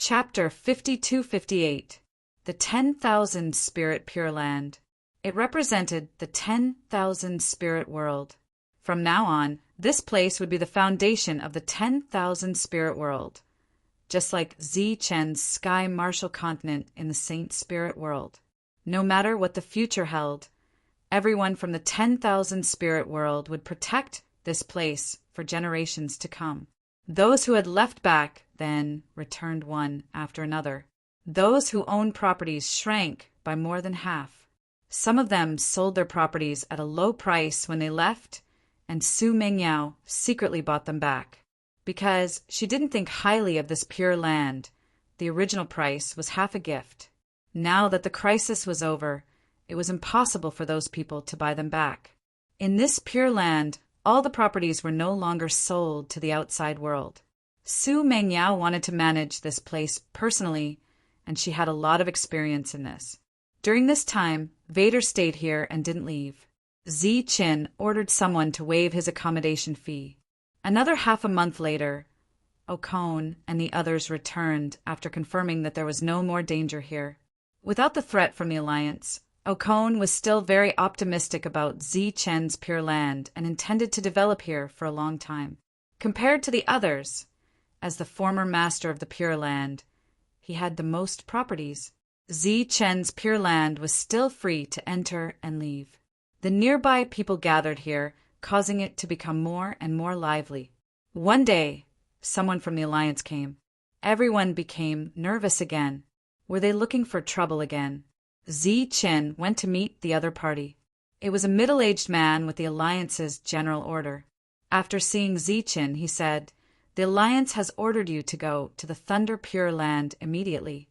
Chapter 52-58. The 10,000 Spirit Pure Land. It represented the 10,000 spirit world. From now on, this place would be the foundation of the 10,000 spirit world, just like Zi-Chen's Sky Martial Continent in the Saint Spirit world. No matter what the future held, everyone from the 10,000 spirit world would protect this place for generations to come. Those who had left back then returned one after another. Those who owned properties shrank by more than half. Some of them sold their properties at a low price when they left, and Su Mengyao secretly bought them back. Because she didn't think highly of this pure land, the original price was half a gift. Now that the crisis was over, it was impossible for those people to buy them back. In this pure land, all the properties were no longer sold to the outside world. Su Mengyao wanted to manage this place personally, and she had a lot of experience in this. During this time, Vader stayed here and didn't leave. Zi-Chin ordered someone to waive his accommodation fee. Another half a month later, Okon and the others returned after confirming that there was no more danger here. Without the threat from the Alliance, Okon was still very optimistic about Zi-Chen's Pure Land and intended to develop here for a long time. Compared to the others, as the former master of the Pure Land, he had the most properties. Zi-Chen's Pure Land was still free to enter and leave. The nearby people gathered here, causing it to become more and more lively. One day, someone from the Alliance came. Everyone became nervous again. Were they looking for trouble again? Zi-Chen went to meet the other party. It was a middle-aged man with the Alliance's general order. After seeing Zi-Chen, he said, "The Alliance has ordered you to go to the Thunder Pure Land immediately."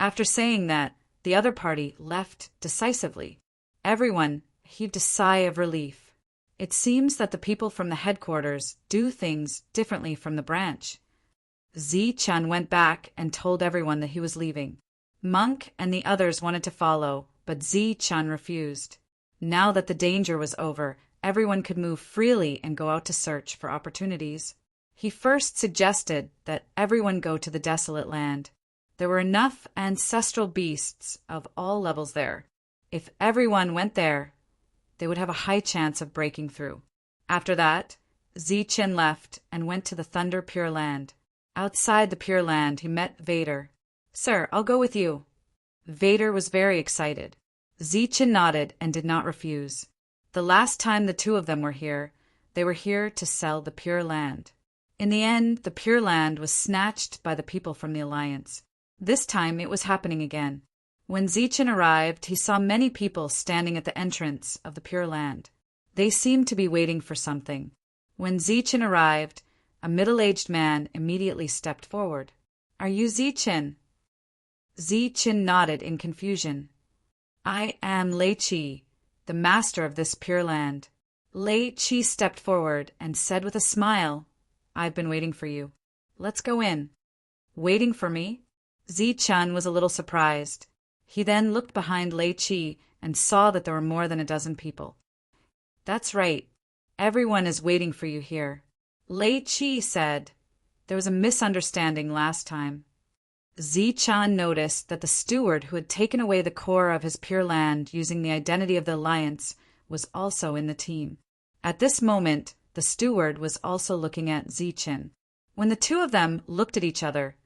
After saying that, the other party left decisively. Everyone heaved a sigh of relief. It seems that the people from the headquarters do things differently from the branch. Zi-Chen went back and told everyone that he was leaving. Monk and the others wanted to follow, but Zi-Chen refused. Now that the danger was over, everyone could move freely and go out to search for opportunities. He first suggested that everyone go to the desolate land. There were enough ancestral beasts of all levels there. If everyone went there, they would have a high chance of breaking through. After that, Zi-Chen left and went to the Thunder Pure Land. Outside the Pure Land, he met Vader. "Sir, I'll go with you." Vader was very excited. Zi-Chen nodded and did not refuse. The last time the two of them were here, they were here to sell the Pure Land. In the end, the Pure Land was snatched by the people from the Alliance. This time it was happening again. When Zi-Chen arrived, he saw many people standing at the entrance of the Pure Land. They seemed to be waiting for something. When Zi-Chen arrived, a middle-aged man immediately stepped forward. "Are you Zi-Chen?" Zi-Chen nodded in confusion. "I am Lei Qi, the master of this Pure Land." Lei Qi stepped forward and said with a smile, "I've been waiting for you. Let's go in." "Waiting for me?" Zi-Chen was a little surprised. He then looked behind Lei Qi and saw that there were more than a dozen people. "That's right. Everyone is waiting for you here." Lei Qi said, "There was a misunderstanding last time." Zi-Chen noticed that the steward who had taken away the core of his Pure Land using the identity of the Alliance was also in the team. At this moment, the steward was also looking at Zi-Chen. When the two of them looked at each other,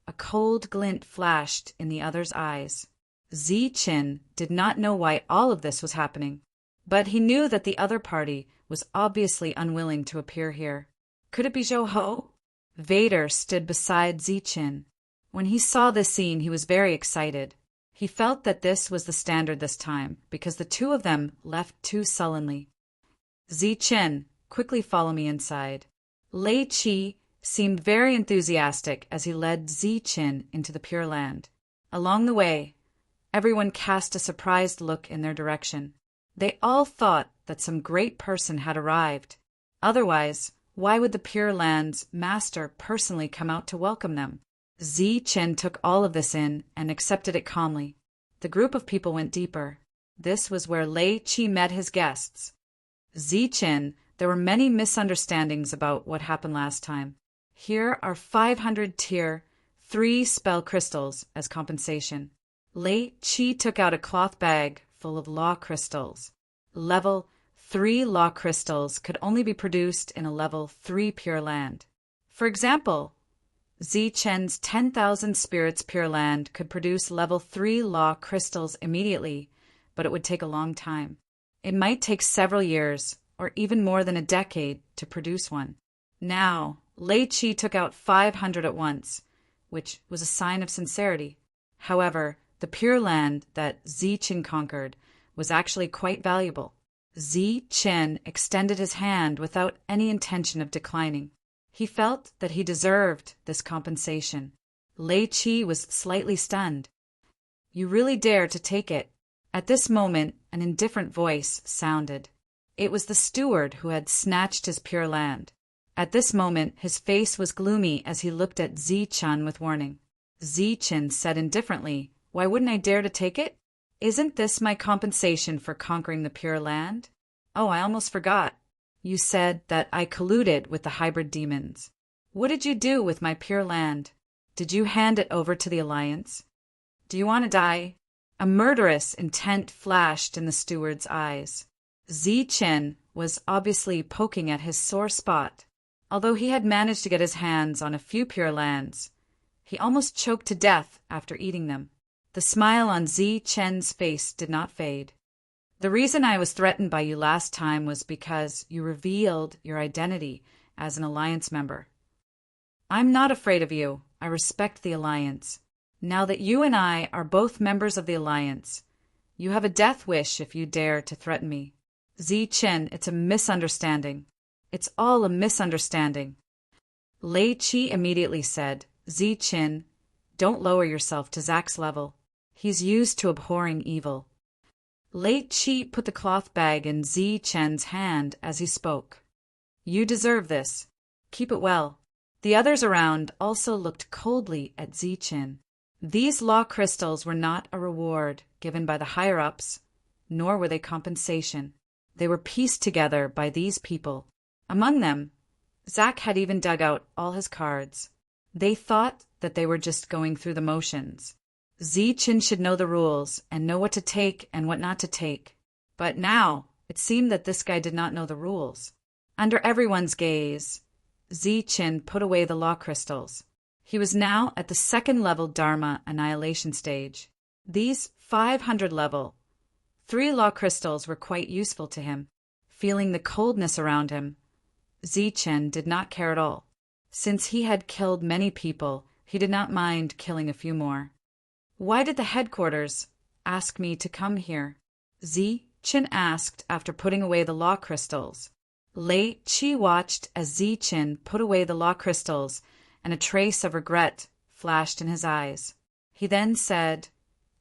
a cold glint flashed in the other's eyes. Zi-Chen did not know why all of this was happening, but he knew that the other party was obviously unwilling to appear here. Could it be Zhou Ho? Vader stood beside Zi-Chen. When he saw this scene, he was very excited. He felt that this was the standard this time, because the two of them left too sullenly. "Zi-Chen, quickly follow me inside." Lei Qi seemed very enthusiastic as he led Zi-Chen into the Pure Land. Along the way, everyone cast a surprised look in their direction. They all thought that some great person had arrived. Otherwise, why would the Pure Land's master personally come out to welcome them? Zi-Chen took all of this in and accepted it calmly. The group of people went deeper. This was where Lei Qi met his guests. Zi-Chen, there were many misunderstandings about what happened last time. Here are 500 tier, 3 spell crystals as compensation. Lei Chi took out a cloth bag full of law crystals. Level 3 law crystals could only be produced in a level 3 Pure Land. For example, Zichen's 10,000 spirits Pure Land could produce level 3 law crystals immediately, but it would take a long time. It might take several years, or even more than a decade, to produce one. Now, Lei Chi took out 500 at once, which was a sign of sincerity. However, the Pure Land that Zichen conquered was actually quite valuable. Zichen extended his hand without any intention of declining. He felt that he deserved this compensation. Lei Chi was slightly stunned. "You really dare to take it?" At this moment, an indifferent voice sounded. It was the steward who had snatched his Pure Land. At this moment, his face was gloomy as he looked at Zichen with warning. Zichen said indifferently, "Why wouldn't I dare to take it? Isn't this my compensation for conquering the Pure Land? Oh, I almost forgot. You said that I colluded with the hybrid demons. What did you do with my Pure Land? Did you hand it over to the Alliance? Do you want to die?" A murderous intent flashed in the steward's eyes. Zichen was obviously poking at his sore spot. Although he had managed to get his hands on a few Pure Lands, he almost choked to death after eating them. The smile on Zichen's face did not fade. "The reason I was threatened by you last time was because you revealed your identity as an Alliance member. I'm not afraid of you. I respect the Alliance. Now that you and I are both members of the Alliance, you have a death wish if you dare to threaten me." "Zichen, it's a misunderstanding. It's all a misunderstanding." Lei Chi immediately said, "Zichen, don't lower yourself to Zach's level. He's used to abhorring evil." Lei Chi put the cloth bag in Zichen's hand as he spoke. "You deserve this. Keep it well." The others around also looked coldly at Zichen. These law crystals were not a reward given by the higher-ups, nor were they compensation. They were pieced together by these people. Among them, Zach had even dug out all his cards. They thought that they were just going through the motions. Zichen should know the rules and know what to take and what not to take. But now, it seemed that this guy did not know the rules. Under everyone's gaze, Zichen put away the law crystals. He was now at the 2nd level Dharma annihilation stage. These 500 level 3 law crystals were quite useful to him. Feeling the coldness around him, Zichen did not care at all. Since he had killed many people, he did not mind killing a few more. "Why did the headquarters ask me to come here?" Zichen asked after putting away the law crystals. Lei Chi watched as Zichen put away the law crystals, and a trace of regret flashed in his eyes. He then said,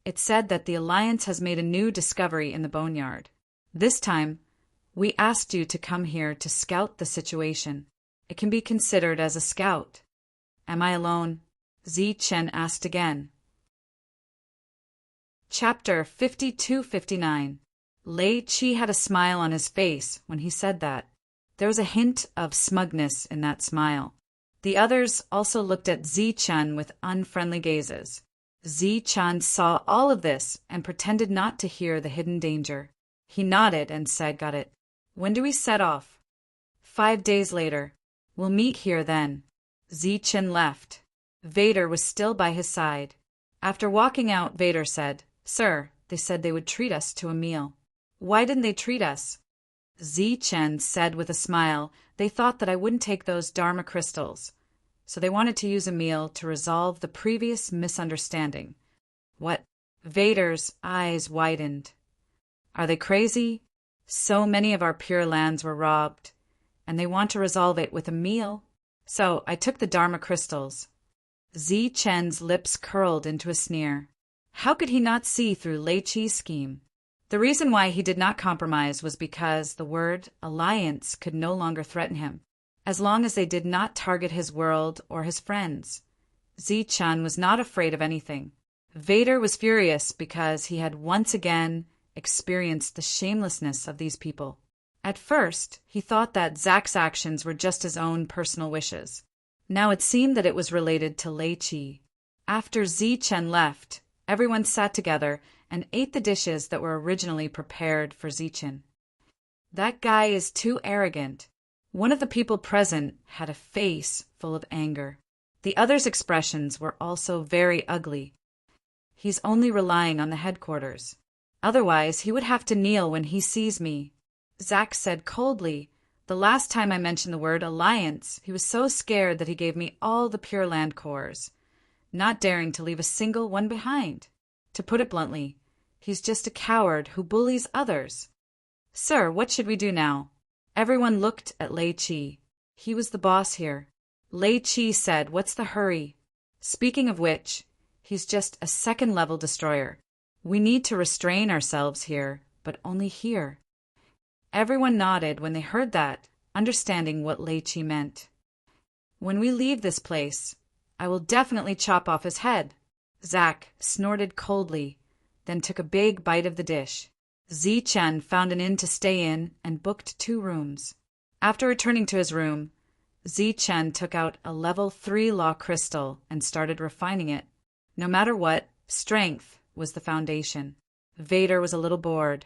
"It said that the Alliance has made a new discovery in the boneyard. This time, we asked you to come here to scout the situation. It can be considered as a scout." "Am I alone?" Zichen asked again. Chapter 52-59. Lei Chi had a smile on his face when he said that. There was a hint of smugness in that smile. The others also looked at Zichen with unfriendly gazes. Zichen saw all of this and pretended not to hear the hidden danger. He nodded and said, "Got it. When do we set off?" 5 days later. "We'll meet here then." Zichen left. Vader was still by his side. After walking out, Vader said, "Sir, they said they would treat us to a meal. Why didn't they treat us?" Zichen said with a smile, "They thought that I wouldn't take those Dharma crystals, so they wanted to use a meal to resolve the previous misunderstanding." "What?" Vader's eyes widened. "Are they crazy? So many of our Pure Lands were robbed, and they want to resolve it with a meal. So I took the Dharma crystals." Zichen's lips curled into a sneer. How could he not see through Lei Chi's scheme? The reason why he did not compromise was because the word alliance could no longer threaten him, as long as they did not target his world or his friends. Zichen was not afraid of anything. Vader was furious because he had once again experienced the shamelessness of these people. At first, he thought that Zach's actions were just his own personal wishes. Now it seemed that it was related to Lei Chi. After Zichen left, everyone sat together and ate the dishes that were originally prepared for Zichen. That guy is too arrogant. One of the people present had a face full of anger. The others' expressions were also very ugly. He's only relying on the headquarters. Otherwise, he would have to kneel when he sees me. Zack said coldly, the last time I mentioned the word alliance, he was so scared that he gave me all the Pure Land cores, not daring to leave a single one behind. To put it bluntly, he's just a coward who bullies others. Sir, what should we do now? Everyone looked at Lei Qi. He was the boss here. Lei Qi said, what's the hurry? Speaking of which, he's just a second-level destroyer. We need to restrain ourselves here, but only here. Everyone nodded when they heard that, understanding what Lei Qi meant. When we leave this place, I will definitely chop off his head. Zack snorted coldly, then took a big bite of the dish. Zichen found an inn to stay in and booked 2 rooms. After returning to his room, Zichen took out a level 3 law crystal and started refining it. No matter what, strength was the foundation. Vader was a little bored,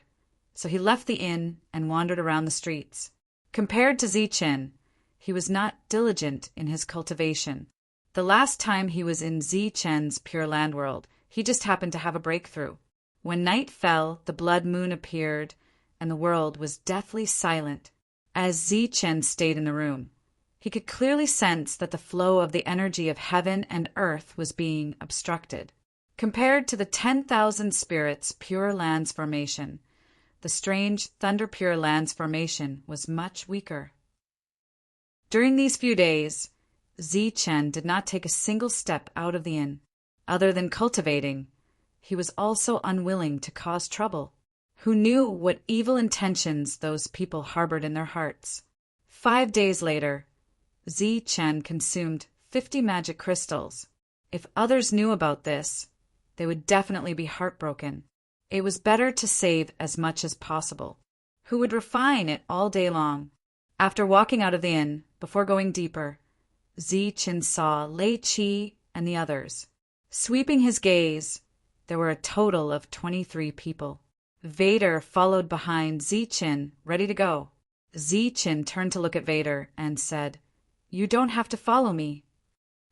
so he left the inn and wandered around the streets. Compared to Zichen, he was not diligent in his cultivation. The last time he was in Zichen's Pure Land world, he just happened to have a breakthrough. When night fell, the blood moon appeared, and the world was deathly silent. As Zichen stayed in the room, he could clearly sense that the flow of the energy of heaven and earth was being obstructed. Compared to the 10,000 spirits Pure Lands formation, the strange Thunder Pure Lands formation was much weaker. During these few days, Zichen did not take a single step out of the inn. Other than cultivating, he was also unwilling to cause trouble. Who knew what evil intentions those people harbored in their hearts? 5 days later, Zichen consumed 50 magic crystals. If others knew about this, they would definitely be heartbroken. It was better to save as much as possible. Who would refine it all day long? After walking out of the inn, before going deeper, Zichen saw Lei Qi and the others. Sweeping his gaze, there were a total of 23 people. Vader followed behind Zichen, ready to go. Zichen turned to look at Vader and said, "You don't have to follow me."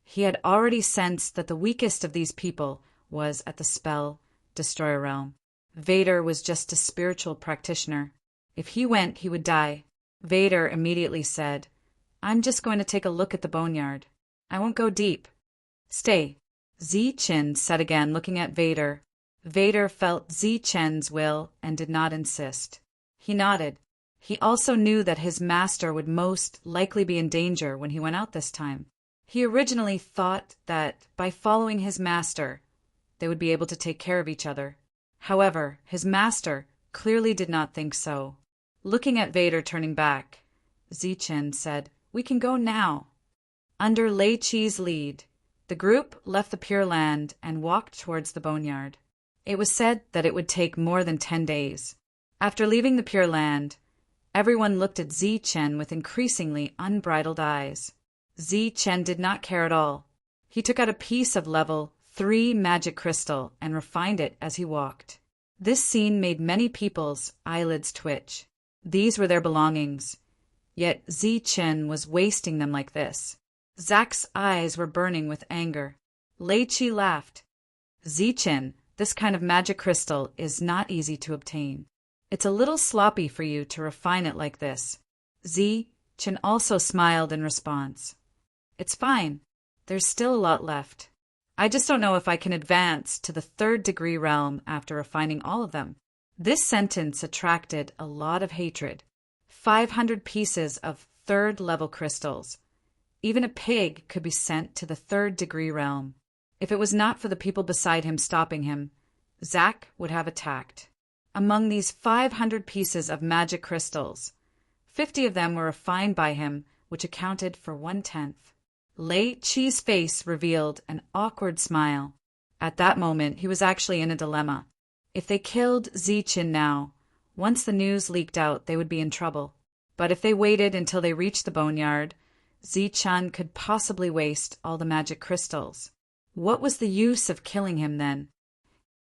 He had already sensed that the weakest of these people was at the spell Destroyer Realm. Vader was just a spiritual practitioner. If he went, he would die. Vader immediately said, "I'm just going to take a look at the boneyard. I won't go deep." "Stay," Zichen said again, looking at Vader. Vader felt Zichen's will and did not insist. He nodded. He also knew that his master would most likely be in danger when he went out this time. He originally thought that by following his master, they would be able to take care of each other. However, his master clearly did not think so. Looking at Vader turning back, Zichen said, "We can go now." Under Lei Qi's lead, the group left the Pure Land and walked towards the boneyard. It was said that it would take more than 10 days. After leaving the Pure Land, everyone looked at Zichen with increasingly unbridled eyes. Zichen did not care at all. He took out a piece of level 3 magic crystal and refined it as he walked. This scene made many people's eyelids twitch. These were their belongings, yet Zichen was wasting them like this. Zack's eyes were burning with anger. Lei Qi laughed. "Zichen, this kind of magic crystal is not easy to obtain. It's a little sloppy for you to refine it like this." Zichen also smiled in response. "It's fine. There's still a lot left. I just don't know if I can advance to the 3rd degree realm after refining all of them." This sentence attracted a lot of hatred. 500 pieces of 3rd level crystals. Even a pig could be sent to the 3rd degree realm. If it was not for the people beside him stopping him, Zack would have attacked. Among these 500 pieces of magic crystals, 50 of them were refined by him, which accounted for 1/10. Lei Qi's face revealed an awkward smile. At that moment, he was actually in a dilemma. If they killed Zichen now, once the news leaked out, they would be in trouble. But if they waited until they reached the boneyard, Zichen could possibly waste all the magic crystals. What was the use of killing him then?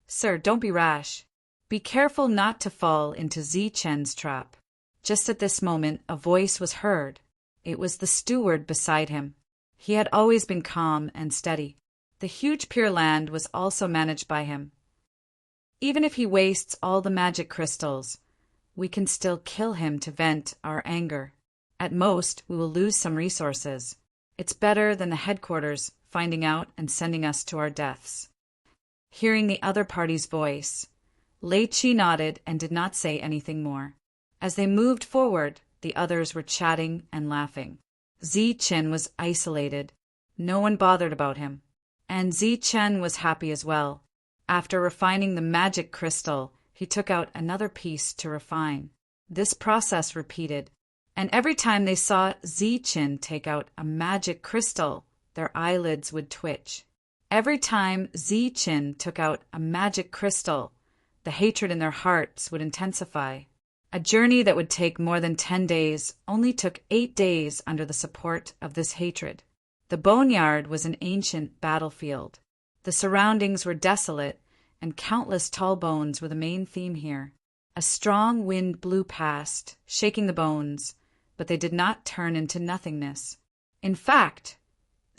Sir, don't be rash. Be careful not to fall into Zichen's trap. Just at this moment, a voice was heard. It was the steward beside him. He had always been calm and steady. The huge Pure Land was also managed by him. Even if he wastes all the magic crystals, we can still kill him to vent our anger. At most, we will lose some resources. It's better than the headquarters finding out and sending us to our deaths. Hearing the other party's voice, Lei Qi nodded and did not say anything more. As they moved forward, the others were chatting and laughing. Zichen was isolated. No one bothered about him. And Zichen was happy as well. After refining the magic crystal, he took out another piece to refine. This process repeated, and every time they saw Zichen take out a magic crystal, their eyelids would twitch. Every time Zichen took out a magic crystal, the hatred in their hearts would intensify. A journey that would take more than 10 days only took 8 days under the support of this hatred. The boneyard was an ancient battlefield. The surroundings were desolate, and countless tall bones were the main theme here. A strong wind blew past, shaking the bones, but they did not turn into nothingness. In fact,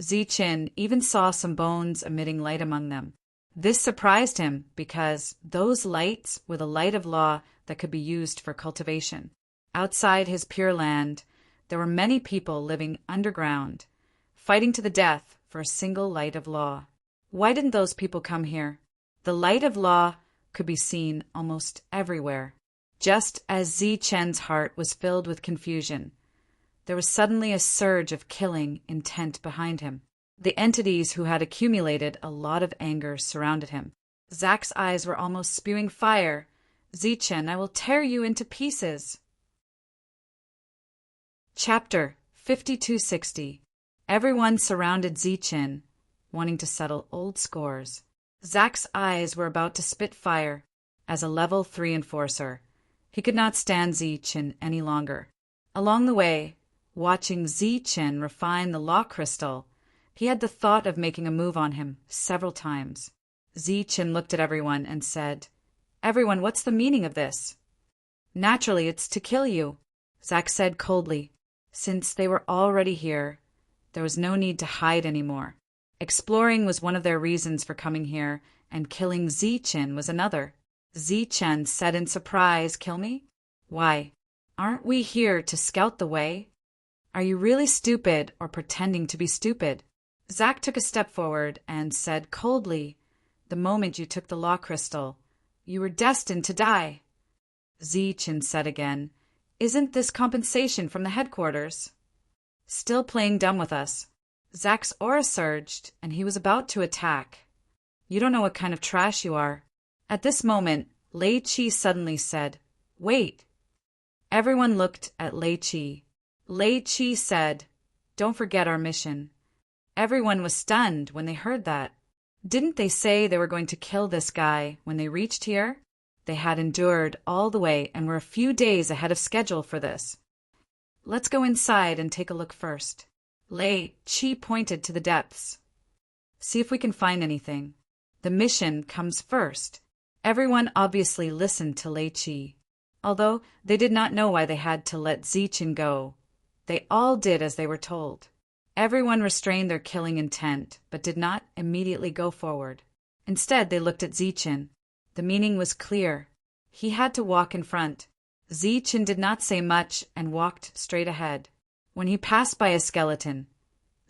Zichen even saw some bones emitting light among them. This surprised him because those lights were the light of law that could be used for cultivation. Outside his Pure Land, there were many people living underground, fighting to the death for a single light of law. Why didn't those people come here? The light of law could be seen almost everywhere. Just as Zichen's heart was filled with confusion, there was suddenly a surge of killing intent behind him. The entities who had accumulated a lot of anger surrounded him. Zach's eyes were almost spewing fire. Zichen, I will tear you into pieces. Chapter 5260. Everyone surrounded Zichen, wanting to settle old scores. Zach's eyes were about to spit fire. As a level 3 enforcer, he could not stand Zichen any longer. Along the way, watching Zichen refine the law crystal, he had the thought of making a move on him several times. Zichen looked at everyone and said, "Everyone, what's the meaning of this?" "Naturally, it's to kill you," Zach said coldly. Since they were already here, there was no need to hide anymore. Exploring was one of their reasons for coming here, and killing Zichen was another. Zichen said in surprise, "Kill me? Why? Aren't we here to scout the way? Are you really stupid or pretending to be stupid?" Zach took a step forward and said coldly, "The moment you took the law crystal, you were destined to die." Zichen said again, "Isn't this compensation from the headquarters?" Still playing dumb with us. Zach's aura surged, and he was about to attack. "You don't know what kind of trash you are." At this moment, Lei Qi suddenly said, "Wait." Everyone looked at Lei Qi. Lei Qi said, "Don't forget our mission." Everyone was stunned when they heard that. Didn't they say they were going to kill this guy when they reached here? They had endured all the way and were a few days ahead of schedule for this. "Let's go inside and take a look first." Lei Qi pointed to the depths. "See if we can find anything. The mission comes first." Everyone obviously listened to Lei Qi. Although they did not know why they had to let Zichen go, they all did as they were told. Everyone restrained their killing intent, but did not immediately go forward. Instead, they looked at Zichen. The meaning was clear. He had to walk in front. Zichen did not say much and walked straight ahead. When he passed by a skeleton,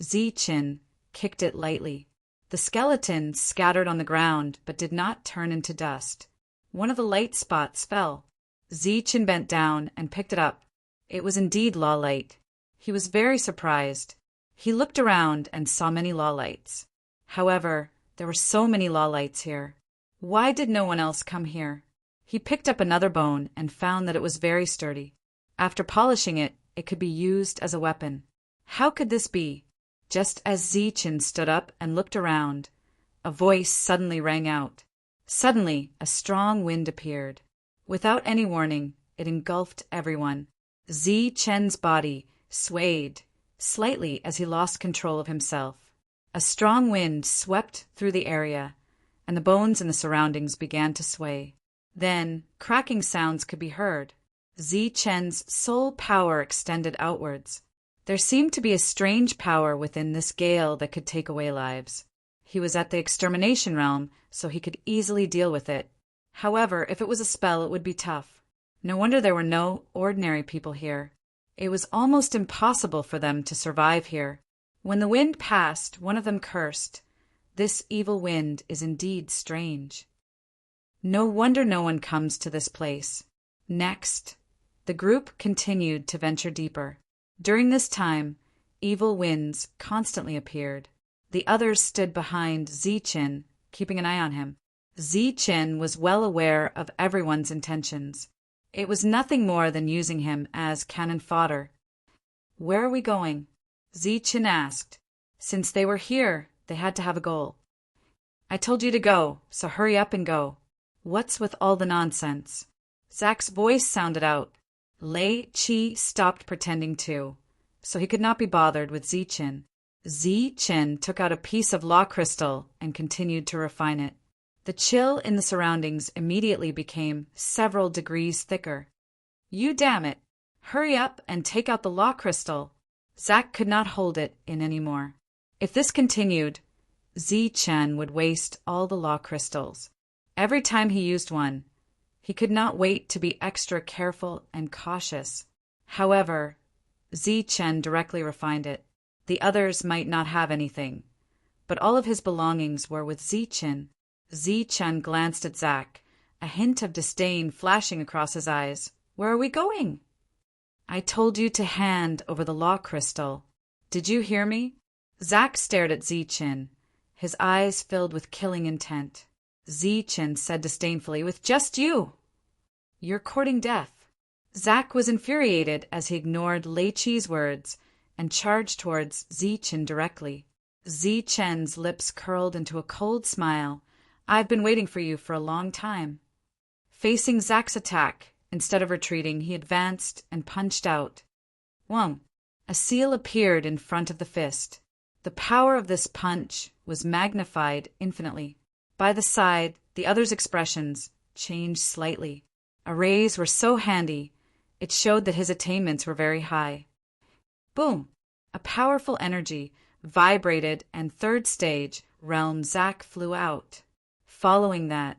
Zichen kicked it lightly. The skeleton scattered on the ground, but did not turn into dust. One of the light spots fell. Zichen bent down and picked it up. It was indeed law light. He was very surprised. He looked around and saw many law lights. However, there were so many law lights here. Why did no one else come here? He picked up another bone and found that it was very sturdy. After polishing it, it could be used as a weapon. How could this be? Just as Zichen stood up and looked around, a voice suddenly rang out. Suddenly, a strong wind appeared. Without any warning, it engulfed everyone. Zichen's body swayed slightly as he lost control of himself. A strong wind swept through the area, and the bones in the surroundings began to sway. Then, cracking sounds could be heard. Zi-Chen's soul power extended outwards. There seemed to be a strange power within this gale that could take away lives. He was at the extermination realm, so he could easily deal with it. However, if it was a spell, it would be tough. No wonder there were no ordinary people here. It was almost impossible for them to survive here. When the wind passed, one of them cursed. This evil wind is indeed strange. No wonder no one comes to this place. Next, the group continued to venture deeper. During this time, evil winds constantly appeared. The others stood behind Zi-Chen, keeping an eye on him. Zi-Chen was well aware of everyone's intentions. It was nothing more than using him as cannon fodder. "Where are we going?" Zi-Chen asked. Since they were here, they had to have a goal. "I told you to go, so hurry up and go. What's with all the nonsense?" Zach's voice sounded out. Lei Qi stopped pretending too, so he could not be bothered with Zi-Chen. Zi-Chen took out a piece of law crystal and continued to refine it. The chill in the surroundings immediately became several degrees thicker. "You damn it! Hurry up and take out the law crystal!" Zach could not hold it in anymore. If this continued, Zi-Chen would waste all the law crystals. Every time he used one, he could not wait to be extra careful and cautious. However, Zi-Chen directly refined it. The others might not have anything, but all of his belongings were with Zi-Chen. Zi-Chen glanced at Zach, a hint of disdain flashing across his eyes. "Where are we going?" "I told you to hand over the law crystal. Did you hear me?" Zach stared at Zi-Chen, his eyes filled with killing intent. Zi-Chen said disdainfully, "With just you! You're courting death." Zach was infuriated as he ignored Lei Qi's words and charged towards Zi-Chen directly. Zi-Chen's lips curled into a cold smile. "I've been waiting for you for a long time." Facing Zach's attack, instead of retreating, he advanced and punched out. Whom! A seal appeared in front of the fist. The power of this punch was magnified infinitely. By the side, the other's expressions changed slightly. Arrays were so handy, it showed that his attainments were very high. Boom! A powerful energy vibrated, and third stage, realm Zach flew out. Following that,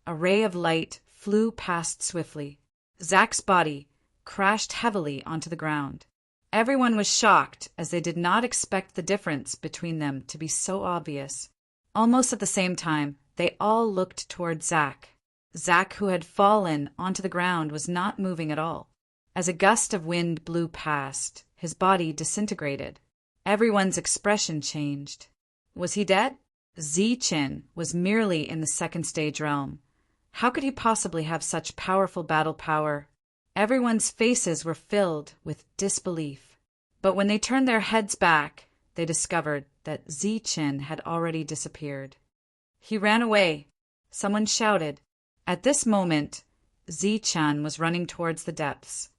a ray of light flew past swiftly. Zach's body crashed heavily onto the ground. Everyone was shocked as they did not expect the difference between them to be so obvious. Almost at the same time, they all looked toward Zach. Zach, who had fallen onto the ground, was not moving at all. As a gust of wind blew past, his body disintegrated. Everyone's expression changed. Was he dead? Zi-Chen was merely in the second stage realm. How could he possibly have such powerful battle power? Everyone's faces were filled with disbelief. But when they turned their heads back, they discovered that Zi-Chen had already disappeared. "He ran away," someone shouted. At this moment, Zi-Chen was running towards the depths.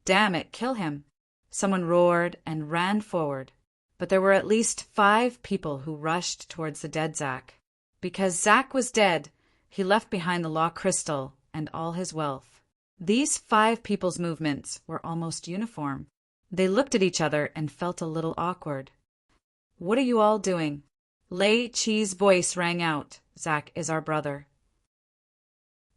"Damn it, kill him!" Someone roared and ran forward. But there were at least 5 people who rushed towards the dead Zach. Because Zach was dead, he left behind the law crystal and all his wealth. These 5 people's movements were almost uniform. They looked at each other and felt a little awkward. "What are you all doing?" Lei Qi's voice rang out. "Zach is our brother.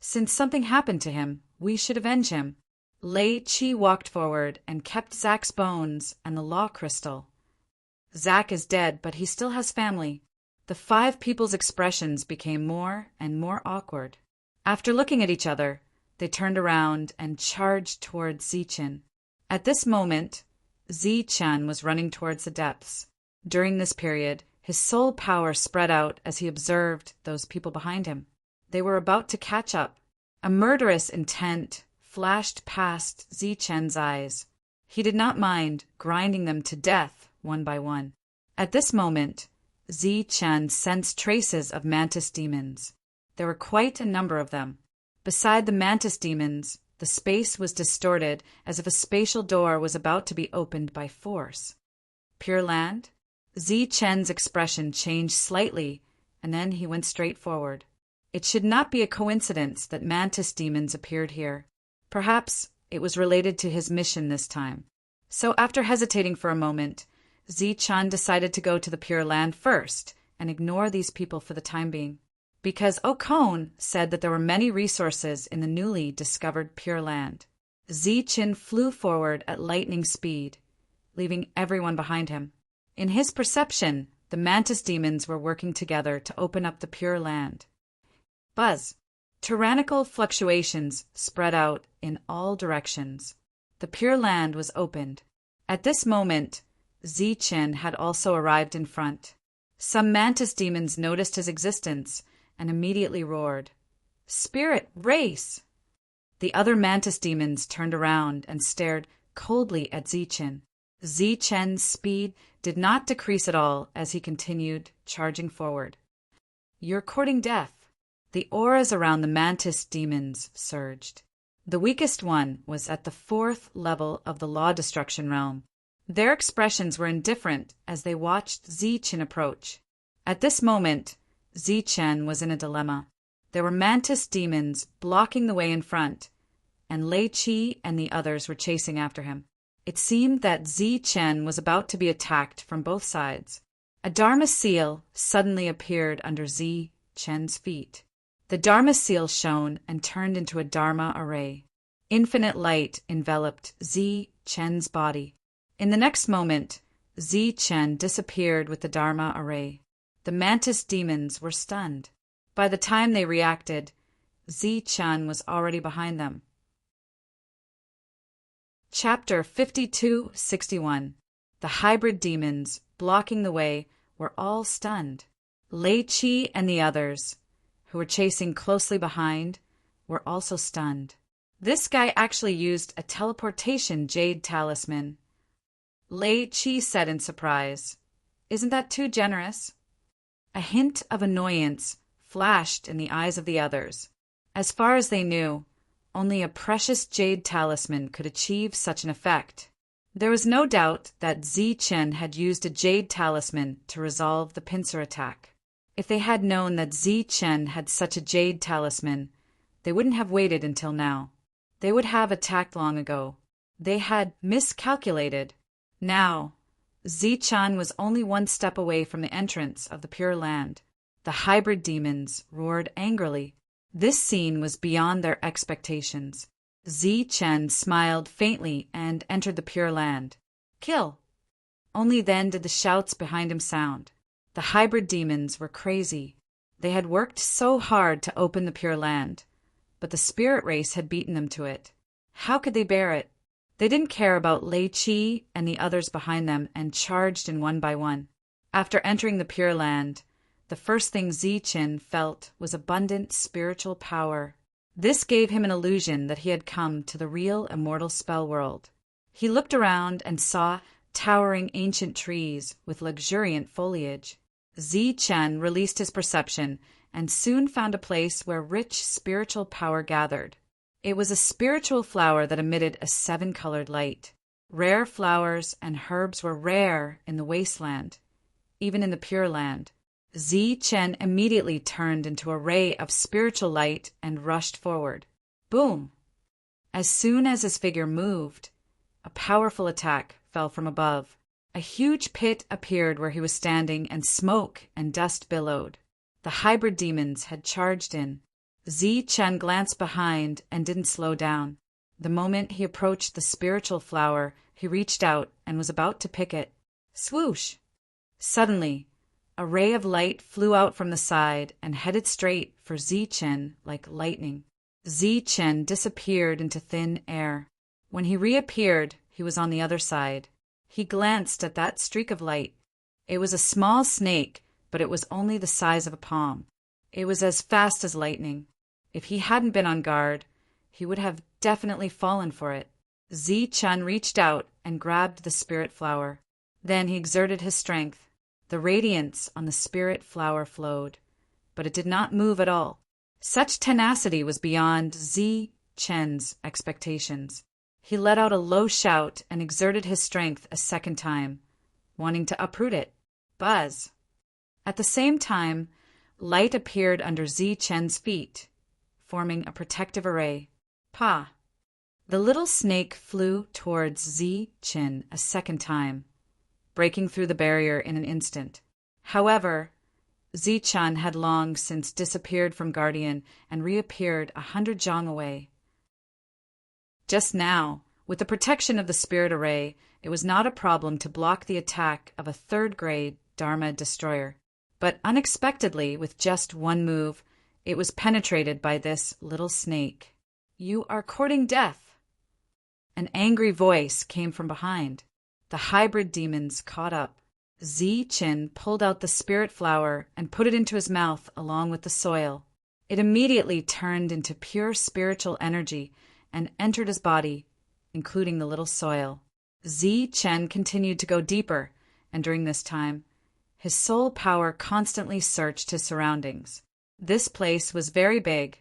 Since something happened to him, we should avenge him." Lei Qi walked forward and kept Zach's bones and the law crystal. "Zach is dead, but he still has family." The 5 people's expressions became more and more awkward. After looking at each other, they turned around and charged towards Zi-Chen. At this moment, Zi-Chen was running towards the depths. During this period, his soul power spread out as he observed those people behind him. They were about to catch up. A murderous intent flashed past Zi-Chen's eyes. He did not mind grinding them to death one by one. At this moment, Zi-Chen sensed traces of mantis demons. There were quite a number of them. Beside the mantis demons, the space was distorted as if a spatial door was about to be opened by force. Pure land? Zi Chen's expression changed slightly, and then he went straight forward. It should not be a coincidence that mantis demons appeared here. Perhaps it was related to his mission this time. So after hesitating for a moment, Zi Chen decided to go to the Pure Land first and ignore these people for the time being. Because Okon said that there were many resources in the newly discovered Pure Land. Zi Chen flew forward at lightning speed, leaving everyone behind him. In his perception, the mantis demons were working together to open up the Pure Land. Buzz. Tyrannical fluctuations spread out in all directions. The Pure Land was opened. At this moment, Zi Chen had also arrived in front. Some mantis demons noticed his existence and immediately roared, "Spirit, race!" The other mantis demons turned around and stared coldly at Zi Chen. Zi Chen's speed did not decrease at all as he continued charging forward. "You're courting death." The auras around the mantis demons surged. The weakest one was at the 4th level of the law destruction realm. Their expressions were indifferent as they watched Zi Chen approach. At this moment, Zi Chen was in a dilemma. There were mantis demons blocking the way in front, and Lei Qi and the others were chasing after him. It seemed that Zi Chen was about to be attacked from both sides. A Dharma seal suddenly appeared under Zi Chen's feet. The Dharma seal shone and turned into a Dharma array. Infinite light enveloped Zi Chen's body. In the next moment, Zi Chen disappeared with the Dharma array. The mantis demons were stunned. By the time they reacted, Zi Chen was already behind them. Chapter 5261. The hybrid demons blocking the way were all stunned. Lei Qi and the others, who were chasing closely behind, were also stunned. This guy actually used a teleportation jade talisman. Lei Qi said in surprise, "Isn't that too generous?" A hint of annoyance flashed in the eyes of the others. As far as they knew, only a precious jade talisman could achieve such an effect. There was no doubt that Zi Chen had used a jade talisman to resolve the pincer attack. If they had known that Zi Chen had such a jade talisman, they wouldn't have waited until now. They would have attacked long ago. They had miscalculated. Now, Zi Chen was only one step away from the entrance of the Pure Land. The hybrid demons roared angrily. This scene was beyond their expectations. Zi Chen smiled faintly and entered the Pure Land. "Kill!" Only then did the shouts behind him sound. The hybrid demons were crazy. They had worked so hard to open the Pure Land, but the spirit race had beaten them to it. How could they bear it? They didn't care about Lei Qi and the others behind them and charged in one by one. After entering the Pure Land, the first thing Zi Chen felt was abundant spiritual power. This gave him an illusion that he had come to the real immortal spell world. He looked around and saw towering ancient trees with luxuriant foliage. Zi Chen released his perception and soon found a place where rich spiritual power gathered. It was a spiritual flower that emitted a 7-colored light. Rare flowers and herbs were rare in the wasteland, even in the Pure Land. Zi Chen immediately turned into a ray of spiritual light and rushed forward. Boom! As soon as his figure moved, a powerful attack fell from above. A huge pit appeared where he was standing, and smoke and dust billowed. The hybrid demons had charged in. Zi Chen glanced behind and didn't slow down. The moment he approached the spiritual flower, he reached out and was about to pick it. Swoosh! Suddenly, a ray of light flew out from the side and headed straight for Zi Chen like lightning. Zi Chen disappeared into thin air. When he reappeared, he was on the other side. He glanced at that streak of light. It was a small snake, but it was only the size of a palm. It was as fast as lightning. If he hadn't been on guard, he would have definitely fallen for it. Zi Chen reached out and grabbed the spirit flower. Then he exerted his strength. The radiance on the spirit flower flowed, but it did not move at all. Such tenacity was beyond Zi Chen's expectations. He let out a low shout and exerted his strength a second time, wanting to uproot it. Buzz. At the same time, light appeared under Zi-Chen's feet, forming a protective array. Pa. The little snake flew towards Zi-Chen a second time, breaking through the barrier in an instant. However, Zi-Chen had long since disappeared from Guardian and reappeared 100 zhang away. Just now, with the protection of the spirit array, it was not a problem to block the attack of a third-grade Dharma destroyer. But unexpectedly, with just one move, it was penetrated by this little snake. You are courting death. An angry voice came from behind. The hybrid demons caught up. Zi-Chen pulled out the spirit flower and put it into his mouth along with the soil. It immediately turned into pure spiritual energy and entered his body, including the little soil. Zi-Chen continued to go deeper, and during this time, his soul power constantly searched his surroundings. This place was very big,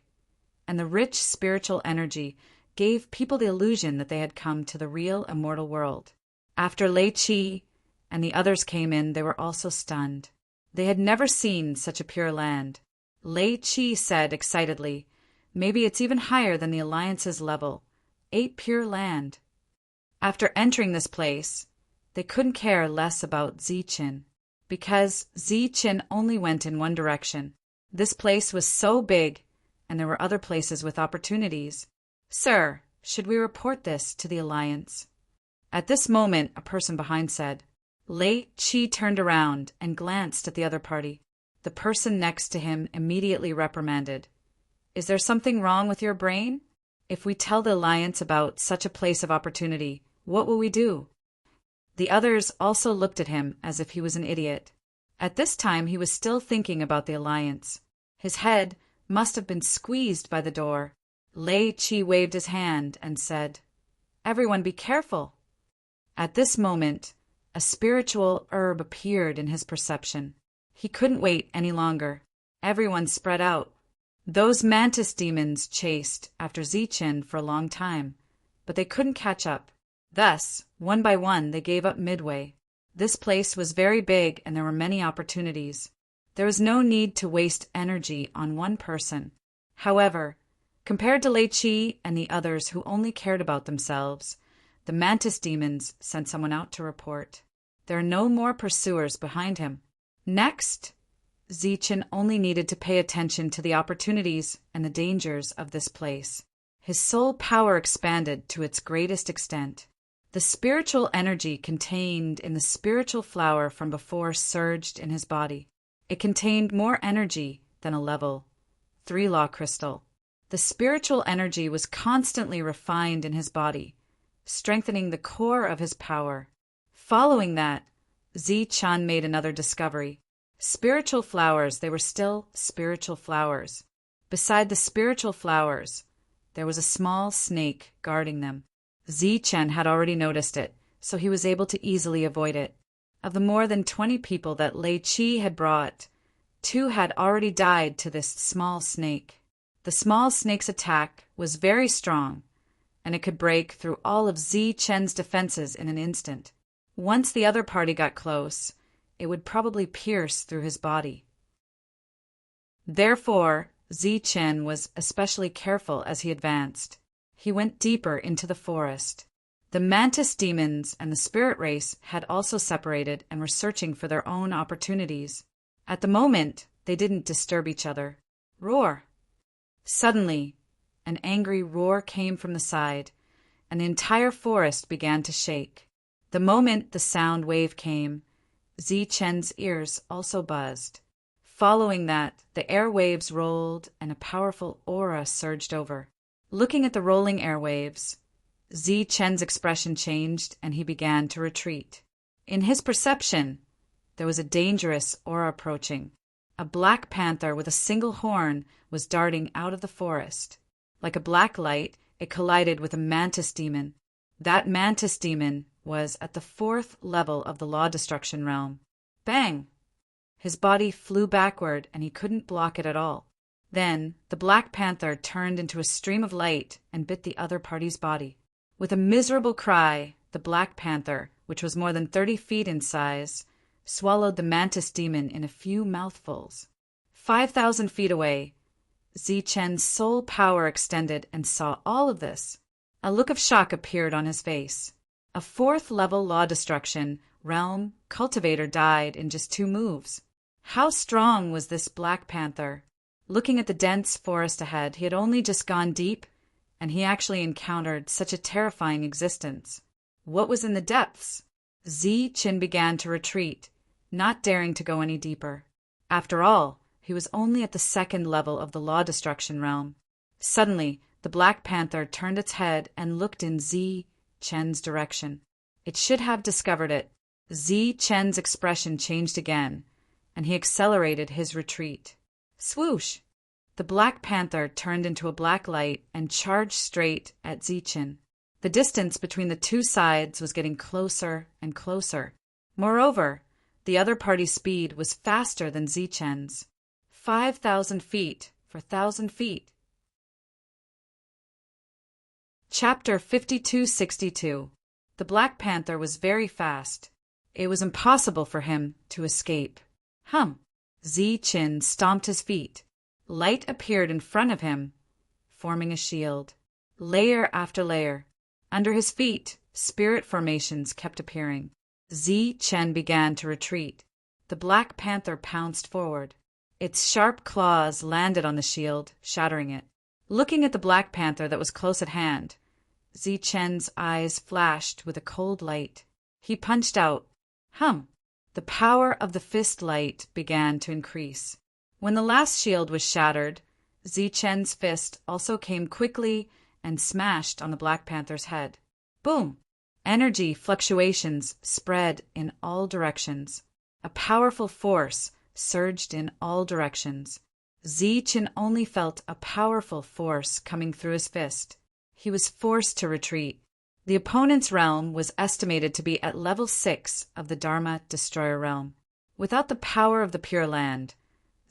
and the rich spiritual energy gave people the illusion that they had come to the real immortal world. After Lei Qi and the others came in, they were also stunned. They had never seen such a pure land. Lei Qi said excitedly, maybe it's even higher than the Alliance's level. 8 pure land. After entering this place, they couldn't care less about Zi-Chen, because Zi-Chen only went in one direction. This place was so big, and there were other places with opportunities. Sir, should we report this to the Alliance? At this moment, a person behind said. Lei Qi turned around and glanced at the other party. The person next to him immediately reprimanded. Is there something wrong with your brain? If we tell the Alliance about such a place of opportunity, what will we do? The others also looked at him as if he was an idiot. At this time, he was still thinking about the Alliance. His head must have been squeezed by the door. Lei Qi waved his hand and said, Everyone be careful. At this moment, a spiritual herb appeared in his perception. He couldn't wait any longer. Everyone spread out. Those mantis demons chased after Zi-Chen for a long time, but they couldn't catch up. Thus, one by one, they gave up midway. This place was very big and there were many opportunities. There was no need to waste energy on one person. However, compared to Lei Qi and the others who only cared about themselves, the mantis demons sent someone out to report. There are no more pursuers behind him. Next, Zi-Chen only needed to pay attention to the opportunities and the dangers of this place. His soul power expanded to its greatest extent. The spiritual energy contained in the spiritual flower from before surged in his body. It contained more energy than a level 3 law crystal. The spiritual energy was constantly refined in his body, strengthening the core of his power. Following that, Zi-Chen made another discovery. Spiritual flowers, they were still spiritual flowers. Beside the spiritual flowers, there was a small snake guarding them. Zi-Chen had already noticed it, so he was able to easily avoid it. Of the more than 20 people that Lei Qi had brought, 2 had already died to this small snake. The small snake's attack was very strong, and it could break through all of Zi-Chen's defenses in an instant. Once the other party got close, it would probably pierce through his body. Therefore, Zi-Chen was especially careful as he advanced. He went deeper into the forest. The mantis demons and the spirit race had also separated and were searching for their own opportunities. At the moment, they didn't disturb each other. Roar! Suddenly, an angry roar came from the side, and the entire forest began to shake. The moment the sound wave came, Zi-Chen's ears also buzzed. Following that, the airwaves rolled and a powerful aura surged over. Looking at the rolling airwaves, Zi-Chen's expression changed and he began to retreat. In his perception, there was a dangerous aura approaching. A black panther with a single horn was darting out of the forest. Like a black light, it collided with a mantis demon. That mantis demon was at the 4th level of the law destruction realm. Bang! His body flew backward and he couldn't block it at all. Then, the black panther turned into a stream of light and bit the other party's body. With a miserable cry, the black panther, which was more than 30 feet in size, swallowed the mantis demon in a few mouthfuls. 5,000 feet away, Zichen's soul power extended and saw all of this. A look of shock appeared on his face. A 4th-level law destruction realm cultivator died in just 2 moves. How strong was this Black Panther? Looking at the dense forest ahead, he had only just gone deep, and he actually encountered such a terrifying existence. What was in the depths? Zichen began to retreat, not daring to go any deeper. After all, he was only at the 2nd level of the law destruction realm. Suddenly, the Black Panther turned its head and looked in Zichen's direction. It should have discovered it. Zichen's expression changed again, and he accelerated his retreat. Swoosh! The Black Panther turned into a black light and charged straight at Zichen. The distance between the 2 sides was getting closer and closer. Moreover, the other party's speed was faster than Zichen's. 5,000 feet for 1,000 feet. Chapter 5262. The Black Panther was very fast. It was impossible for him to escape. Zichen stomped his feet. Light appeared in front of him, forming a shield. Layer after layer. Under his feet, spirit formations kept appearing. Zichen began to retreat. The Black Panther pounced forward. Its sharp claws landed on the shield, shattering it. Looking at the Black Panther that was close at hand, Zichen's eyes flashed with a cold light. He punched out. The power of the fist light began to increase. When the last shield was shattered, Zichen's fist also came quickly and smashed on the Black Panther's head. Boom! Energy fluctuations spread in all directions. A powerful force surged in all directions. Zichen only felt a powerful force coming through his fist. He was forced to retreat. The opponent's realm was estimated to be at level 6 of the Dharma Destroyer realm. Without the power of the Pure Land,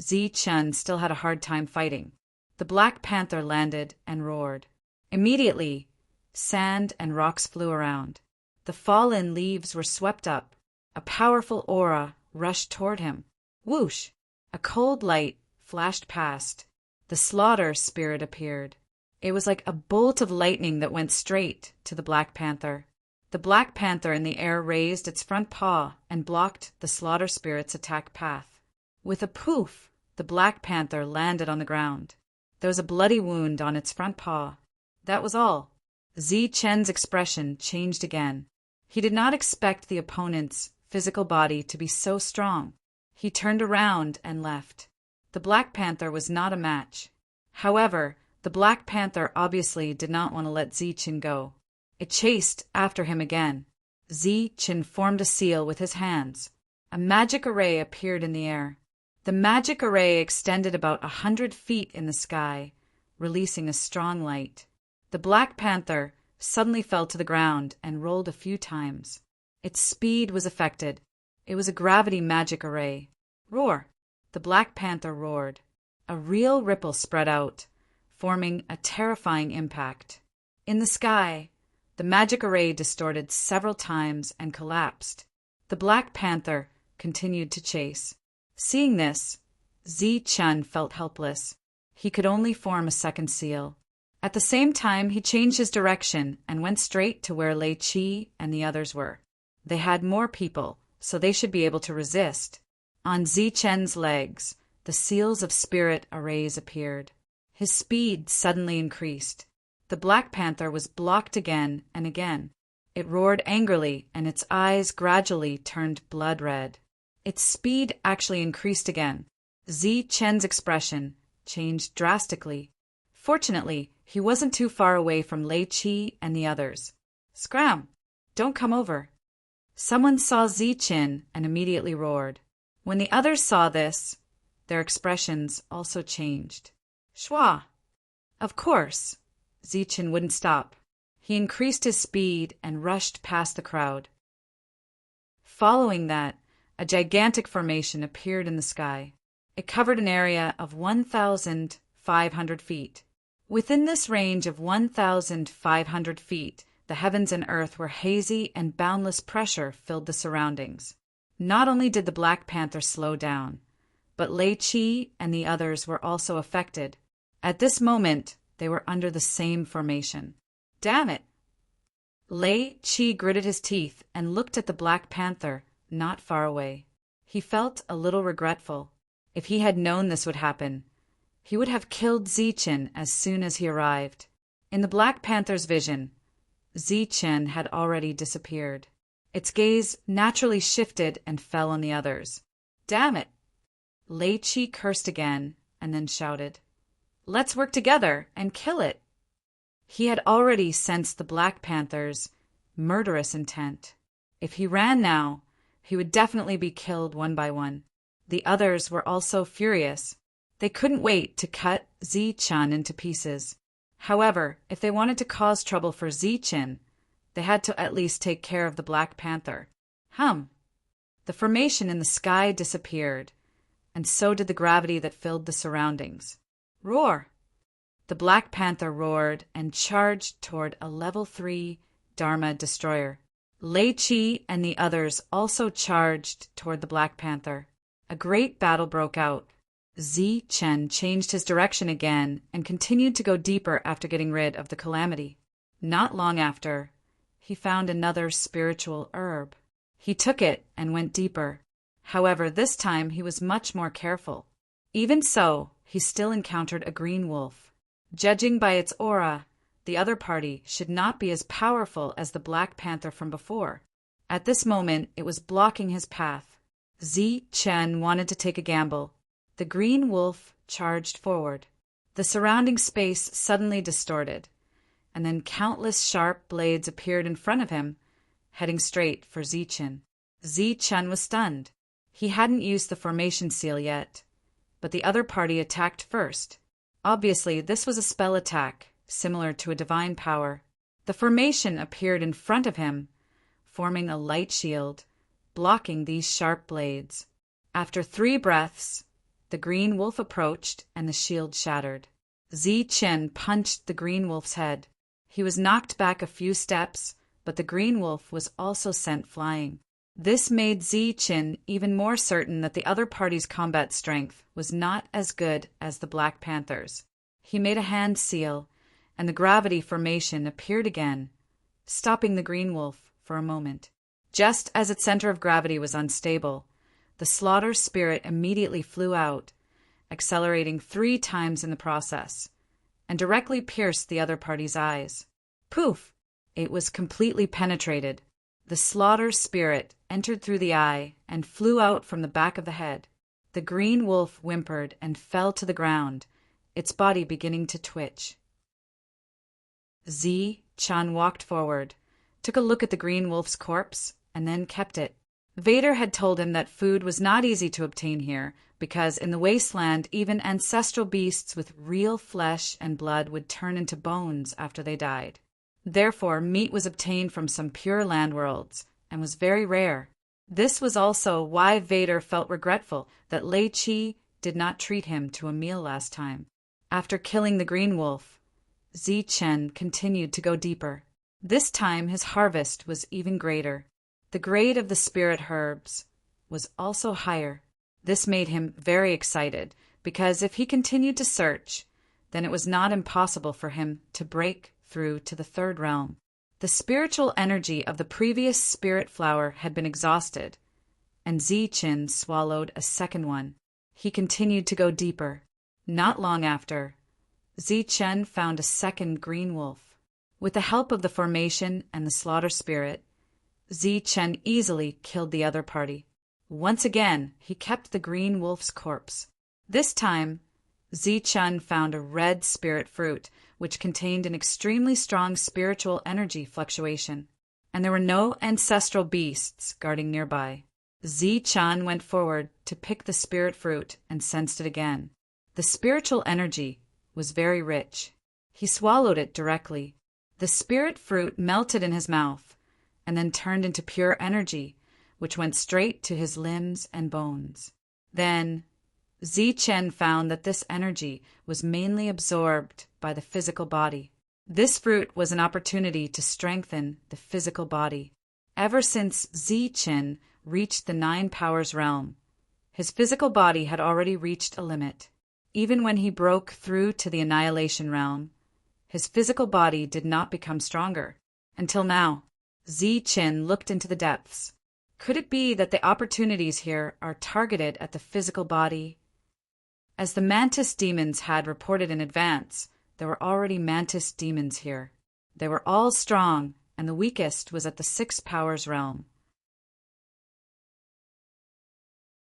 Zichen still had a hard time fighting. The Black Panther landed and roared. Immediately, sand and rocks flew around. The fallen leaves were swept up. A powerful aura rushed toward him. Whoosh! A cold light flashed past. The slaughter spirit appeared. It was like a bolt of lightning that went straight to the Black Panther. The Black Panther in the air raised its front paw and blocked the slaughter spirit's attack path. With a poof, the Black Panther landed on the ground. There was a bloody wound on its front paw. That was all. Zichen's expression changed again. He did not expect the opponent's physical body to be so strong. He turned around and left. The Black Panther was not a match. However, the Black Panther obviously did not want to let Zichen go. It chased after him again. Zichen formed a seal with his hands. A magic array appeared in the air. The magic array extended about 100 feet in the sky, releasing a strong light. The Black Panther suddenly fell to the ground and rolled a few times. Its speed was affected. It was a gravity magic array. Roar! The Black Panther roared. A real ripple spread out, forming a terrifying impact. In the sky, the magic array distorted several times and collapsed. The Black Panther continued to chase. Seeing this, Zichen felt helpless. He could only form a second seal. At the same time, he changed his direction and went straight to where Lei Qi and the others were. They had more people, so they should be able to resist. On Zichen's legs, the seals of spirit arrays appeared. His speed suddenly increased. The Black Panther was blocked again and again. It roared angrily, and its eyes gradually turned blood red. Its speed actually increased again. Zichen's expression changed drastically. Fortunately, he wasn't too far away from Lei Qi and the others. Scram! Don't come over. Someone saw Zichen and immediately roared. When the others saw this, their expressions also changed. Schwa! Of course, Zichen wouldn't stop. He increased his speed and rushed past the crowd. Following that, a gigantic formation appeared in the sky. It covered an area of 1,500 feet. Within this range of 1,500 feet, the heavens and earth were hazy and boundless pressure filled the surroundings. Not only did the Black Panther slow down, but Lei Chi and the others were also affected. At this moment, they were under the same formation. Damn it! Lei Chi gritted his teeth and looked at the Black Panther, not far away. He felt a little regretful. If he had known this would happen, he would have killed Zichen as soon as he arrived. In the Black Panther's vision, Zichen had already disappeared. Its gaze naturally shifted and fell on the others. Damn it! Lei Chi cursed again and then shouted, "Let's work together and kill it!" He had already sensed the Black Panther's murderous intent. If he ran now, he would definitely be killed one by one. The others were also furious. They couldn't wait to cut Zichen into pieces. However, if they wanted to cause trouble for Zichen, they had to at least take care of the Black Panther. The formation in the sky disappeared, and so did the gravity that filled the surroundings. Roar! The Black Panther roared and charged toward a level 3 Dharma destroyer. Lei Chi and the others also charged toward the Black Panther. A great battle broke out. Zichen changed his direction again and continued to go deeper after getting rid of the calamity. Not long after, he found another spiritual herb. He took it and went deeper. However, this time he was much more careful. Even so, he still encountered a green wolf. Judging by its aura, the other party should not be as powerful as the Black Panther from before. At this moment, it was blocking his path. Zichen wanted to take a gamble. The green wolf charged forward. The surrounding space suddenly distorted, and then countless sharp blades appeared in front of him, heading straight for Zichen. Zichen was stunned. He hadn't used the formation seal yet, but the other party attacked first. Obviously, this was a spell attack, similar to a divine power. The formation appeared in front of him, forming a light shield, blocking these sharp blades. After 3 breaths, the green wolf approached and the shield shattered. Zichen punched the green wolf's head. He was knocked back a few steps, but the green wolf was also sent flying. This made Zichen even more certain that the other party's combat strength was not as good as the Black Panther's. He made a hand seal, and the gravity formation appeared again, stopping the green wolf for a moment. Just as its center of gravity was unstable, the slaughter spirit immediately flew out, accelerating 3 times in the process, and directly pierced the other party's eyes. Poof! It was completely penetrated. The slaughter spirit entered through the eye and flew out from the back of the head. The green wolf whimpered and fell to the ground, its body beginning to twitch. Zichen walked forward, took a look at the green wolf's corpse, and then kept it. Vader had told him that food was not easy to obtain here, because in the wasteland even ancestral beasts with real flesh and blood would turn into bones after they died. Therefore, meat was obtained from some pure land worlds, and was very rare. This was also why Vader felt regretful that Lei Chi did not treat him to a meal last time. After killing the green wolf, Zichen continued to go deeper. This time his harvest was even greater. The grade of the spirit herbs was also higher. This made him very excited, because if he continued to search, then it was not impossible for him to break through to the 3rd realm. The spiritual energy of the previous spirit flower had been exhausted, and Zichen swallowed a second one. He continued to go deeper. Not long after, Zichen found a second green wolf. With the help of the formation and the slaughter spirit, Zichen easily killed the other party. Once again, he kept the green wolf's corpse. This time, Zichen found a red spirit fruit, which contained an extremely strong spiritual energy fluctuation, and there were no ancestral beasts guarding nearby. Zichen went forward to pick the spirit fruit and sensed it again. The spiritual energy was very rich. He swallowed it directly. The spirit fruit melted in his mouth, and then turned into pure energy, which went straight to his limbs and bones. Then Zichen found that this energy was mainly absorbed by the physical body. This fruit was an opportunity to strengthen the physical body. Ever since Zichen reached the Nine Powers realm. His physical body had already reached a limit. Even when he broke through to the Annihilation realm, his physical body did not become stronger. Until now, Zichen looked into the depths. Could it be that the opportunities here are targeted at the physical body? As the Mantis demons had reported in advance, there were already Mantis demons here. They were all strong, and the weakest was at the Six Powers realm.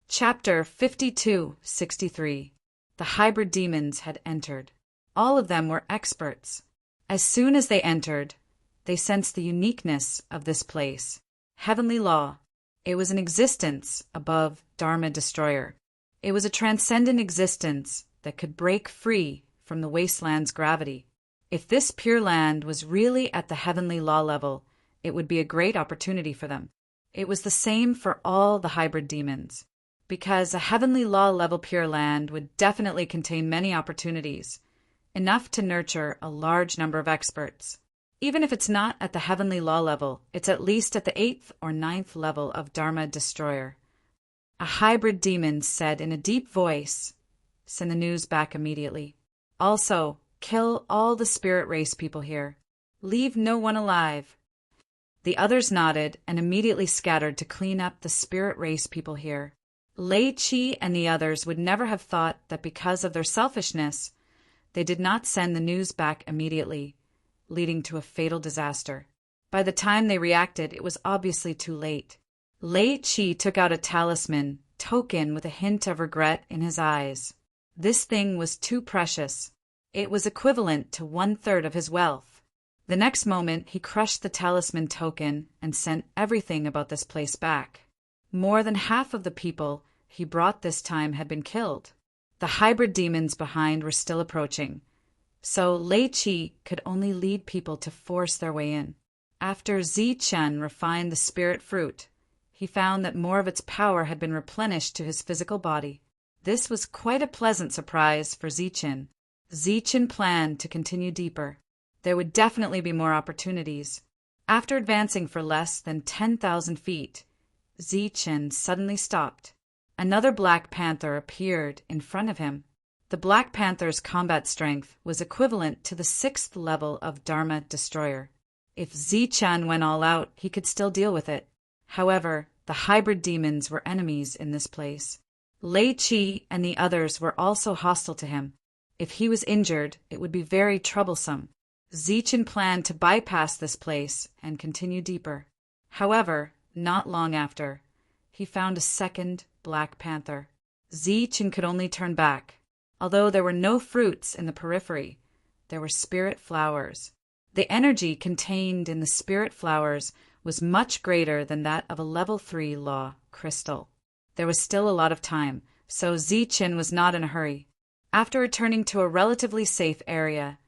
Chapter 52-63. The hybrid demons had entered. All of them were experts. As soon as they entered, they sensed the uniqueness of this place. Heavenly law. It was an existence above Dharma Destroyer. It was a transcendent existence that could break free from the wasteland's gravity. If this Pure Land was really at the heavenly law level, it would be a great opportunity for them. It was the same for all the hybrid demons, because a heavenly law level Pure Land would definitely contain many opportunities, enough to nurture a large number of experts. Even if it's not at the heavenly law level, it's at least at the 8th or 9th level of Dharma Destroyer. A hybrid demon said in a deep voice, "Send the news back immediately. Also, kill all the spirit race people here. Leave no one alive." The others nodded and immediately scattered to clean up the spirit race people here. Lei Qi and the others would never have thought that because of their selfishness, they did not send the news back immediately, leading to a fatal disaster. By the time they reacted, it was obviously too late. Lei Qi took out a talisman token with a hint of regret in his eyes. This thing was too precious. It was equivalent to 1/3 of his wealth. The next moment, he crushed the talisman token and sent everything about this place back. More than half of the people he brought this time had been killed. The hybrid demons behind were still approaching, so Lei Qi could only lead people to force their way in. After Zichen refined the spirit fruit, he found that more of its power had been replenished to his physical body. This was quite a pleasant surprise for Zichen. Zichen planned to continue deeper. There would definitely be more opportunities. After advancing for less than 10,000 feet, Zichen suddenly stopped. Another Black Panther appeared in front of him. The Black Panther's combat strength was equivalent to the 6th level of Dharma Destroyer. If Zichen went all out, he could still deal with it. However, the hybrid demons were enemies in this place. Lei Qi and the others were also hostile to him. If he was injured, it would be very troublesome. Zichen planned to bypass this place and continue deeper. However, not long after, he found a second Black Panther. Zichen could only turn back. Although there were no fruits in the periphery, there were spirit flowers. The energy contained in the spirit flowers was much greater than that of a level 3 law crystal. There was still a lot of time, so Zichen was not in a hurry. After returning to a relatively safe area,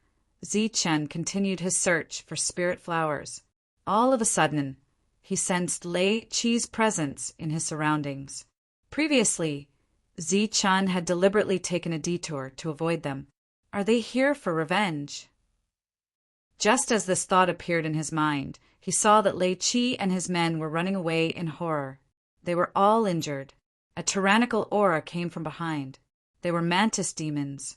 Zichen continued his search for spirit flowers. All of a sudden, he sensed Lei Qi's presence in his surroundings. Previously, Zichen had deliberately taken a detour to avoid them. Are they here for revenge? Just as this thought appeared in his mind, he saw that Lei Qi and his men were running away in horror. They were all injured. A tyrannical aura came from behind. They were Mantis demons.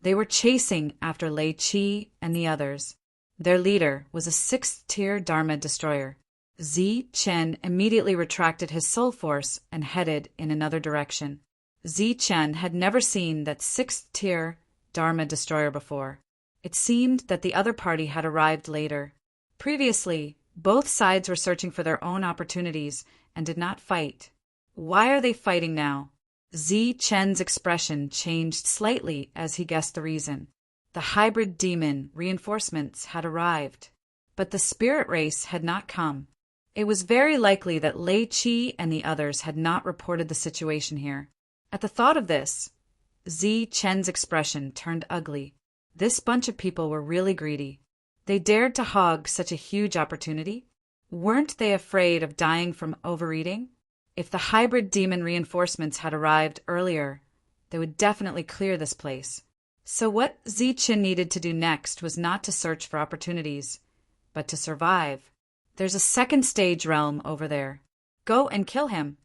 They were chasing after Lei Qi and the others. Their leader was a 6th-tier Dharma Destroyer. Zichen immediately retracted his soul force and headed in another direction. Zichen had never seen that 6th-tier Dharma Destroyer before. It seemed that the other party had arrived later. Previously, both sides were searching for their own opportunities and did not fight. Why are they fighting now? Zichen's expression changed slightly as he guessed the reason. The hybrid demon reinforcements had arrived, but the spirit race had not come. It was very likely that Lei Qi and the others had not reported the situation here. At the thought of this, Zichen's expression turned ugly. This bunch of people were really greedy. They dared to hog such a huge opportunity. Weren't they afraid of dying from overeating? If the hybrid demon reinforcements had arrived earlier, they would definitely clear this place. So what Zichen needed to do next was not to search for opportunities, but to survive. There's a second stage realm over there. Go and kill him.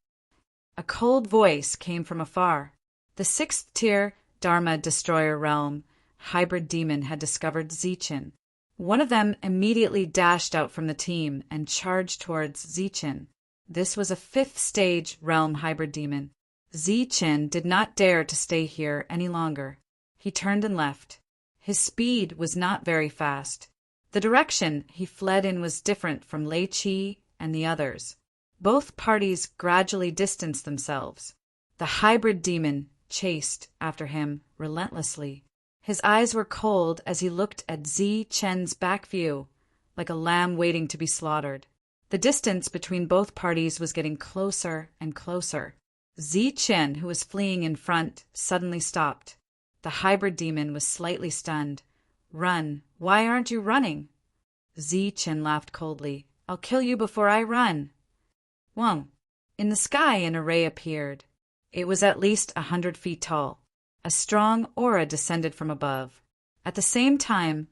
A cold voice came from afar. The sixth-tier Dharma Destroyer Realm hybrid demon had discovered Zichin. One of them immediately dashed out from the team and charged towards Zichin. This was a fifth-stage realm hybrid demon. Zichin did not dare to stay here any longer. He turned and left. His speed was not very fast. The direction he fled in was different from Lei Qi and the others. Both parties gradually distanced themselves. The hybrid demon chased after him relentlessly. His eyes were cold as he looked at Zichen's back view, like a lamb waiting to be slaughtered. The distance between both parties was getting closer and closer. Zichen, who was fleeing in front, suddenly stopped. The hybrid demon was slightly stunned. Run. Why aren't you running? Zichen laughed coldly. I'll kill you before I run. Whoa. In the sky an array appeared. It was at least 100 feet tall. A strong aura descended from above. At the same time,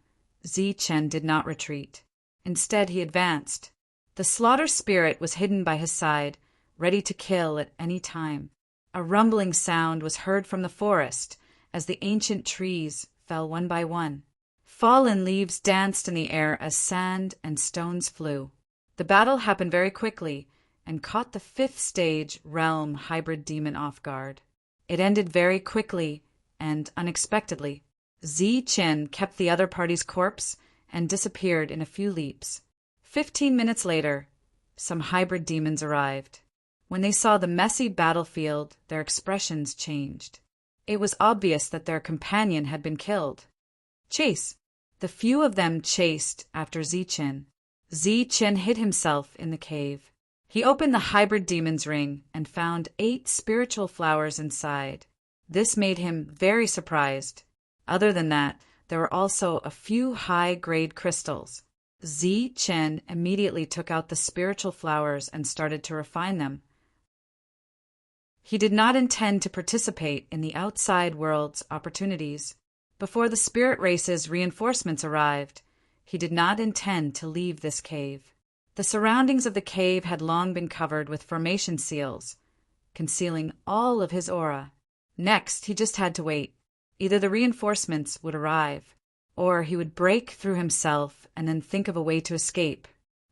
Zichen did not retreat. Instead, he advanced. The slaughter spirit was hidden by his side, ready to kill at any time. A rumbling sound was heard from the forest as the ancient trees fell one by one. Fallen leaves danced in the air as sand and stones flew. The battle happened very quickly and caught the fifth-stage realm hybrid demon off guard. It ended very quickly and unexpectedly. Zichen kept the other party's corpse and disappeared in a few leaps. 15 minutes later, some hybrid demons arrived. When they saw the messy battlefield, their expressions changed. It was obvious that their companion had been killed. Chase. The few of them chased after Zichen. Zichen hid himself in the cave. He opened the hybrid demon's ring and found 8 spiritual flowers inside. This made him very surprised. Other than that, there were also a few high-grade crystals. Zichen immediately took out the spiritual flowers and started to refine them. He did not intend to participate in the outside world's opportunities. Before the spirit race's reinforcements arrived, he did not intend to leave this cave. The surroundings of the cave had long been covered with formation seals, concealing all of his aura. Next, he just had to wait. Either the reinforcements would arrive, or he would break through himself and then think of a way to escape.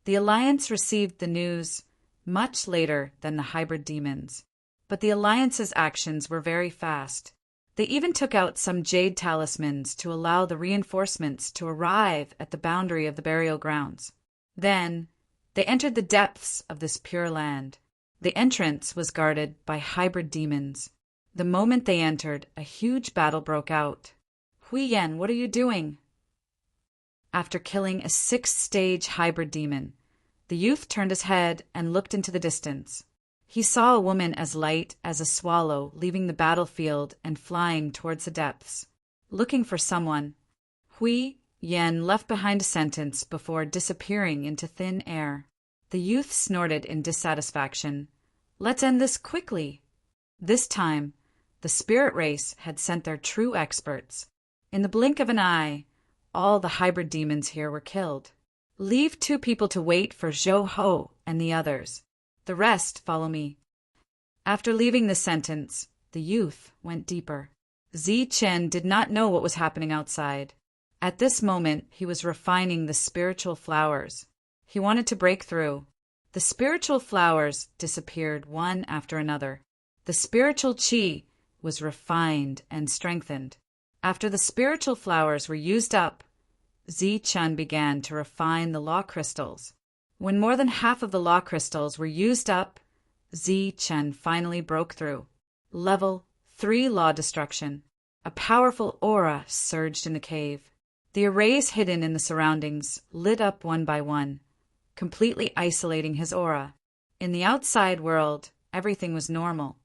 The Alliance received the news much later than the hybrid demons, but the Alliance's actions were very fast. They even took out some jade talismans to allow the reinforcements to arrive at the boundary of the burial grounds. Then, they entered the depths of this pure land. The entrance was guarded by hybrid demons. The moment they entered, a huge battle broke out. Huiyan, what are you doing? After killing a 6th-stage hybrid demon, the youth turned his head and looked into the distance. He saw a woman as light as a swallow leaving the battlefield and flying towards the depths, looking for someone. Huiyan left behind a sentence before disappearing into thin air. The youth snorted in dissatisfaction. Let's end this quickly. This time, the spirit race had sent their true experts. In the blink of an eye, all the hybrid demons here were killed. Leave 2 people to wait for Zhou Ho and the others. The rest follow me. After leaving the sentence, the youth went deeper. Zichen did not know what was happening outside. At this moment, he was refining the spiritual flowers. He wanted to break through. The spiritual flowers disappeared one after another. The spiritual qi was refined and strengthened. After the spiritual flowers were used up, Zichen began to refine the law crystals. When more than half of the law crystals were used up, Zichen finally broke through. Level 3 law destruction. A powerful aura surged in the cave. The arrays hidden in the surroundings lit up one by one, completely isolating his aura. In the outside world, everything was normal.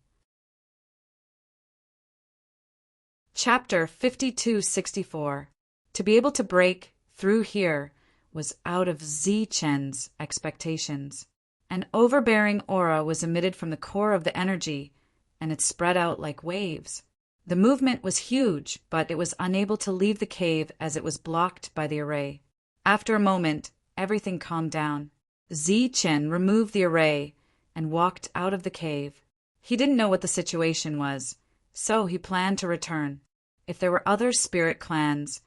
Chapter 5264. To be able to break through here was out of Zichen's expectations. An overbearing aura was emitted from the core of the energy, and it spread out like waves. The movement was huge, but it was unable to leave the cave as it was blocked by the array. After a moment, everything calmed down. Zichen removed the array and walked out of the cave. He didn't know what the situation was, so he planned to return. If there were other spirit clans,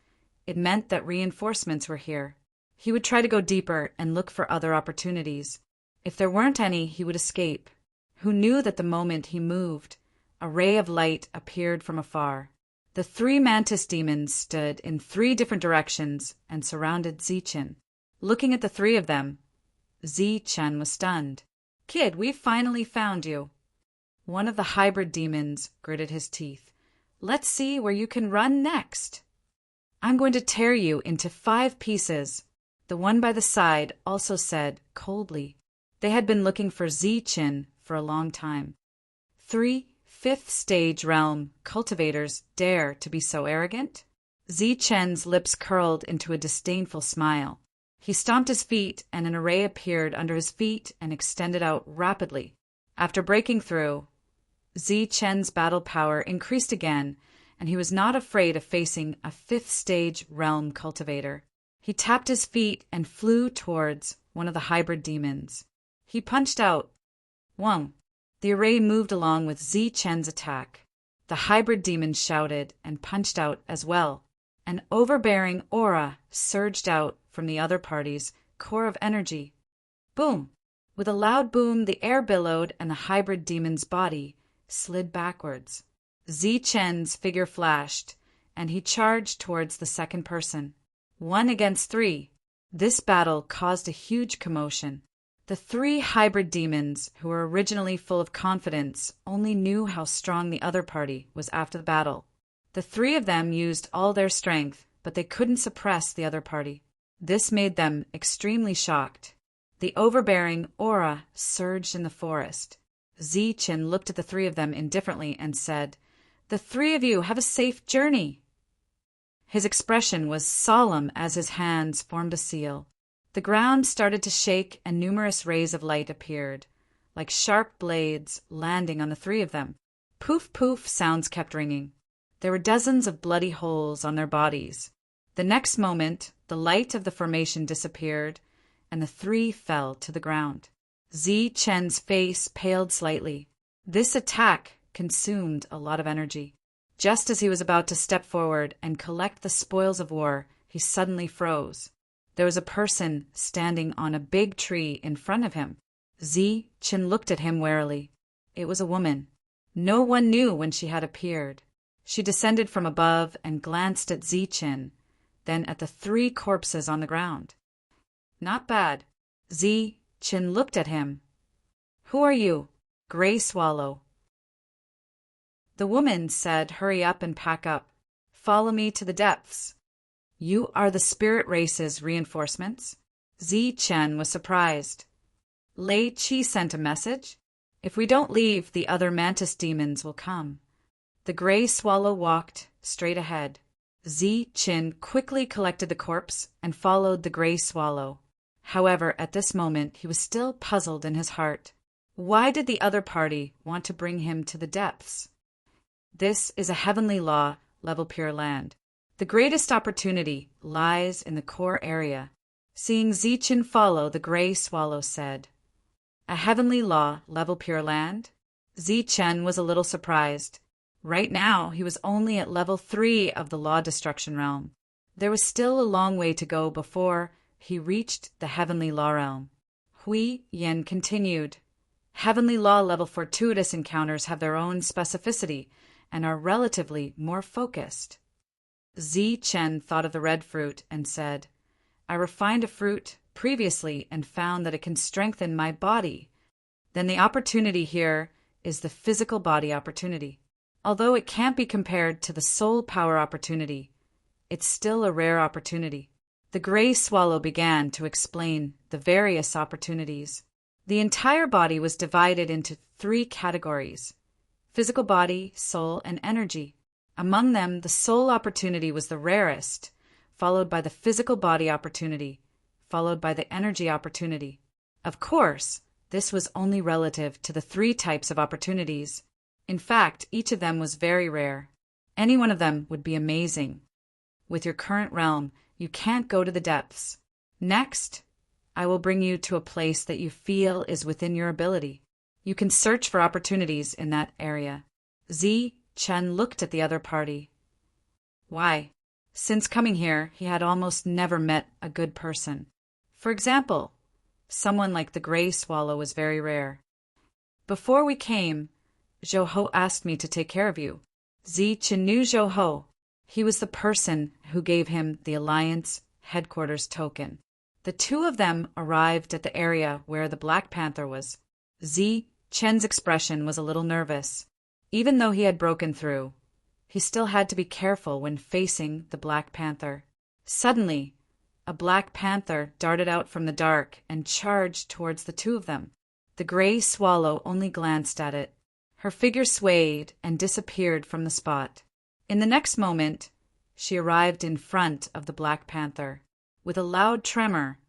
it meant that reinforcements were here. He would try to go deeper and look for other opportunities. If there weren't any, he would escape. Who knew that the moment he moved, a ray of light appeared from afar. The three mantis demons stood in three different directions and surrounded Zichen. Looking at the three of them, Zichen was stunned. "Kid, we finally found you." One of the hybrid demons gritted his teeth. "Let's see where you can run next." "I'm going to tear you into 5 pieces." The one by the side also said coldly. They had been looking for Zichen for a long time. 3 5th-stage realm cultivators dare to be so arrogant? Zichen's lips curled into a disdainful smile. He stomped his feet, and an array appeared under his feet and extended out rapidly. After breaking through, Zichen's battle power increased again, and he was not afraid of facing a 5th-stage realm cultivator. He tapped his feet and flew towards one of the hybrid demons. He punched out. Wong. The array moved along with Zichen's attack. The hybrid demon shouted and punched out as well. An overbearing aura surged out from the other party's core of energy. Boom! With a loud boom, the air billowed and the hybrid demon's body slid backwards. Zichen's figure flashed, and he charged towards the second person. 1 against 3. This battle caused a huge commotion. The 3 hybrid demons, who were originally full of confidence, only knew how strong the other party was after the battle. The 3 of them used all their strength, but they couldn't suppress the other party. This made them extremely shocked. The overbearing aura surged in the forest. Zichen looked at the 3 of them indifferently and said, "The 3 of you have a safe journey." His expression was solemn as his hands formed a seal. The ground started to shake and numerous rays of light appeared, like sharp blades landing on the 3 of them. Poof, poof sounds kept ringing. There were dozens of bloody holes on their bodies. The next moment, the light of the formation disappeared, and the 3 fell to the ground. Zichen's face paled slightly. This attack consumed a lot of energy. Just as he was about to step forward and collect the spoils of war, he suddenly froze. There was a person standing on a big tree in front of him. Zichen looked at him warily. It was a woman. No one knew when she had appeared. She descended from above and glanced at Zichen, then at the 3 corpses on the ground. "Not bad." Zichen looked at him. "Who are you?" "Gray Swallow." The woman said, "Hurry up and pack up. Follow me to the depths." "You are the spirit race's reinforcements?" Zichen was surprised. Lei Chi sent a message. "If we don't leave, the other mantis demons will come." The Gray Swallow walked straight ahead. Zichen quickly collected the corpse and followed the Gray Swallow. However, at this moment, he was still puzzled in his heart. Why did the other party want to bring him to the depths? This is a heavenly law, level Pure Land. The greatest opportunity lies in the core area. Seeing Zichen follow, the Gray Swallow said, "A heavenly law, level Pure Land?" Zichen was a little surprised. Right now, he was only at level 3 of the Law Destruction Realm. There was still a long way to go before he reached the Heavenly Law Realm. Hui Yin continued, "Heavenly Law level fortuitous encounters have their own specificity and are relatively more focused." Zichen thought of the red fruit and said, "I refined a fruit previously and found that it can strengthen my body. Then the opportunity here is the physical body opportunity. Although it can't be compared to the soul power opportunity, it's still a rare opportunity." The Gray Swallow began to explain the various opportunities. The entire body was divided into 3 categories: physical body, soul, and energy. Among them, the soul opportunity was the rarest, followed by the physical body opportunity, followed by the energy opportunity. Of course, this was only relative to the 3 types of opportunities. In fact, each of them was very rare. Any one of them would be amazing. With your current realm, you can't go to the depths. Next, I will bring you to a place that you feel is within your ability. You can search for opportunities in that area. Zi Chen looked at the other party. Why? Since coming here, he had almost never met a good person. For example, someone like the gray swallow was very rare. Before we came, Zhou Ho asked me to take care of you. Zi Chen knew Zhou Ho. He was the person who gave him the Alliance headquarters token. The two of them arrived at the area where the Black Panther was. Zi Chen's expression was a little nervous. Even though he had broken through, he still had to be careful when facing the Black Panther. Suddenly, a Black Panther darted out from the dark and charged towards the two of them. The gray swallow only glanced at it. Her figure swayed and disappeared from the spot. In the next moment, she arrived in front of the Black Panther. With a loud tremor,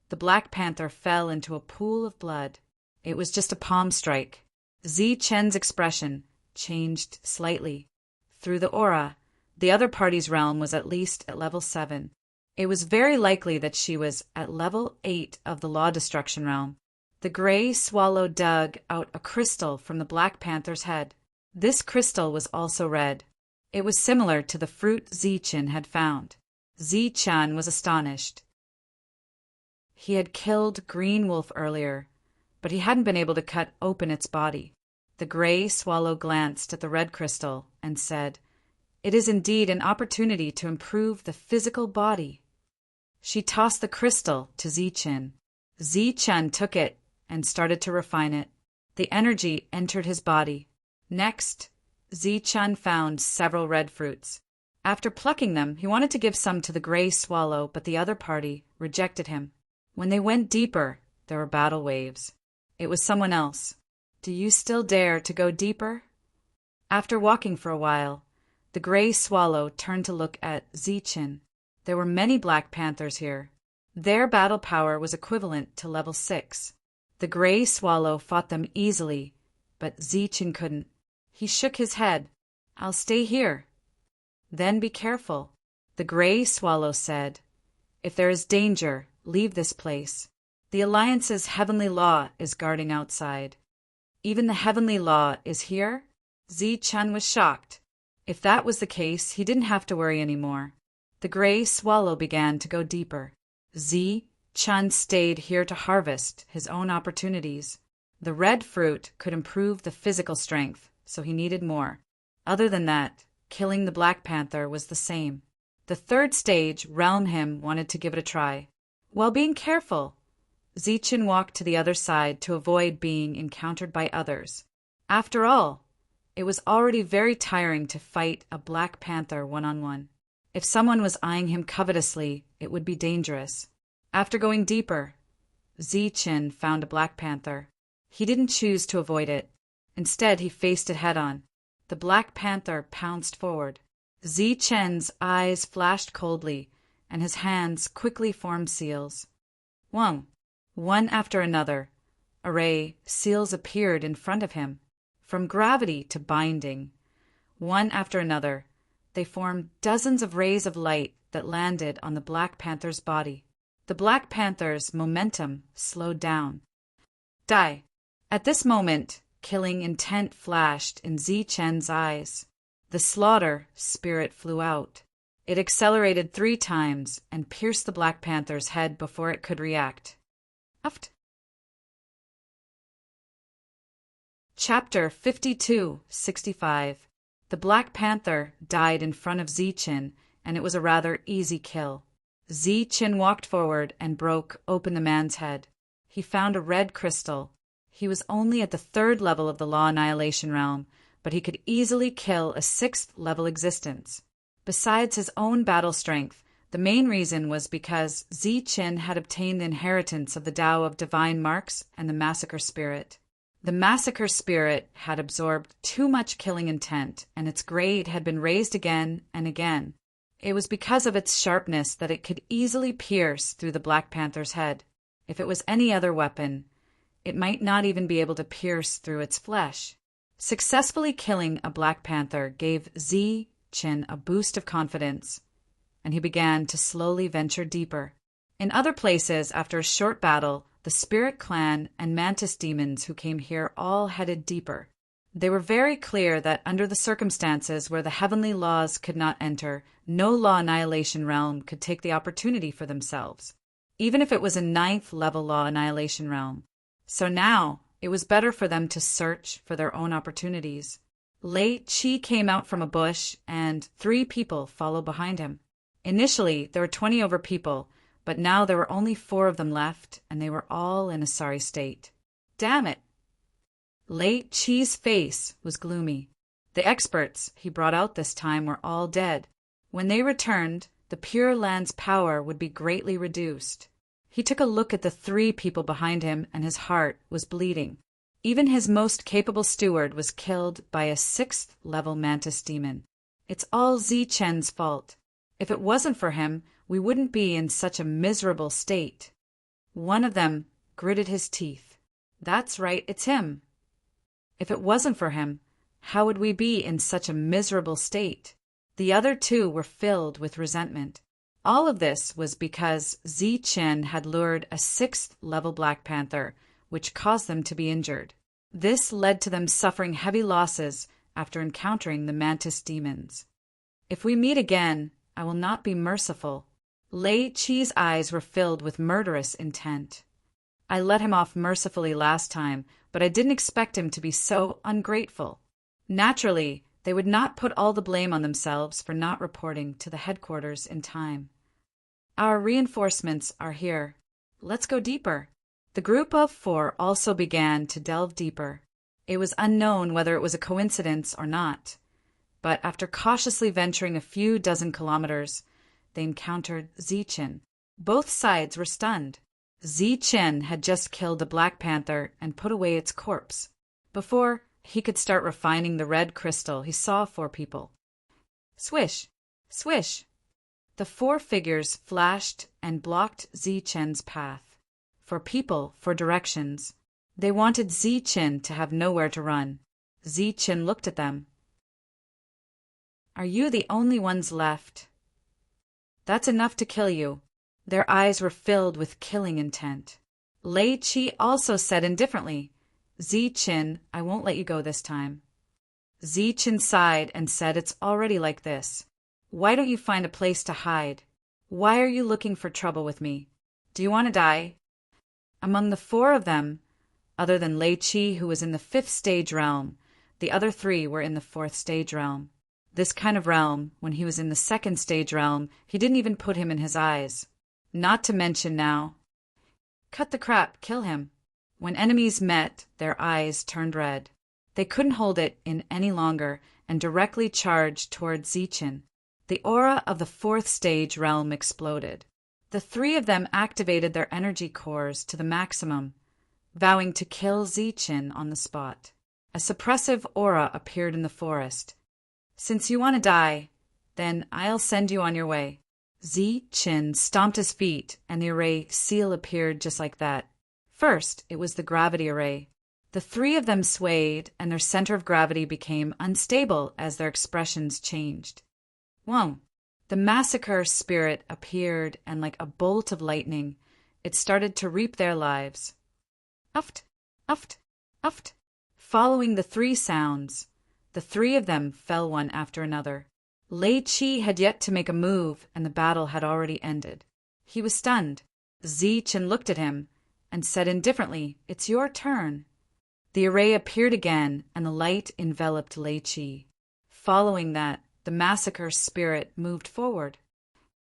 the Black Panther fell into a pool of blood. It was just a palm strike. Zi Chen's expression changed slightly. Through the aura, the other party's realm was at least at level 7. It was very likely that she was at level 8 of the Law Destruction realm. The gray swallow dug out a crystal from the Black Panther's head. This crystal was also red. It was similar to the fruit Zichen had found. Zichan was astonished. He had killed Green Wolf earlier, but he hadn't been able to cut open its body. The gray swallow glanced at the red crystal and said, "It is indeed an opportunity to improve the physical body." She tossed the crystal to Zichen. Zichen took it and started to refine it. The energy entered his body. Next, Zichen found several red fruits. After plucking them, he wanted to give some to the gray swallow, but the other party rejected him. When they went deeper, there were battle waves. It was someone else. Do you still dare to go deeper? After walking for a while, the gray swallow turned to look at Zichen. There were many Black Panthers here. Their battle power was equivalent to level 6. The gray swallow fought them easily, but Zichen couldn't. He shook his head. "I'll stay here." "Then be careful," the gray swallow said. "If there is danger, leave this place. The Alliance's heavenly law is guarding outside." "Even the heavenly law is here?" Zichen was shocked. If that was the case, he didn't have to worry anymore. The gray swallow began to go deeper. Zichen stayed here to harvest his own opportunities. The red fruit could improve the physical strength, so he needed more. Other than that, killing the Black Panther was the same. The third stage, Realm Him wanted to give it a try. While being careful, Zichen walked to the other side to avoid being encountered by others. After all, it was already very tiring to fight a Black Panther one-on-one. If someone was eyeing him covetously, it would be dangerous. After going deeper, Zichen found a Black Panther. He didn't choose to avoid it. Instead, he faced it head-on. The Black Panther pounced forward. Zichen's eyes flashed coldly, and his hands quickly formed seals. One after another, array seals appeared in front of him. From gravity to binding, one after another, they formed dozens of rays of light that landed on the Black Panther's body. The Black Panther's momentum slowed down. Die! At this moment, killing intent flashed in Zichen's eyes. The slaughter spirit flew out. It accelerated 3 times and pierced the Black Panther's head before it could react. Chapter 52-65. The Black Panther died in front of Zichen, and it was a rather easy kill. Zichen walked forward and broke open the man's head. He found a red crystal. He was only at the 3rd level of the Law Annihilation realm, but he could easily kill a 6th level existence. Besides his own battle strength, the main reason was because Zichen had obtained the inheritance of the Tao of Divine Marks and the Massacre Spirit. The Massacre Spirit had absorbed too much killing intent, and its grade had been raised again and again. It was because of its sharpness that it could easily pierce through the Black Panther's head. If it was any other weapon, it might not even be able to pierce through its flesh. Successfully killing a Black Panther gave Zichen a boost of confidence, and he began to slowly venture deeper. In other places, after a short battle, the Spirit Clan and Mantis demons who came here all headed deeper. They were very clear that under the circumstances where the heavenly laws could not enter, no law annihilation realm could take the opportunity for themselves, even if it was a 9th level law annihilation realm. So now, it was better for them to search for their own opportunities. Lei Chi came out from a bush, and 3 people followed behind him. Initially, there were 20 over people, but now there were only 4 of them left, and they were all in a sorry state. Damn it! Lei Chi's face was gloomy. The experts he brought out this time were all dead. When they returned, the Pure Land's power would be greatly reduced. He took a look at the 3 people behind him, and his heart was bleeding. Even his most capable steward was killed by a 6th level Mantis demon. It's all Zichen's fault. If it wasn't for him, we wouldn't be in such a miserable state. One of them gritted his teeth. That's right, it's him. If it wasn't for him, how would we be in such a miserable state? The other 2 were filled with resentment. All of this was because Zichen had lured a 6th level Black Panther, which caused them to be injured. This led to them suffering heavy losses after encountering the Mantis demons. If we meet again, I will not be merciful. Lei Chi's eyes were filled with murderous intent. I let him off mercifully last time, but I didn't expect him to be so ungrateful. Naturally, they would not put all the blame on themselves for not reporting to the headquarters in time. Our reinforcements are here. Let's go deeper. The group of 4 also began to delve deeper. It was unknown whether it was a coincidence or not, but after cautiously venturing a few dozen kilometers, they encountered Zichen. Both sides were stunned. Zichen had just killed a Black Panther and put away its corpse. Before he could start refining the red crystal, he saw 4 people. Swish! Swish! The 4 figures flashed and blocked Zichen's path. For people, for directions. They wanted Zichen to have nowhere to run. Zichen looked at them. Are you the only ones left? That's enough to kill you. Their eyes were filled with killing intent. Lei Chi also said indifferently, Zichen, I won't let you go this time. Zichen sighed and said, it's already like this. Why don't you find a place to hide? Why are you looking for trouble with me? Do you want to die? Among the 4 of them, other than Lei Chi, who was in the 5th stage realm, the other 3 were in the 4th stage realm. This kind of realm, when he was in the 2nd stage realm, he didn't even put him in his eyes. Not to mention now. Cut the crap, kill him. When enemies met, their eyes turned red. They couldn't hold it in any longer and directly charged toward Zichen. The aura of the 4th stage realm exploded. The 3 of them activated their energy cores to the maximum, vowing to kill Zichen on the spot. A suppressive aura appeared in the forest. Since you want to die, then I'll send you on your way. Zichen stomped his feet, and the array seal appeared just like that. First, it was the gravity array. The 3 of them swayed, and their center of gravity became unstable as their expressions changed. Whoa! The massacre spirit appeared, and like a bolt of lightning, it started to reap their lives. Uft, uft, uft. Following the 3 sounds, the 3 of them fell one after another. Lei Chi had yet to make a move, and the battle had already ended. He was stunned. Zichen looked at him and said indifferently, it's your turn. The array appeared again, and the light enveloped Lei Chi. Following that, the massacre spirit moved forward.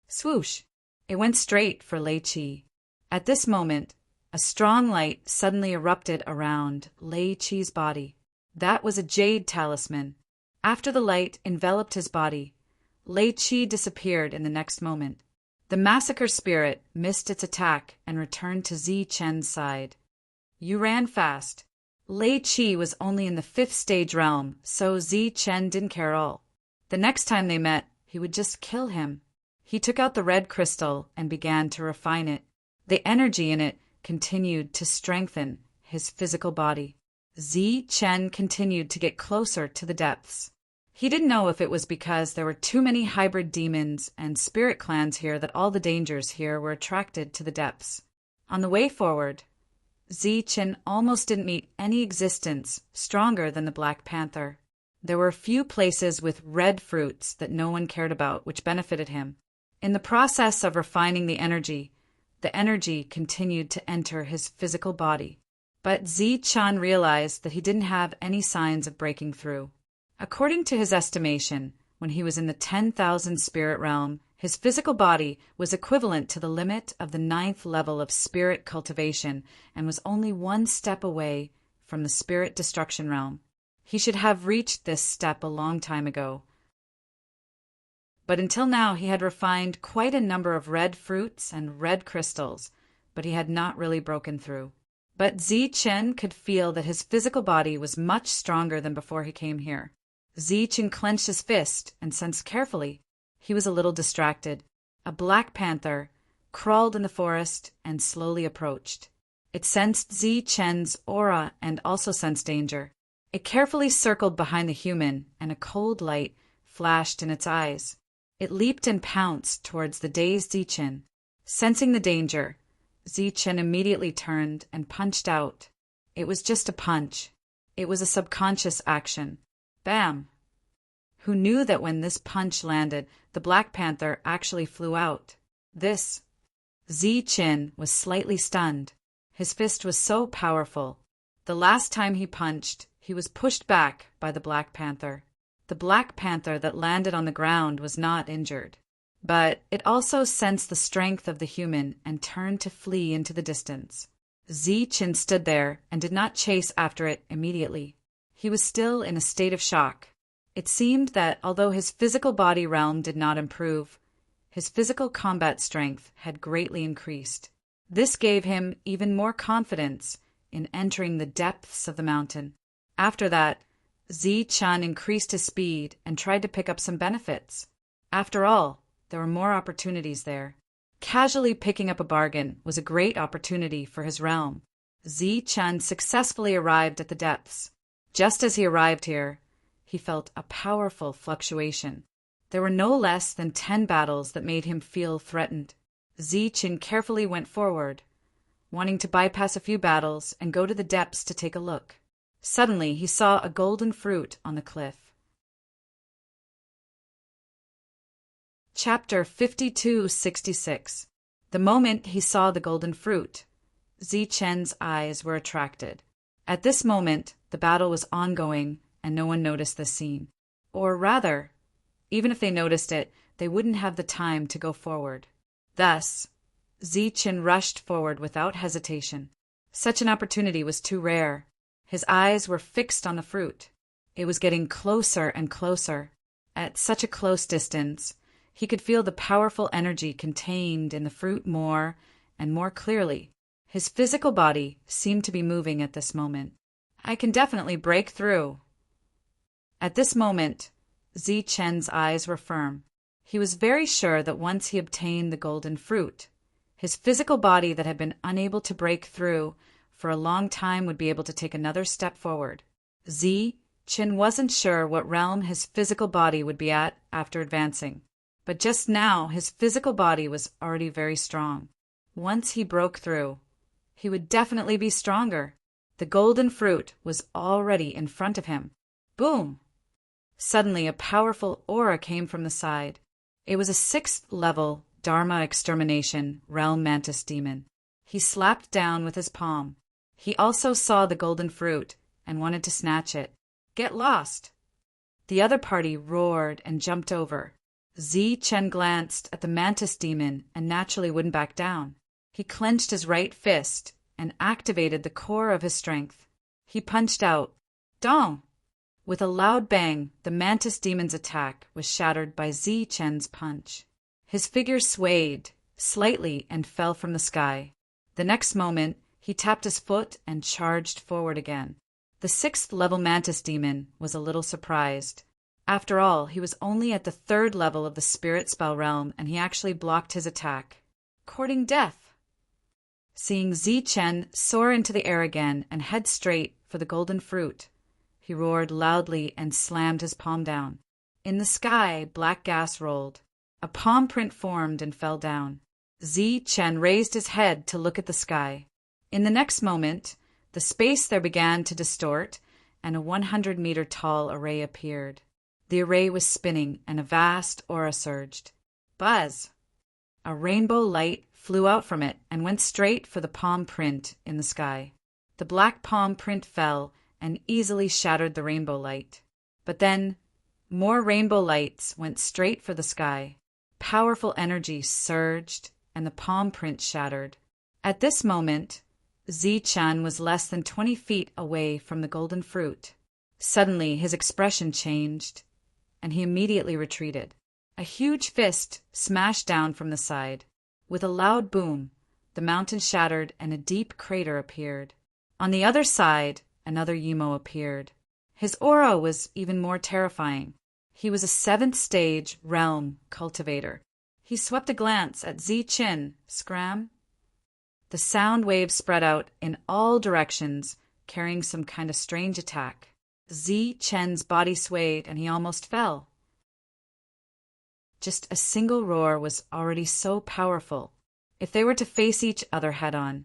Swoosh! It went straight for Lei Chi. At this moment, a strong light suddenly erupted around Lei Chi's body. That was a jade talisman. After the light enveloped his body, Lei Chi disappeared in the next moment. The massacre spirit missed its attack and returned to Zichen's side. You ran fast. Lei Chi was only in the 5th stage realm, so Zichen didn't care at all. The next time they met, he would just kill him. He took out the red crystal and began to refine it. The energy in it continued to strengthen his physical body. Zichen continued to get closer to the depths. He didn't know if it was because there were too many hybrid demons and spirit clans here that all the dangers here were attracted to the depths. On the way forward, Zi-Chin almost didn't meet any existence stronger than the Black Panther. There were a few places with red fruits that no one cared about, which benefited him. In the process of refining the energy continued to enter his physical body. But Zi-Chan realized that he didn't have any signs of breaking through. According to his estimation, when he was in the 10,000 spirit realm, his physical body was equivalent to the limit of the 9th level of spirit cultivation and was only one step away from the spirit destruction realm. He should have reached this step a long time ago. But until now he had refined quite a number of red fruits and red crystals, but he had not really broken through. But Zi-Chin could feel that his physical body was much stronger than before he came here. Zi-Chin clenched his fist and sensed carefully. He was a little distracted. A black panther crawled in the forest and slowly approached. It sensed Zi-Chin's aura and also sensed danger. It carefully circled behind the human, and a cold light flashed in its eyes. It leaped and pounced towards the dazed Zi-Chin. Sensing the danger, Zi-Chin immediately turned and punched out. It was just a punch. It was a subconscious action. Bam! Who knew that when this punch landed, the Black Panther actually flew out? Zi-Chin was slightly stunned. His fist was so powerful. The last time he punched, he was pushed back by the Black Panther. The Black Panther that landed on the ground was not injured. But it also sensed the strength of the human and turned to flee into the distance. Zi-Chin stood there and did not chase after it immediately. He was still in a state of shock. It seemed that although his physical body realm did not improve, his physical combat strength had greatly increased. This gave him even more confidence in entering the depths of the mountain. After that, Zi-Chan increased his speed and tried to pick up some benefits. After all, there were more opportunities there. Casually picking up a bargain was a great opportunity for his realm. Zi-Chan successfully arrived at the depths. Just as he arrived here, he felt a powerful fluctuation. There were no less than 10 battles that made him feel threatened. Zi-Chin carefully went forward, wanting to bypass a few battles and go to the depths to take a look. Suddenly, he saw a golden fruit on the cliff. Chapter 5266. The moment he saw the golden fruit, Zi-Chen's eyes were attracted. At this moment, the battle was ongoing, and no one noticed this scene. Or rather, even if they noticed it, they wouldn't have the time to go forward. Thus, Zi-Chen rushed forward without hesitation. Such an opportunity was too rare. His eyes were fixed on the fruit. It was getting closer and closer. At such a close distance, he could feel the powerful energy contained in the fruit more and more clearly. His physical body seemed to be moving at this moment. I can definitely break through. At this moment, Zi-Chen's eyes were firm. He was very sure that once he obtained the golden fruit, his physical body that had been unable to break through for a long time would be able to take another step forward. Zi-Chen wasn't sure what realm his physical body would be at after advancing. But just now, his physical body was already very strong. Once he broke through, he would definitely be stronger. The golden fruit was already in front of him. Boom! Suddenly, a powerful aura came from the side. It was a 6th level Dharma extermination realm mantis demon. He slapped down with his palm. He also saw the golden fruit and wanted to snatch it. Get lost! The other party roared and jumped over. Zi-Chen glanced at the mantis demon and naturally wouldn't back down. He clenched his right fist and activated the core of his strength. He punched out. Dong! With a loud bang, the mantis demon's attack was shattered by Zi-Chen's punch. His figure swayed slightly and fell from the sky. The next moment, he tapped his foot and charged forward again. The 6th level mantis demon was a little surprised. After all, he was only at the 3rd level of the spirit spell realm, and he actually blocked his attack, courting death. Seeing Zi-Chen soar into the air again and head straight for the golden fruit, he roared loudly and slammed his palm down. In the sky, black gas rolled. A palm print formed and fell down. Zi-Chen raised his head to look at the sky. In the next moment, the space there began to distort, and a 100-meter-tall array appeared. The array was spinning, and a vast aura surged. Buzz! A rainbow light flew out from it and went straight for the palm print in the sky. The black palm print fell and easily shattered the rainbow light. But then, more rainbow lights went straight for the sky. Powerful energy surged, and the palm print shattered. At this moment, Zi-Chan was less than 20 feet away from the golden fruit. Suddenly, his expression changed, and he immediately retreated. A huge fist smashed down from the side. With a loud boom, the mountain shattered and a deep crater appeared. On the other side, another Yumo appeared. His aura was even more terrifying. He was a 7th-stage realm cultivator. He swept a glance at Zi-Chin. Scram! The sound waves spread out in all directions, carrying some kind of strange attack. Zi-Chen's body swayed and he almost fell. Just a single roar was already so powerful. If they were to face each other head-on,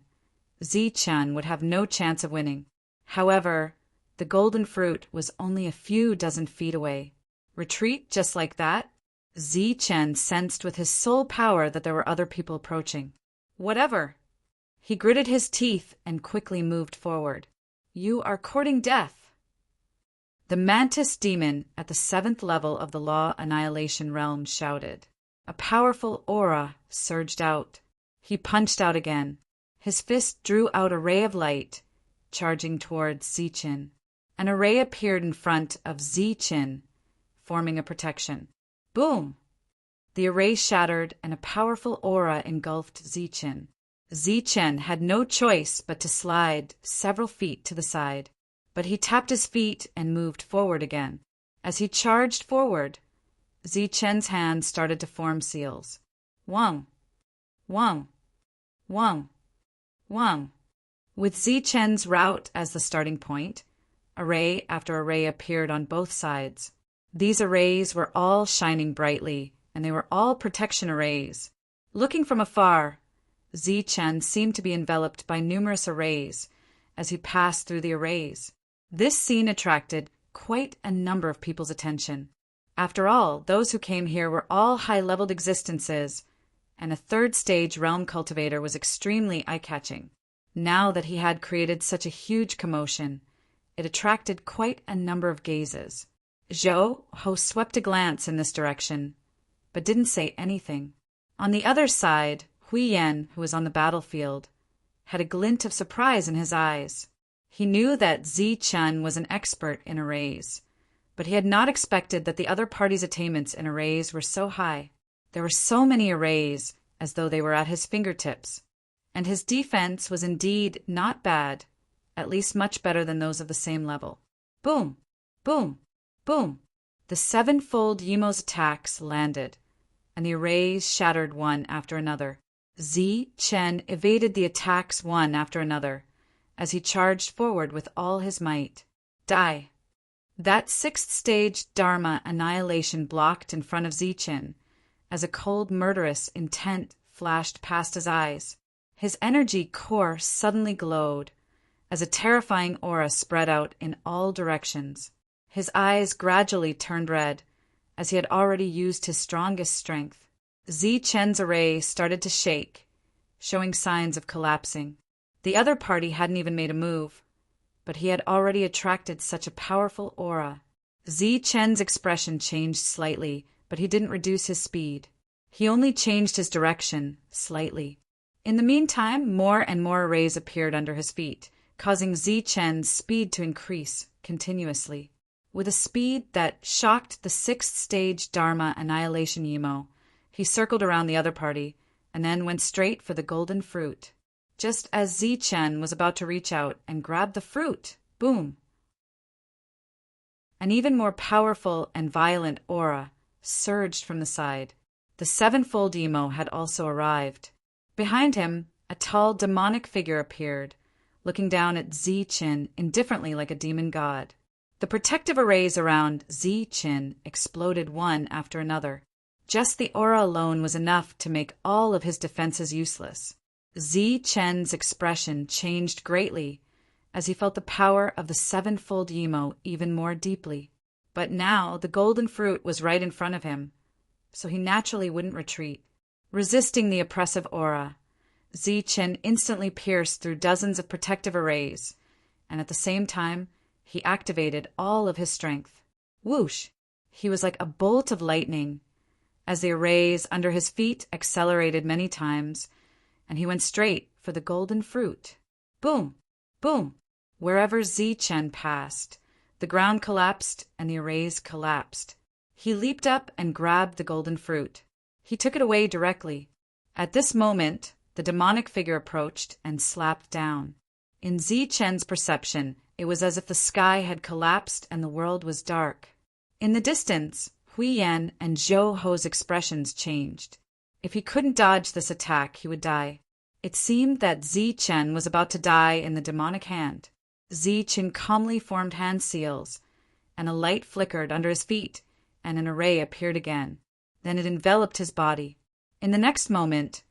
Zi-Chen would have no chance of winning. However, the golden fruit was only a few dozen feet away. Retreat just like that? Zi-Chen sensed with his soul power that there were other people approaching. Whatever. He gritted his teeth and quickly moved forward. You are courting death. The mantis demon at the 7th level of the Law Annihilation realm shouted. A powerful aura surged out. He punched out again. His fist drew out a ray of light, charging towards Zi-Chin. An array appeared in front of Zi-Chin, forming a protection. Boom! The array shattered and a powerful aura engulfed Zi-Chin. Zi-Chin had no choice but to slide several feet to the side. But he tapped his feet and moved forward again. As he charged forward, Zi-Chen's hands started to form seals. Wang! Wang! Wang! Wang! With Zi-Chen's route as the starting point, array after array appeared on both sides. These arrays were all shining brightly, and they were all protection arrays. Looking from afar, Zi-Chen seemed to be enveloped by numerous arrays as he passed through the arrays. This scene attracted quite a number of people's attention. After all, those who came here were all high-leveled existences, and a 3rd-stage realm cultivator was extremely eye-catching. Now that he had created such a huge commotion, it attracted quite a number of gazes. Zhou Ho swept a glance in this direction, but didn't say anything. On the other side, Huiyan, who was on the battlefield, had a glint of surprise in his eyes. He knew that Zi-Chen was an expert in arrays, but he had not expected that the other party's attainments in arrays were so high. There were so many arrays, as though they were at his fingertips. And his defense was indeed not bad, at least much better than those of the same level. Boom! Boom! Boom! The 7-fold Yumo's attacks landed, and the arrays shattered one after another. Zi-Chen evaded the attacks one after another, as he charged forward with all his might. Die! That 6th-stage Dharma annihilation blocked in front of Zi-Chen, as a cold murderous intent flashed past his eyes. His energy core suddenly glowed, as a terrifying aura spread out in all directions. His eyes gradually turned red, as he had already used his strongest strength. Zi-Chen's array started to shake, showing signs of collapsing. The other party hadn't even made a move, but he had already attracted such a powerful aura. Zi-Chen's expression changed slightly, but he didn't reduce his speed. He only changed his direction slightly. In the meantime, more and more arrays appeared under his feet, causing Zi-Chen's speed to increase continuously. With a speed that shocked the 6th-stage Dharma annihilation Yumo, he circled around the other party and then went straight for the golden fruit. Just as Zi-Chen was about to reach out and grab the fruit, boom! An even more powerful and violent aura surged from the side. The 7-fold Yumo had also arrived. Behind him, a tall demonic figure appeared, looking down at Zi-Chen indifferently like a demon god. The protective arrays around Zi-Chen exploded one after another. Just the aura alone was enough to make all of his defenses useless. Zi Chen's expression changed greatly as he felt the power of the sevenfold Yimo even more deeply. But now the golden fruit was right in front of him, so he naturally wouldn't retreat. Resisting the oppressive aura, Zi Chen instantly pierced through dozens of protective arrays, and at the same time, he activated all of his strength. Whoosh! He was like a bolt of lightning, as the arrays under his feet accelerated many times, and he went straight for the golden fruit. Boom! Boom! Wherever Zi Chen passed, the ground collapsed and the arrays collapsed. He leaped up and grabbed the golden fruit. He took it away directly. At this moment, the demonic figure approached and slapped down. In Zi Chen's perception, it was as if the sky had collapsed and the world was dark. In the distance, Hui Yan and Zhou Ho's expressions changed. If he couldn't dodge this attack, he would die. It seemed that Zi Chen was about to die in the demonic hand. Zi Chen calmly formed hand seals, and a light flickered under his feet, and an array appeared again. Then it enveloped his body. In the next moment,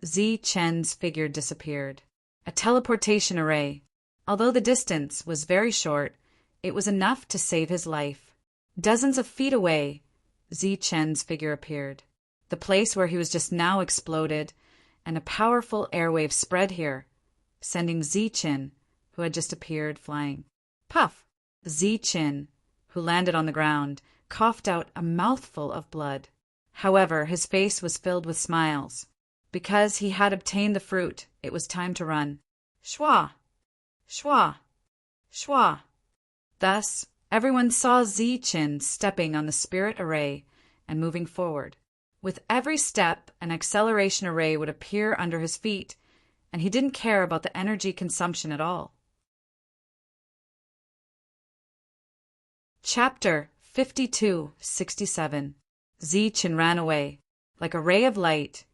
Zi Chen's figure disappeared. A teleportation array. Although the distance was very short, it was enough to save his life. Dozens of feet away, Zi Chen's figure appeared. The place where he was just now exploded, and a powerful airwave spread here, sending Zi Chen, who had just appeared, flying. Puff! Zi Chen, who landed on the ground, coughed out a mouthful of blood. However, his face was filled with smiles. Because he had obtained the fruit, it was time to run. Shwa! Shwa! Shwa! Thus, everyone saw Zi Chen stepping on the spirit array and moving forward. With every step, an acceleration array would appear under his feet, and he didn't care about the energy consumption at all. Chapter 52-67. Zi Chen ran away. Like a ray of light,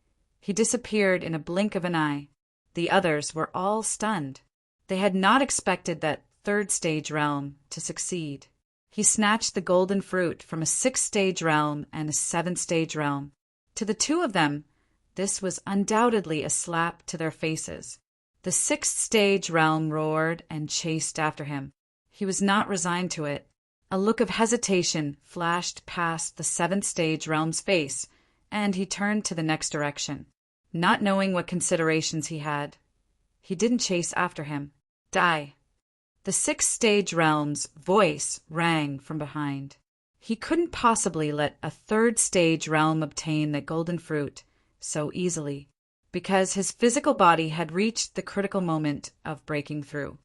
he disappeared in a blink of an eye. The others were all stunned. They had not expected that third-stage realm to succeed. He snatched the golden fruit from a sixth-stage realm and a seventh-stage realm. To the two of them, this was undoubtedly a slap to their faces. The sixth-stage realm roared and chased after him. He was not resigned to it. A look of hesitation flashed past the seventh-stage realm's face, and he turned to the next direction. Not knowing what considerations he had, he didn't chase after him. Die. The sixth-stage realm's voice rang from behind. He couldn't possibly let a third-stage realm obtain the golden fruit so easily, because his physical body had reached the critical moment of breaking through.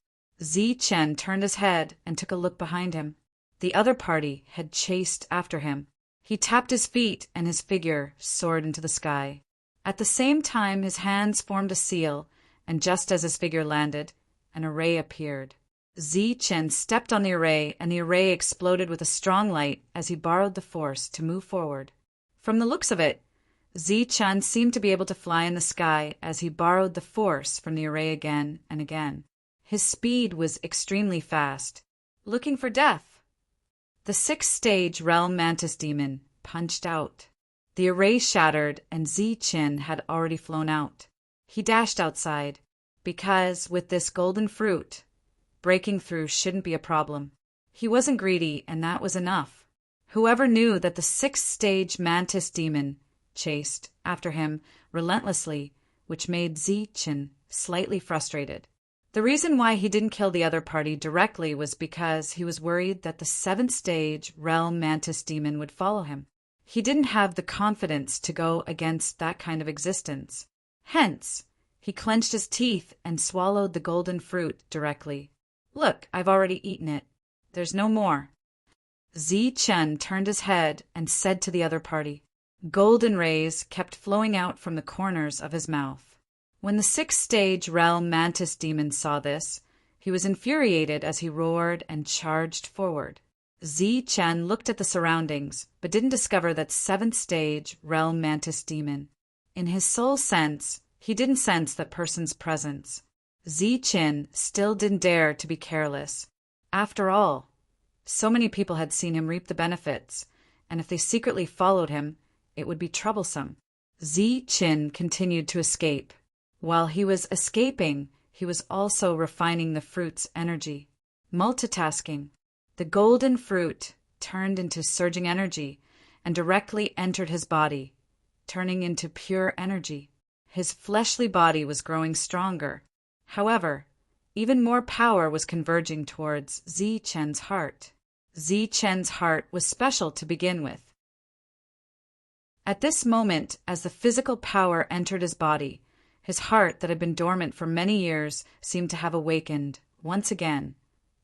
Zi Chen turned his head and took a look behind him. The other party had chased after him. He tapped his feet and his figure soared into the sky. At the same time, his hands formed a seal, and just as his figure landed, an array appeared. Zi Chen stepped on the array, and the array exploded with a strong light as he borrowed the force to move forward. From the looks of it, Zi Chen seemed to be able to fly in the sky as he borrowed the force from the array again and again. His speed was extremely fast. Looking for death. The sixth-stage realm mantis demon punched out. The array shattered, and Zi Chen had already flown out. He dashed outside, because with this golden fruit, breaking through shouldn't be a problem. He wasn't greedy, and that was enough. Whoever knew that the sixth-stage mantis demon chased after him relentlessly, which made Zi Chen slightly frustrated. The reason why he didn't kill the other party directly was because he was worried that the seventh-stage realm mantis demon would follow him. He didn't have the confidence to go against that kind of existence. Hence, he clenched his teeth and swallowed the golden fruit directly. Look, I've already eaten it. There's no more. Zi Chen turned his head and said to the other party. Golden rays kept flowing out from the corners of his mouth. When the sixth-stage realm mantis demon saw this, he was infuriated as he roared and charged forward. Zi Chen looked at the surroundings, but didn't discover that seventh-stage realm mantis demon. In his soul sense, he didn't sense that person's presence. Zi Chen still didn't dare to be careless. After all, so many people had seen him reap the benefits, and if they secretly followed him, it would be troublesome. Zi Chen continued to escape. While he was escaping, he was also refining the fruit's energy. Multitasking. The golden fruit turned into surging energy and directly entered his body, turning into pure energy. His fleshly body was growing stronger. However, even more power was converging towards Zi-Chen's heart. Zi-Chen's heart was special to begin with. At this moment, as the physical power entered his body, his heart that had been dormant for many years seemed to have awakened once again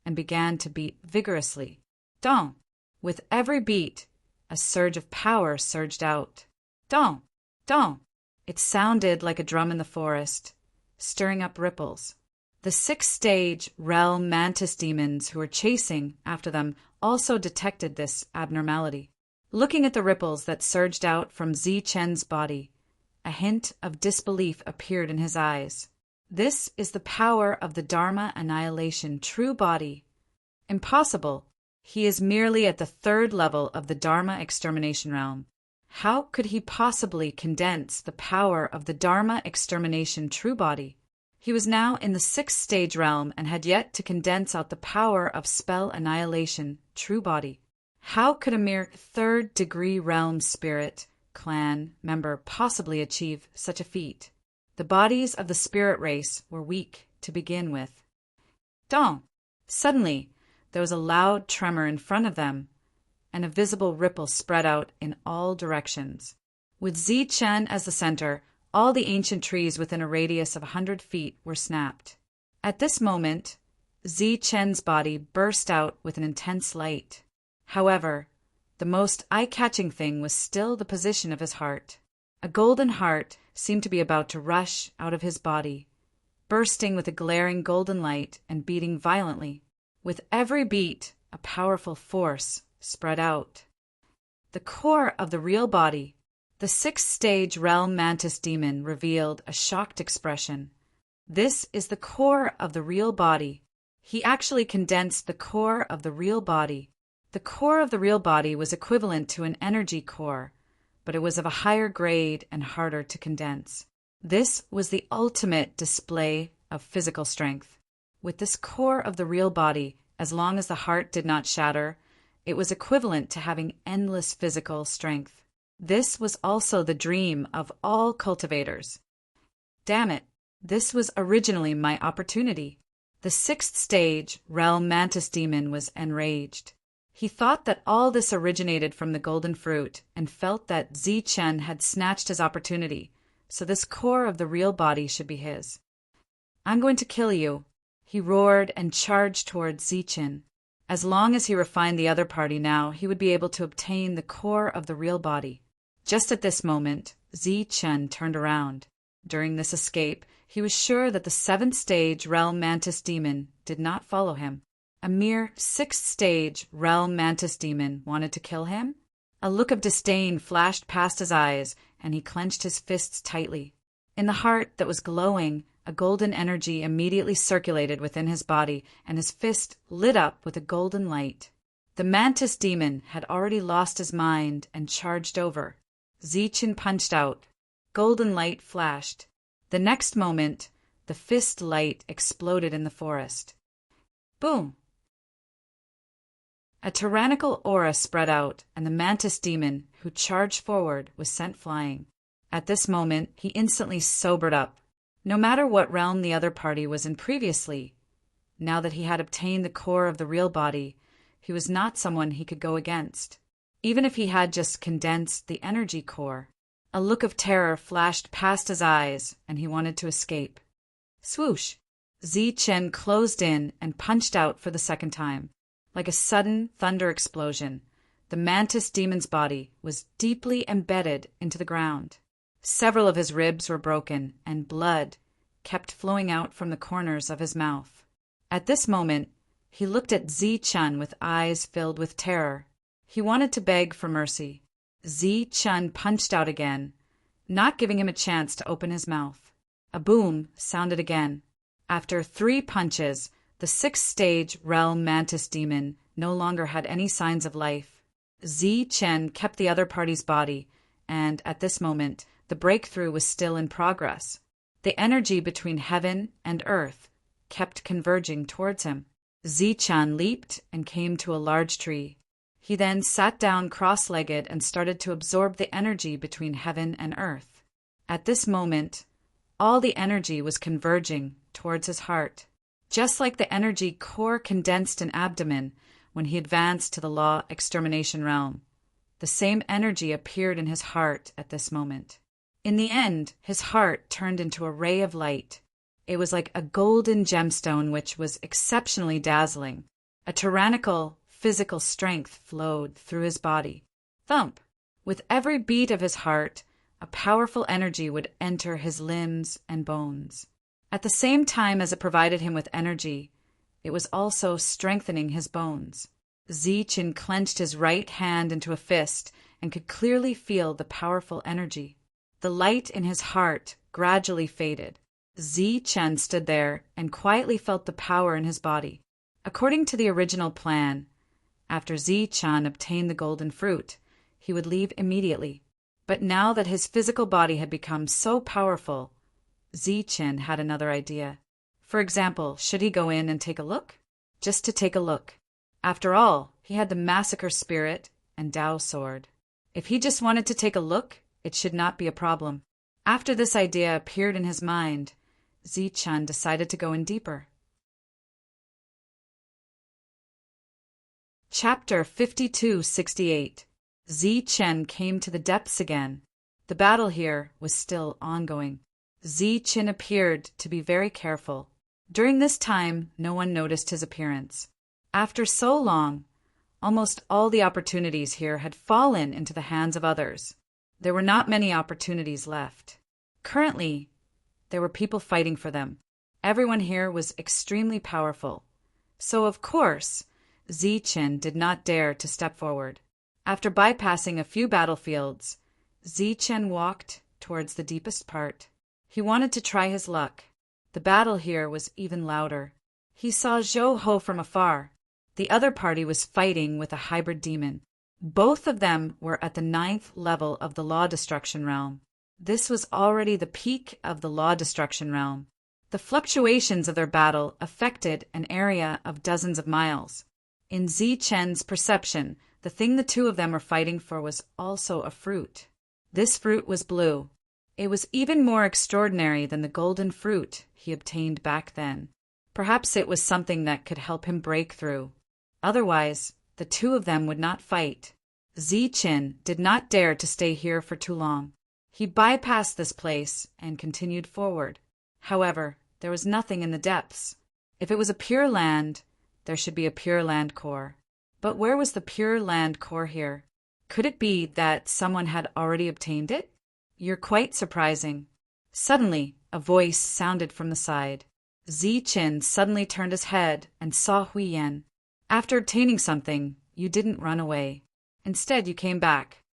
and began to beat vigorously. Dong! With every beat, a surge of power surged out. Dong! Dong! It sounded like a drum in the forest, stirring up ripples. The sixth-stage realm mantis demons who were chasing after them also detected this abnormality. Looking at the ripples that surged out from Zi-Chen's body, a hint of disbelief appeared in his eyes. This is the power of the Dharma Annihilation true body. Impossible. He is merely at the third level of the Dharma Extermination realm. How could he possibly condense the power of the Dharma Extermination true body? He was now in the sixth stage realm and had yet to condense out the power of Spell Annihilation true body. How could a mere third-degree realm spirit clan member possibly achieve such a feat? The bodies of the spirit race were weak to begin with. Dong! Suddenly, there was a loud tremor in front of them, and a visible ripple spread out in all directions. With Zi-Chen as the center, all the ancient trees within a radius of 100 feet were snapped. At this moment, Zi-Chen's body burst out with an intense light. However, the most eye-catching thing was still the position of his heart. A golden heart seemed to be about to rush out of his body, bursting with a glaring golden light and beating violently. With every beat, a powerful force spread out. The core of the real body, the sixth-stage realm mantis demon revealed a shocked expression. This is the core of the real body. He actually condensed the core of the real body. The core of the real body was equivalent to an energy core, but it was of a higher grade and harder to condense. This was the ultimate display of physical strength. With this core of the real body, as long as the heart did not shatter, it was equivalent to having endless physical strength. This was also the dream of all cultivators. Damn it, this was originally my opportunity. The sixth stage realm mantis demon was enraged. He thought that all this originated from the golden fruit and felt that Zi-Chen had snatched his opportunity, so this core of the real body should be his. I'm going to kill you, he roared and charged towards Zi-Chen. As long as he refined the other party now, he would be able to obtain the core of the real body. Just at this moment, Zi-Chen turned around. During this escape, he was sure that the seventh stage realm mantis demon did not follow him. A mere sixth stage realm mantis demon wanted to kill him? A look of disdain flashed past his eyes, and he clenched his fists tightly. In the heart that was glowing, a golden energy immediately circulated within his body, and his fist lit up with a golden light. The mantis demon had already lost his mind and charged over. Zi-Chen punched out. Golden light flashed. The next moment, the fist light exploded in the forest. Boom! A tyrannical aura spread out, and the mantis demon, who charged forward, was sent flying. At this moment, he instantly sobered up. No matter what realm the other party was in previously, now that he had obtained the core of the real body, he was not someone he could go against. Even if he had just condensed the energy core, a look of terror flashed past his eyes, and he wanted to escape. Swoosh! Zi-Chen closed in and punched out for the second time. Like a sudden thunder explosion, the mantis demon's body was deeply embedded into the ground. Several of his ribs were broken, and blood kept flowing out from the corners of his mouth. At this moment, he looked at Zi-Chen with eyes filled with terror. He wanted to beg for mercy. Zi-Chen punched out again, not giving him a chance to open his mouth. A boom sounded again. After 3 punches, the sixth stage realm mantis demon no longer had any signs of life. Zi-Chen kept the other party's body, and at this moment, the breakthrough was still in progress. The energy between heaven and earth kept converging towards him. Zichen leaped and came to a large tree. He then sat down cross-legged and started to absorb the energy between heaven and earth. At this moment, all the energy was converging towards his heart, just like the energy core condensed in abdomen when he advanced to the law extermination realm. The same energy appeared in his heart at this moment. In the end, his heart turned into a ray of light. It was like a golden gemstone which was exceptionally dazzling. A tyrannical physical strength flowed through his body. Thump! With every beat of his heart, a powerful energy would enter his limbs and bones. At the same time as it provided him with energy, it was also strengthening his bones. Zichen clenched his right hand into a fist and could clearly feel the powerful energy. The light in his heart gradually faded. Zichen stood there and quietly felt the power in his body. According to the original plan, after Zichen obtained the golden fruit, he would leave immediately. But now that his physical body had become so powerful, Zichen had another idea. For example, should he go in and take a look? Just to take a look. After all, he had the massacre spirit and Tao sword. If he just wanted to take a look, it should not be a problem. After this idea appeared in his mind, Zichen decided to go in deeper. Chapter 5268. Zichen came to the depths again. The battle here was still ongoing. Zichen appeared to be very careful. During this time, no one noticed his appearance. After so long, almost all the opportunities here had fallen into the hands of others. There were not many opportunities left. Currently, there were people fighting for them. Everyone here was extremely powerful. So, of course, Zichen did not dare to step forward. After bypassing a few battlefields, Zichen walked towards the deepest part. He wanted to try his luck. The battle here was even louder. He saw Zhou Ho from afar. The other party was fighting with a hybrid demon. Both of them were at the 9th level of the Law Destruction Realm. This was already the peak of the Law Destruction Realm. The fluctuations of their battle affected an area of dozens of miles. In Zichen's perception, the thing the two of them were fighting for was also a fruit. This fruit was blue. It was even more extraordinary than the golden fruit he obtained back then. Perhaps it was something that could help him break through. Otherwise, the two of them would not fight. Zichen did not dare to stay here for too long. He bypassed this place and continued forward. However, there was nothing in the depths. If it was a pure land, there should be a pure land core. But where was the pure land core here? Could it be that someone had already obtained it? You're quite surprising. Suddenly, a voice sounded from the side. Zichen suddenly turned his head and saw Huiyan. After obtaining something, you didn't run away. Instead, you came back.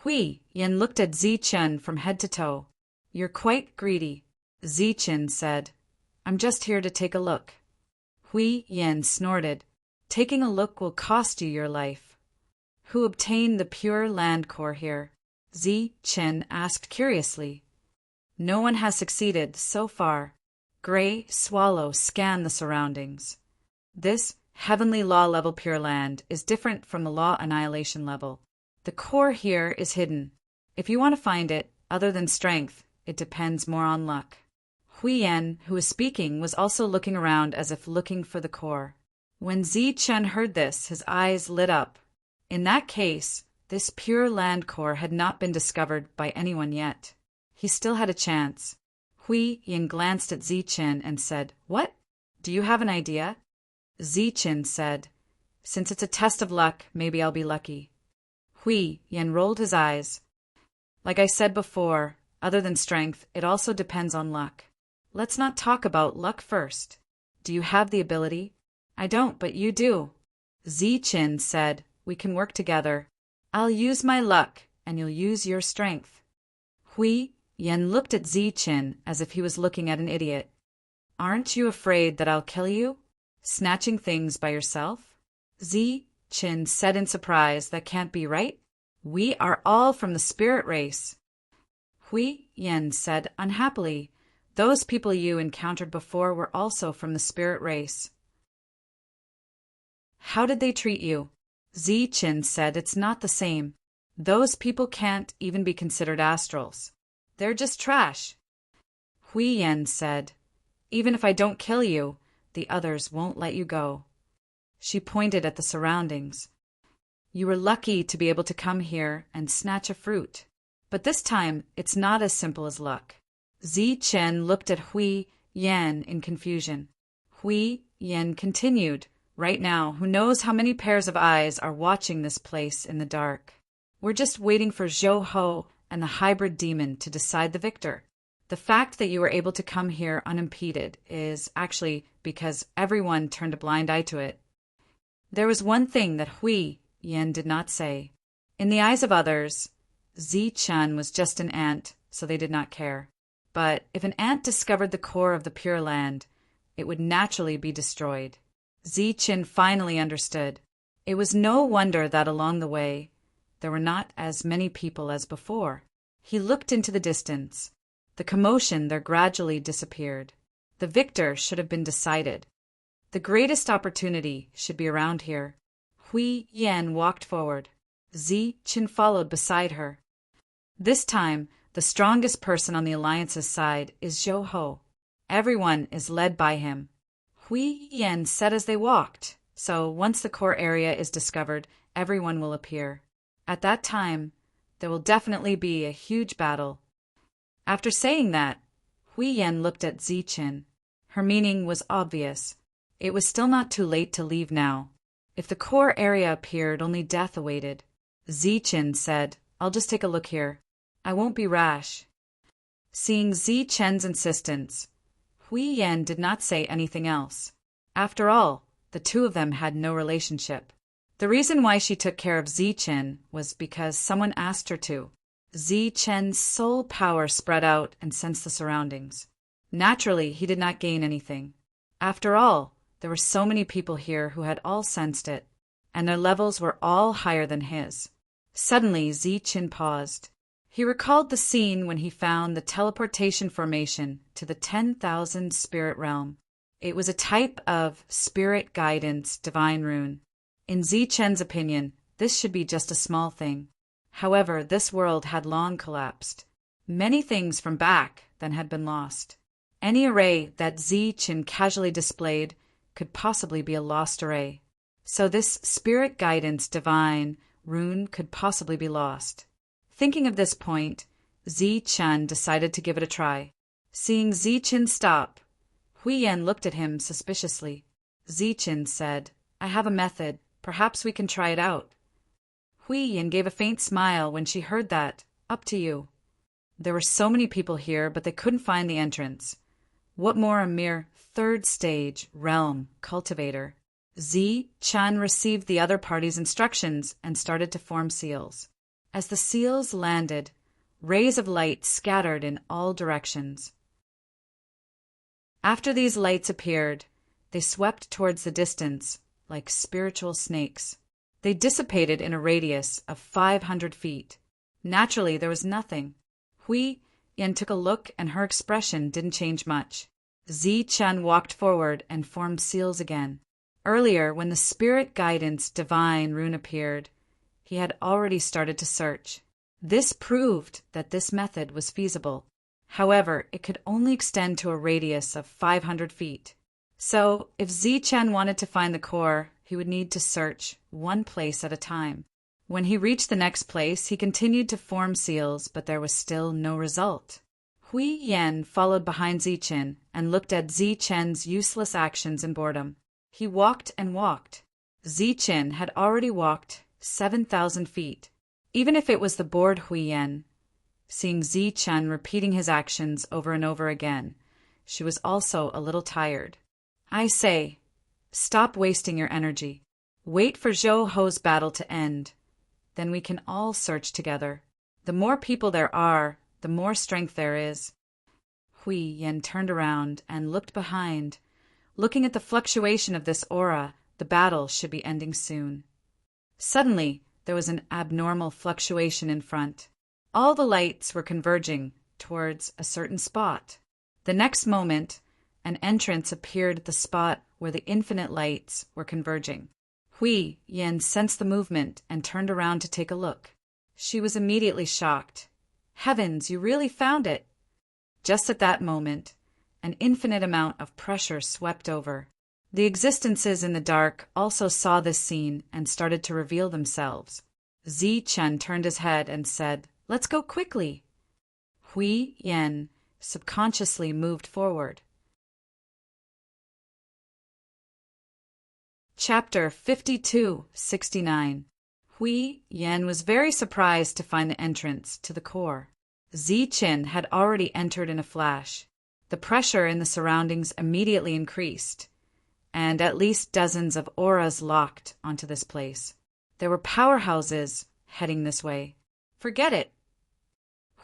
Huiyan looked at Zichen from head to toe. You're quite greedy. Zichen said, I'm just here to take a look. Huiyan snorted. Taking a look will cost you your life. Who obtained the pure land core here? Zichen asked curiously. No one has succeeded so far. Gray Swallow scanned the surroundings. This heavenly law level pure land is different from the law annihilation level. The core here is hidden. If you want to find it, other than strength, it depends more on luck. Huiyan, who was speaking, was also looking around as if looking for the core. When Zichen heard this, his eyes lit up. In that case, this pure land core had not been discovered by anyone yet. He still had a chance. Huiyan glanced at Zichen and said, What? Do you have an idea? Zichen said, Since it's a test of luck, maybe I'll be lucky. Huiyan rolled his eyes. Like I said before, other than strength, it also depends on luck. Let's not talk about luck first. Do you have the ability? I don't, but you do. Zichen said, We can work together. I'll use my luck, and you'll use your strength. Huiyan looked at Zichen as if he was looking at an idiot. Aren't you afraid that I'll kill you? Snatching things by yourself? Zichen said in surprise, That can't be right. We are all from the spirit race. Huiyan said unhappily, Those people you encountered before were also from the spirit race. How did they treat you? Zichen said it's not the same. Those people can't even be considered astrals. They're just trash. Huiyan said, even if I don't kill you, the others won't let you go. She pointed at the surroundings. You were lucky to be able to come here and snatch a fruit. But this time, it's not as simple as luck. Zichen looked at Hui Yan in confusion. Hui Yan continued, right now, who knows how many pairs of eyes are watching this place in the dark? We're just waiting for Zhou Ho and the hybrid demon to decide the victor. The fact that you were able to come here unimpeded is actually because everyone turned a blind eye to it. There was one thing that Hui Yan did not say. In the eyes of others, Zichen was just an ant, so they did not care. But if an ant discovered the core of the Pure Land, it would naturally be destroyed. Zichen finally understood. It was no wonder that along the way, there were not as many people as before. He looked into the distance. The commotion there gradually disappeared. The victor should have been decided. The greatest opportunity should be around here. Hui Yan walked forward. Zichen followed beside her. This time, the strongest person on the Alliance's side is Zhou Ho. Everyone is led by him. Hui Yan said as they walked, so once the core area is discovered, everyone will appear. At that time, there will definitely be a huge battle. After saying that, Hui Yan looked at Zichen. Her meaning was obvious. It was still not too late to leave now. If the core area appeared, only death awaited. Zichen said, I'll just take a look here. I won't be rash. Seeing Zichen's insistence, Hui Yan did not say anything else. After all, the two of them had no relationship. The reason why she took care of Zichen was because someone asked her to. Zichen's soul power spread out and sensed the surroundings. Naturally, he did not gain anything. After all, there were so many people here who had all sensed it, and their levels were all higher than his. Suddenly, Zichen paused. He recalled the scene when he found the teleportation formation to the 10,000 spirit realm. It was a type of spirit guidance divine rune. In Zichen's opinion, this should be just a small thing. However, this world had long collapsed. Many things from back then had been lost. Any array that Zichen casually displayed could possibly be a lost array. So this spirit guidance divine rune could possibly be lost. Thinking of this point, Zichen decided to give it a try. Seeing Zichen stop, Huiyan looked at him suspiciously. Zichen said, I have a method. Perhaps we can try it out. Huiyan gave a faint smile when she heard that. Up to you. There were so many people here, but they couldn't find the entrance. What more a mere third stage realm cultivator? Zichen received the other party's instructions and started to form seals. As the seals landed, rays of light scattered in all directions. After these lights appeared, they swept towards the distance like spiritual snakes. They dissipated in a radius of 500 feet. Naturally, there was nothing. Hui Yan took a look and her expression didn't change much. Zichen walked forward and formed seals again. Earlier, when the spirit guidance divine rune appeared, he had already started to search. This proved that this method was feasible. However, it could only extend to a radius of 500 feet. So, if Zichen wanted to find the core, he would need to search one place at a time. When he reached the next place, he continued to form seals, but there was still no result. Hui Yan followed behind Zichen and looked at Zichen's useless actions in boredom. He walked and walked. Zichen had already walked 7,000 feet. Even if it was the bored Huiyan, seeing Zichen repeating his actions over and over again, she was also a little tired. I say, stop wasting your energy. Wait for Zhou Ho's battle to end. Then we can all search together. The more people there are, the more strength there is. Huiyan turned around and looked behind. Looking at the fluctuation of this aura, the battle should be ending soon. Suddenly, there was an abnormal fluctuation in front. All the lights were converging towards a certain spot. The next moment, an entrance appeared at the spot where the infinite lights were converging. Hui Yin sensed the movement and turned around to take a look. She was immediately shocked. Heavens, you really found it! Just at that moment, an infinite amount of pressure swept over. The existences in the dark also saw this scene and started to reveal themselves. Zichen turned his head and said, "Let's go quickly." Hui Yin subconsciously moved forward. Chapter 52-69. Hui Yin was very surprised to find the entrance to the core. Zichen had already entered in a flash. The pressure in the surroundings immediately increased, and at least dozens of auras locked onto this place. There were powerhouses heading this way. Forget it.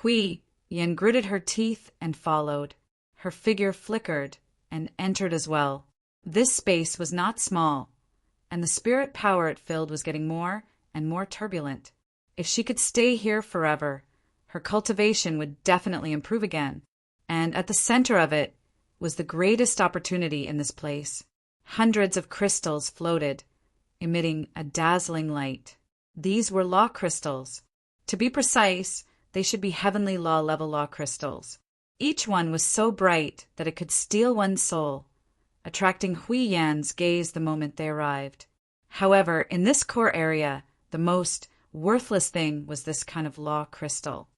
Hui Yin gritted her teeth and followed. Her figure flickered and entered as well. This space was not small, and the spirit power it filled was getting more and more turbulent. If she could stay here forever, her cultivation would definitely improve again. And at the center of it was the greatest opportunity in this place. Hundreds of crystals floated, emitting a dazzling light. These were law crystals. To be precise, they should be heavenly law level law crystals. Each one was so bright that it could steal one's soul, attracting Hui Yan's gaze the moment they arrived. However, in this core area, the most worthless thing was this kind of law crystal.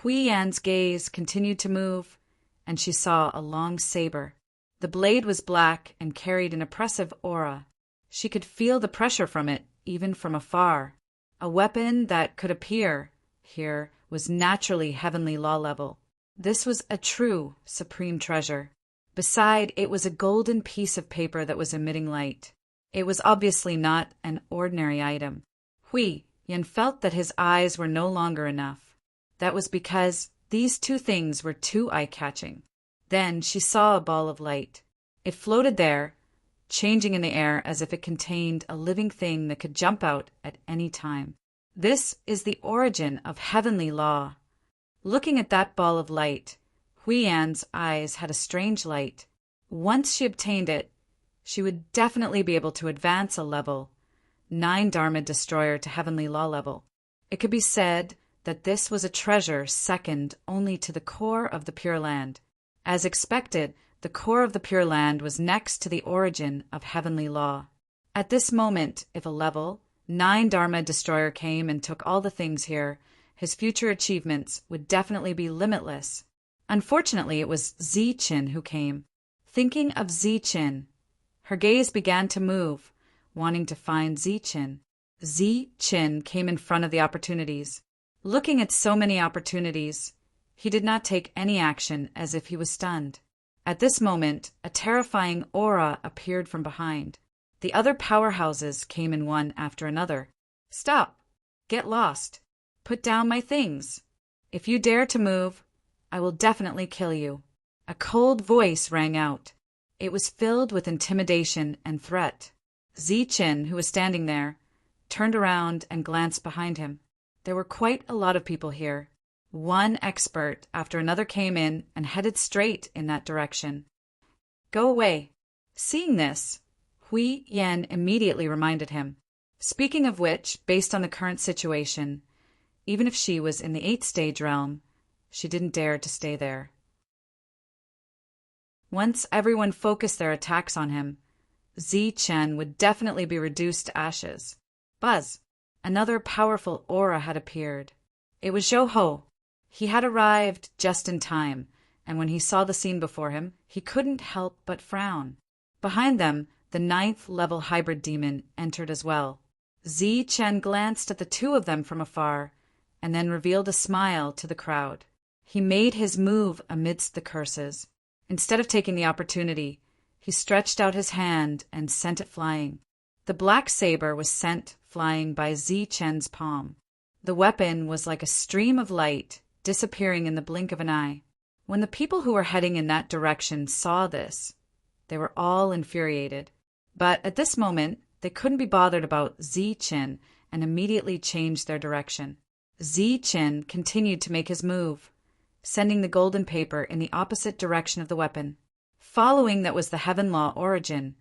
Hui Yan's gaze continued to move, and she saw a long saber. The blade was black and carried an oppressive aura. She could feel the pressure from it, even from afar. A weapon that could appear here was naturally heavenly law level. This was a true supreme treasure. Beside, it was a golden piece of paper that was emitting light. It was obviously not an ordinary item. Hui Yin felt that his eyes were no longer enough. That was because these two things were too eye-catching. Then she saw a ball of light. It floated there, changing in the air as if it contained a living thing that could jump out at any time. This is the origin of heavenly law. Looking at that ball of light, Hui Yan's eyes had a strange light. Once she obtained it, she would definitely be able to advance a level, 9 Dharma Destroyer to heavenly law level. It could be said that this was a treasure second only to the core of the Pure Land. As expected, the core of the Pure Land was next to the origin of heavenly law. At this moment, if a level 9 Dharma Destroyer came and took all the things here, his future achievements would definitely be limitless. Unfortunately, it was Zichen who came. Thinking of Zichen, her gaze began to move, wanting to find Zichen. Zichen came in front of the opportunities. Looking at so many opportunities, he did not take any action, as if he was stunned. At this moment, a terrifying aura appeared from behind. The other powerhouses came in one after another. "Stop! Get lost! Put down my things! If you dare to move, I will definitely kill you." A cold voice rang out. It was filled with intimidation and threat. Zichen, who was standing there, turned around and glanced behind him. There were quite a lot of people here. One expert after another came in and headed straight in that direction. "Go away." Seeing this, Hui Yan immediately reminded him. Speaking of which, based on the current situation, even if she was in the 8th stage realm, she didn't dare to stay there. Once everyone focused their attacks on him, Zichen would definitely be reduced to ashes. Buzz! Another powerful aura had appeared. It was Zhou Ho. He had arrived just in time, and when he saw the scene before him, he couldn't help but frown. Behind them, the 9th level hybrid demon entered as well. Zichen glanced at the two of them from afar, and then revealed a smile to the crowd. He made his move amidst the curses. Instead of taking the opportunity, he stretched out his hand and sent it flying. The black saber was sent flying by Zichen's palm. The weapon was like a stream of light, disappearing in the blink of an eye. When the people who were heading in that direction saw this, they were all infuriated. But at this moment, they couldn't be bothered about Zichen and immediately changed their direction. Zichen continued to make his move, sending the golden paper in the opposite direction of the weapon. Following that was the Heaven Law Origin,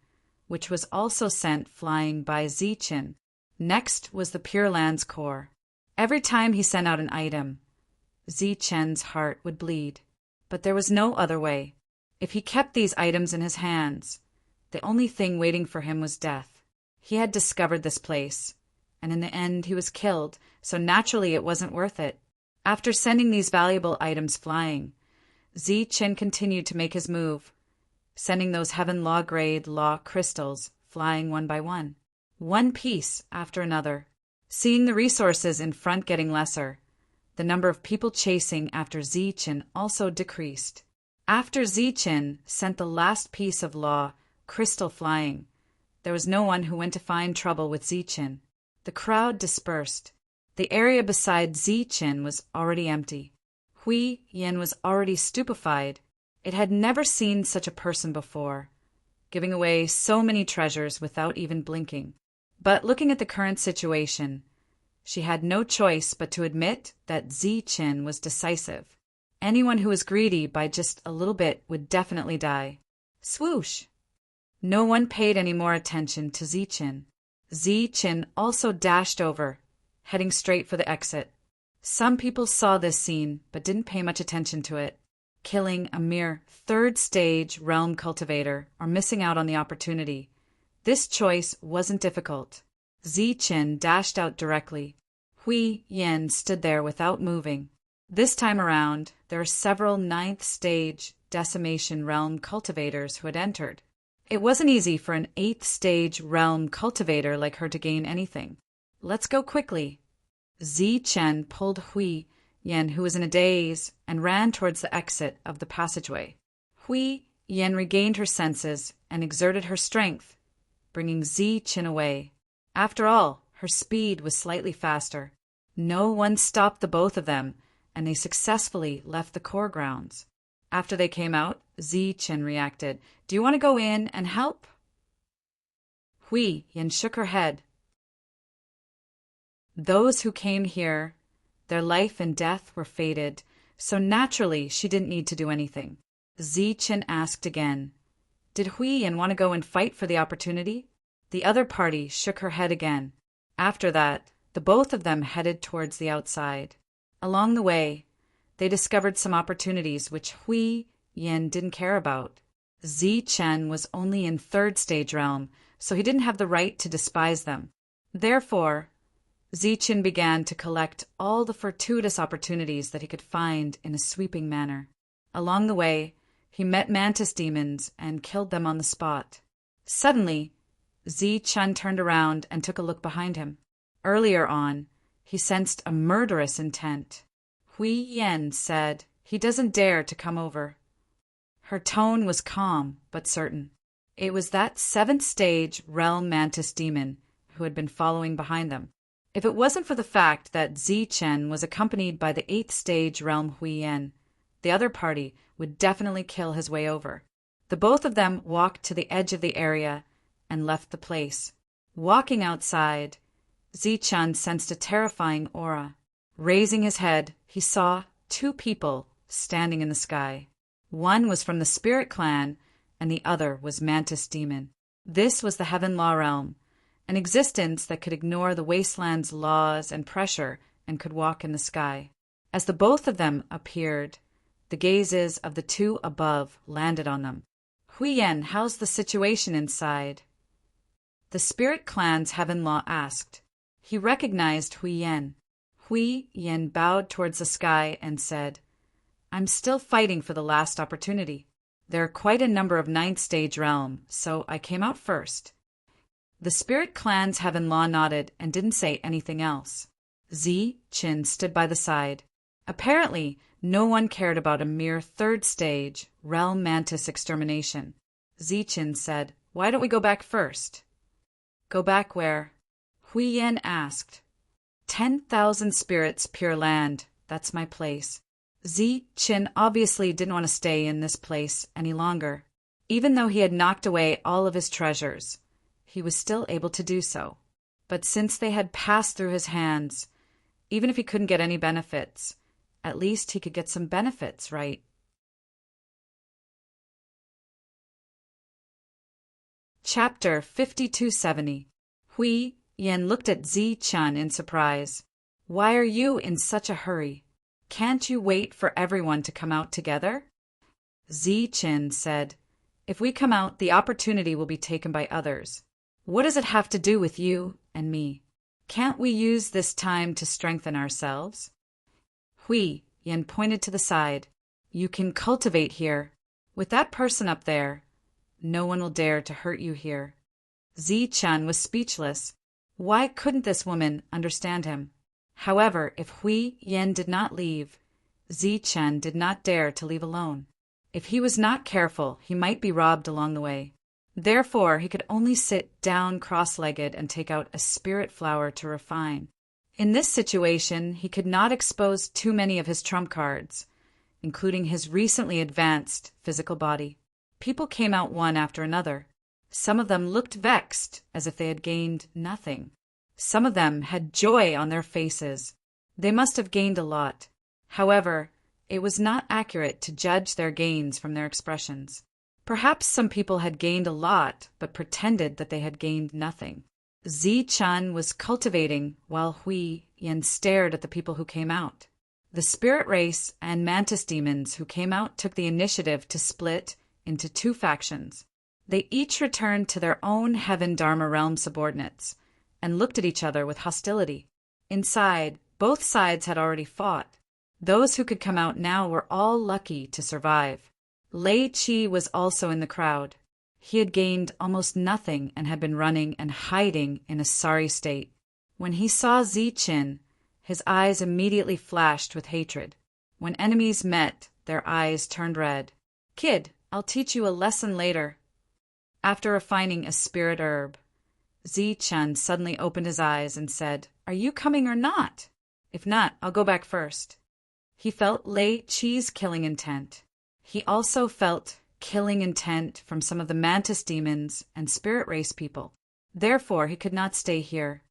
which was also sent flying by Zichen. Next was the Pure Land's core. Every time he sent out an item, Zichen's heart would bleed. But there was no other way. If he kept these items in his hands, the only thing waiting for him was death. He had discovered this place, and in the end he was killed, so naturally it wasn't worth it. After sending these valuable items flying, Zichen continued to make his move, sending those Heaven Law grade law crystals flying one by one piece after another. Seeing the resources in front getting lesser, the number of people chasing after Zichen also decreased. After Zichen sent the last piece of law crystal flying, there was no one who went to find trouble with Zichen. The crowd dispersed. The area beside Zichen was already empty. Hui Yin was already stupefied. It had never seen such a person before, giving away so many treasures without even blinking. But looking at the current situation, she had no choice but to admit that Zichen was decisive. Anyone who was greedy by just a little bit would definitely die. Swoosh! No one paid any more attention to Zichen. Zichen also dashed over, heading straight for the exit. Some people saw this scene but didn't pay much attention to it, killing a mere third-stage realm cultivator or missing out on the opportunity. This choice wasn't difficult. Zichen dashed out directly. Hui Yin stood there without moving. This time around, there were several ninth-stage decimation realm cultivators who had entered. It wasn't easy for an 8th-stage realm cultivator like her to gain anything. Let's go quickly. Zichen pulled Hui Yin, who was in a daze, and ran towards the exit of the passageway. Hui Yin regained her senses and exerted her strength, bringing Zichen away. After all, her speed was slightly faster. No one stopped the both of them, and they successfully left the core grounds. After they came out, Zichen reacted. "Do you want to go in and help?" Hui Yin shook her head. Those who came here, their life and death were fated, so naturally she didn't need to do anything. Zichen asked again, "Did Hui Yin want to go and fight for the opportunity?" The other party shook her head again. After that, the both of them headed towards the outside. Along the way, they discovered some opportunities which Hui Yin didn't care about. Zichen was only in 3rd-stage realm, so he didn't have the right to despise them. Therefore, Zichen began to collect all the fortuitous opportunities that he could find in a sweeping manner. Along the way, he met mantis demons and killed them on the spot. Suddenly, Zichen turned around and took a look behind him. Earlier on, he sensed a murderous intent. Hui Yin said, "He doesn't dare to come over." Her tone was calm but certain. It was that 7th-stage realm mantis demon who had been following behind them. If it wasn't for the fact that Zichen was accompanied by the 8th-stage realm Hui Yin, the other party would definitely kill his way over. The both of them walked to the edge of the area and left the place. Walking outside, Zichen sensed a terrifying aura. Raising his head, he saw 2 people standing in the sky. One was from the Spirit Clan, and the other was Mantis Demon. This was the Heaven Law Realm, an existence that could ignore the wasteland's laws and pressure and could walk in the sky. As the both of them appeared, the gazes of the 2 above landed on them. "Hui Yin, how's the situation inside?" The Spirit Clan's Heaven Law asked. He recognized Hui Yin. Hui Yin bowed towards the sky and said, "I'm still fighting for the last opportunity. There are quite a number of 9th-stage realm, so I came out first." The Spirit Clan's Heaven Law nodded and didn't say anything else. Zichen stood by the side. Apparently, no one cared about a mere 3rd-stage realm mantis extermination. Zichen said, "Why don't we go back first?" "Go back where?" Hui Yin asked. 10,000 spirits pure land. That's my place. Zichen obviously didn't want to stay in this place any longer. Even though he had knocked away all of his treasures, he was still able to do so. But since they had passed through his hands, even if he couldn't get any benefits, At least he could get some benefits, right? Chapter 5270. Hui Yen looked at Zi-chan in surprise. Why are you in such a hurry? Can't you wait for everyone to come out together? Zi-chan said, If we come out, the opportunity will be taken by others. What does it have to do with you and me? Can't we use this time to strengthen ourselves? Hui Yen pointed to the side. You can cultivate here. With that person up there, no one will dare to hurt you here. Zi-chan was speechless. Why couldn't this woman understand him? However, if Hui Yen did not leave, Zi-chan did not dare to leave alone. If he was not careful, he might be robbed along the way. Therefore, he could only sit down cross-legged and take out a spirit flower to refine. In this situation, he could not expose too many of his trump cards, including his recently advanced physical body. People came out one after another. Some of them looked vexed, as if they had gained nothing. Some of them had joy on their faces. They must have gained a lot. However, it was not accurate to judge their gains from their expressions. Perhaps some people had gained a lot, but pretended that they had gained nothing. Zi-chan was cultivating while Hui Yen stared at the people who came out. The spirit race and mantis demons who came out took the initiative to split into two factions. They each returned to their own Heaven Dharma realm subordinates and looked at each other with hostility. Inside, both sides had already fought. Those who could come out now were all lucky to survive. Lei Qi was also in the crowd. He had gained almost nothing and had been running and hiding in a sorry state. When he saw Zi-chin, his eyes immediately flashed with hatred. When enemies met, their eyes turned red. Kid, I'll teach you a lesson later. After refining a spirit herb, Zi-chan suddenly opened his eyes and said, Are you coming or not? If not, I'll go back first. He felt Lei Qi's killing intent. He also felt killing intent from some of the mantis demons and spirit race people. Therefore, he could not stay here.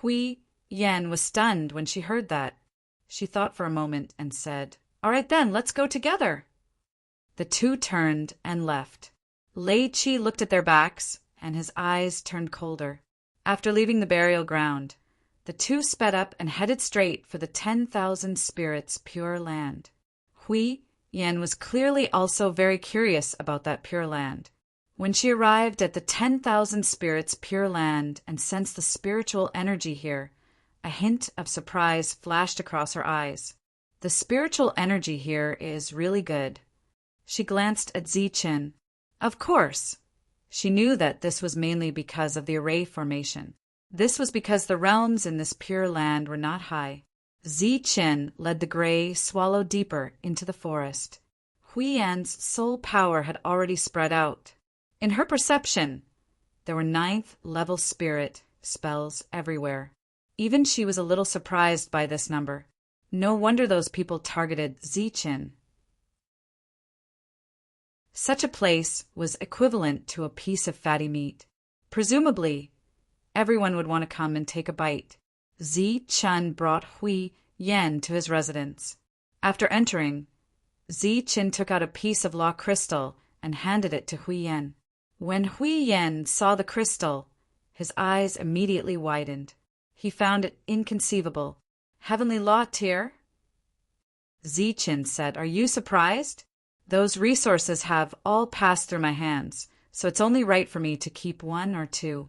Hui Yen was stunned when she heard that. She thought for a moment and said, All right then, let's go together. The two turned and left. Lei Qi looked at their backs, and his eyes turned colder. After leaving the burial ground, the two sped up and headed straight for the 10,000 spirits pure land. Hui Yen was clearly also very curious about that pure land. When she arrived at the 10,000 spirits pure land and sensed the spiritual energy here, a hint of surprise flashed across her eyes. The spiritual energy here is really good. She glanced at Zi-chin. Of course. She knew that this was mainly because of the array formation. This was because the realms in this pure land were not high. Zi-chin led the gray swallow deeper into the forest. Hui Yan's soul power had already spread out. In her perception, there were 9th level spirit spells everywhere. Even she was a little surprised by this number. No wonder those people targeted Zi-chin. Such a place was equivalent to a piece of fatty meat. Presumably, everyone would want to come and take a bite. Zi-chin brought Hui Yen to his residence. After entering, Zi-chin took out a piece of law crystal and handed it to Hui Yen. When Hui Yen saw the crystal, his eyes immediately widened. He found it inconceivable. Heavenly law tier? Zi-chin said, Are you surprised? Those resources have all passed through my hands, so it's only right for me to keep 1 or 2.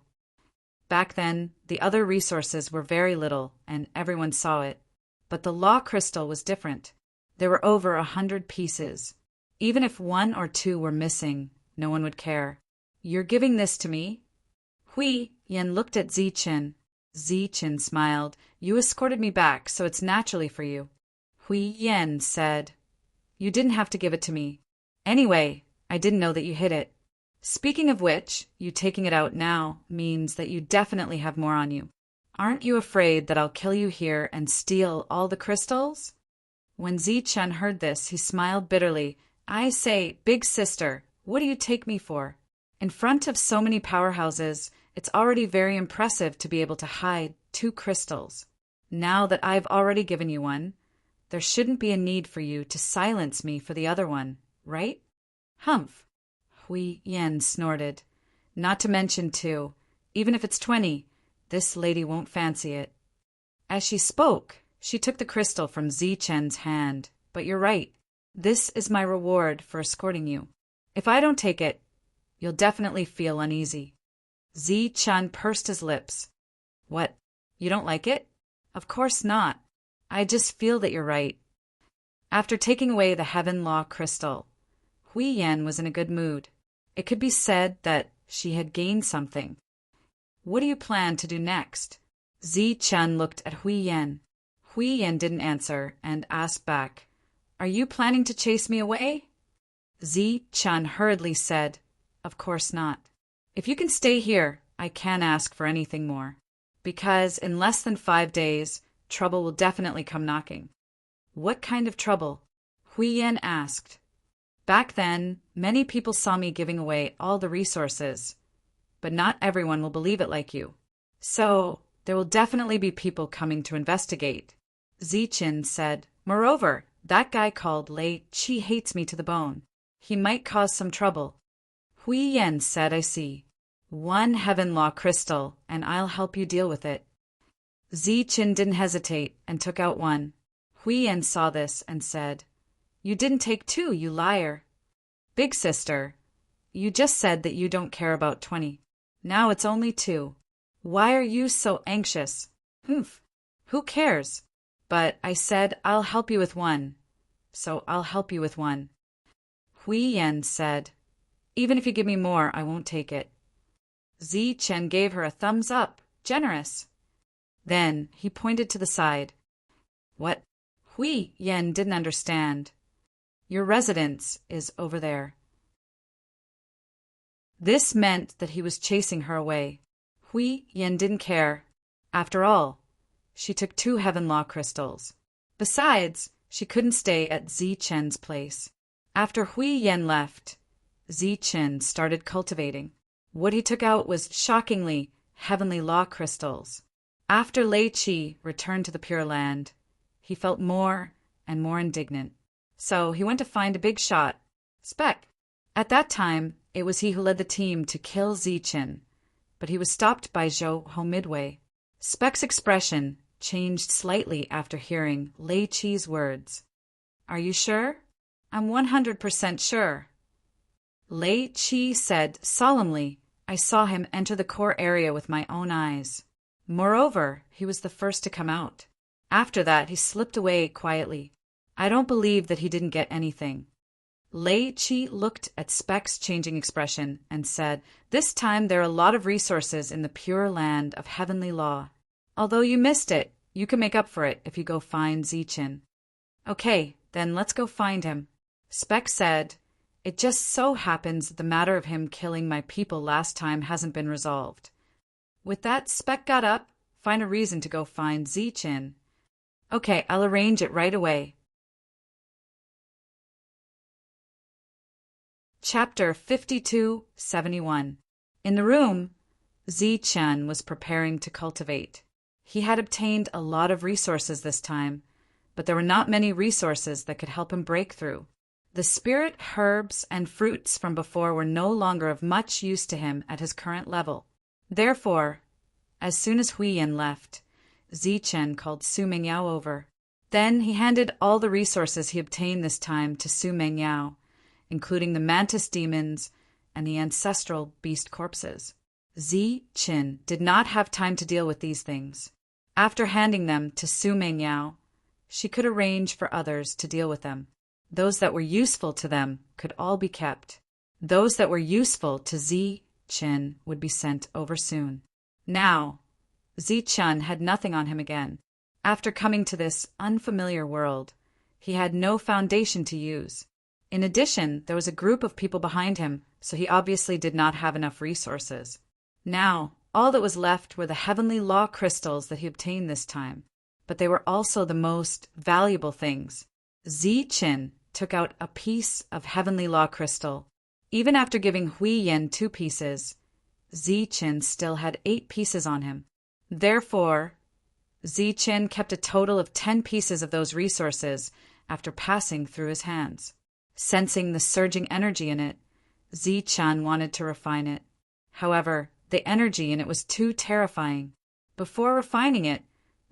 Back then, the other resources were very little, and everyone saw it. But the law crystal was different. There were over 100 pieces. Even if 1 or 2 were missing, no one would care. You're giving this to me? Hui Yen looked at Zi-chin. Zi-chin smiled. You escorted me back, so it's naturally for you. Hui Yen said, You didn't have to give it to me. Anyway, I didn't know that you hid it. Speaking of which, you taking it out now means that you definitely have more on you. Aren't you afraid that I'll kill you here and steal all the crystals? When Zi-chin heard this, he smiled bitterly. I say, big sister, what do you take me for? In front of so many powerhouses, it's already very impressive to be able to hide 2 crystals. Now that I've already given you one, there shouldn't be a need for you to silence me for the other one, right? Humph. Hui Yen snorted. Not to mention, too, even if it's 20, this lady won't fancy it. As she spoke, she took the crystal from Zi Chen's hand. But you're right. This is my reward for escorting you. If I don't take it, you'll definitely feel uneasy. Zi Chen pursed his lips. What? You don't like it? Of course not. I just feel that you're right. After taking away the Heaven Law crystal, Hui Yen was in a good mood. It could be said that she had gained something. What do you plan to do next? Zi Chen looked at Hui Yen. Hui Yen didn't answer and asked back, Are you planning to chase me away? Zi Chen hurriedly said, Of course not. If you can stay here, I can't ask for anything more. Because in less than 5 days, trouble will definitely come knocking. What kind of trouble? Hui Yen asked. Back then, many people saw me giving away all the resources, but not everyone will believe it like you. So, there will definitely be people coming to investigate. Zi Chen said, Moreover, that guy called Lei Qi hates me to the bone. He might cause some trouble. Hui Yen said, I see. 1 Heaven Law crystal, and I'll help you deal with it. Zi Chen didn't hesitate and took out 1. Hui Yen saw this and said, You didn't take 2, you liar. Big sister, you just said that you don't care about 20. Now it's only 2. Why are you so anxious? Humph. Who cares? But I said I'll help you with 1. So I'll help you with 1. Hui Yen said, Even if you give me more, I won't take it. Zi Chen gave her a thumbs up, generous. Then he pointed to the side. What? Hui Yen didn't understand. Your residence is over there. This meant that he was chasing her away. Hui Yen didn't care. After all, she took 2 Heaven Law crystals. Besides, she couldn't stay at Zi Chen's place. After Hui Yen left, Zi Chen started cultivating. What he took out was shockingly Heavenly Law crystals. After Lei Qi returned to the Pure Land, he felt more and more indignant. So he went to find a big shot, Spec. At that time, it was he who led the team to kill Zi Chen, but he was stopped by Zhou Ho midway. Spec's expression changed slightly after hearing Lei Qi's words. Are you sure? I'm 100% sure. Lei Qi said solemnly, I saw him enter the core area with my own eyes. Moreover, he was the first to come out. After that, he slipped away quietly. I don't believe that he didn't get anything. Lei Qi looked at Spec's changing expression and said, This time there are a lot of resources in the Pure Land of Heavenly Law. Although you missed it, you can make up for it if you go find Zi Chen. Okay, then let's go find him. Spec said, It just so happens the matter of him killing my people last time hasn't been resolved. With that, Spec got up, find a reason to go find Zi Chen. Okay, I'll arrange it right away. Chapter 5271. In the room, Zi Chen was preparing to cultivate. He had obtained a lot of resources this time, but there were not many resources that could help him break through. The spirit herbs and fruits from before were no longer of much use to him at his current level. Therefore, as soon as Hui Yen left, Zi Chen called Su Mengyao over. Then he handed all the resources he obtained this time to Su Mengyao, including the mantis demons and the ancestral beast corpses. Zi Chen did not have time to deal with these things. After handing them to Su Mengyao, she could arrange for others to deal with them. Those that were useful to them could all be kept. Those that were useful to Zi Chen would be sent over soon. Now, Zi Chen had nothing on him again. After coming to this unfamiliar world, he had no foundation to use. In addition, there was a group of people behind him, so he obviously did not have enough resources. Now, all that was left were the Heavenly Law crystals that he obtained this time, but they were also the most valuable things. Zi Chen took out a piece of Heavenly Law crystal. Even after giving Hui Yen 2 pieces, Zi Chen still had 8 pieces on him. Therefore, Zichen kept a total of 10 pieces of those resources after passing through his hands. Sensing the surging energy in it, Zichen wanted to refine it. However, the energy in it was too terrifying. Before refining it,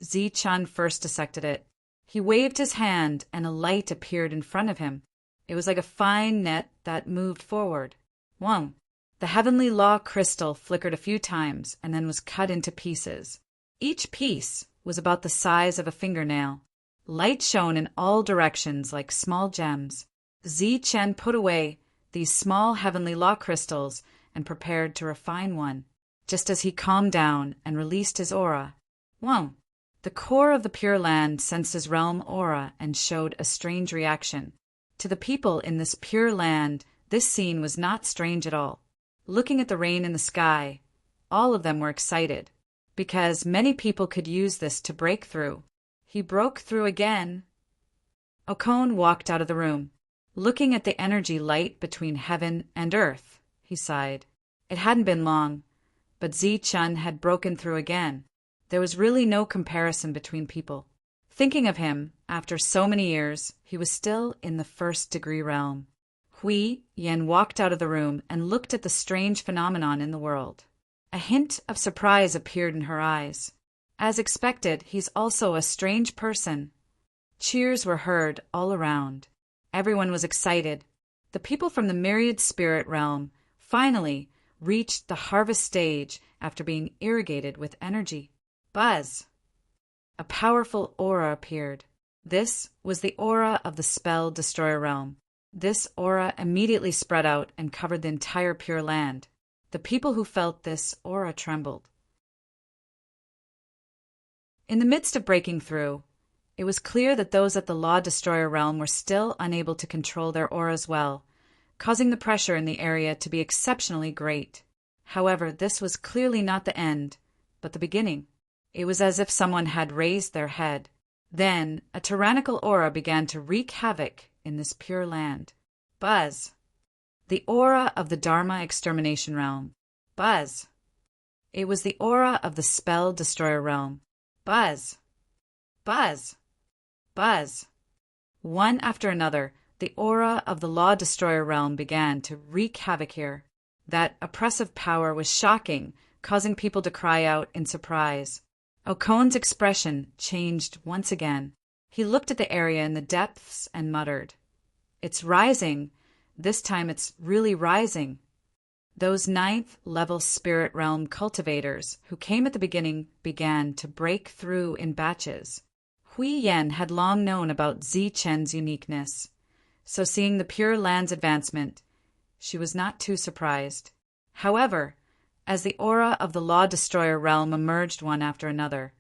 Zichen first dissected it. He waved his hand and a light appeared in front of him. It was like a fine net that moved forward. Wong. The heavenly law crystal flickered a few times and then was cut into pieces. Each piece was about the size of a fingernail. Light shone in all directions like small gems. Zichen put away these small heavenly law crystals and prepared to refine one. Just as he calmed down and released his aura, Wong. The core of the Pure Land sensed his realm aura and showed a strange reaction. To the people in this Pure Land, this scene was not strange at all. Looking at the rain in the sky, all of them were excited, because many people could use this to break through. He broke through again. Okon walked out of the room. Looking at the energy light between heaven and earth, he sighed. It hadn't been long, but Zichen had broken through again. There was really no comparison between people. Thinking of him, after so many years, he was still in the first-degree realm. Hui Yen walked out of the room and looked at the strange phenomenon in the world. A hint of surprise appeared in her eyes. As expected, he's also a strange person. Cheers were heard all around. Everyone was excited. The people from the myriad spirit realm finally reached the harvest stage after being irrigated with energy. Buzz! A powerful aura appeared. This was the aura of the Spell Destroyer realm. This aura immediately spread out and covered the entire Pure Land. The people who felt this aura trembled. In the midst of breaking through, it was clear that those at the Law Destroyer realm were still unable to control their auras well, causing the pressure in the area to be exceptionally great. However, this was clearly not the end, but the beginning. It was as if someone had raised their head. Then, a tyrannical aura began to wreak havoc in this Pure Land. Buzz! The aura of the Dharma Extermination realm. Buzz! It was the aura of the Spell Destroyer realm. Buzz! Buzz! Buzz! One after another, the aura of the Law Destroyer realm began to wreak havoc here. That oppressive power was shocking, causing people to cry out in surprise. Okon's expression changed once again. He looked at the area in the depths and muttered, "It's rising. This time it's really rising." Those 9th-level spirit realm cultivators who came at the beginning began to break through in batches. Hui Yen had long known about Zichen's uniqueness, so seeing the Pure Land's advancement, she was not too surprised. However, as the aura of the Law Destroyer realm emerged one after another,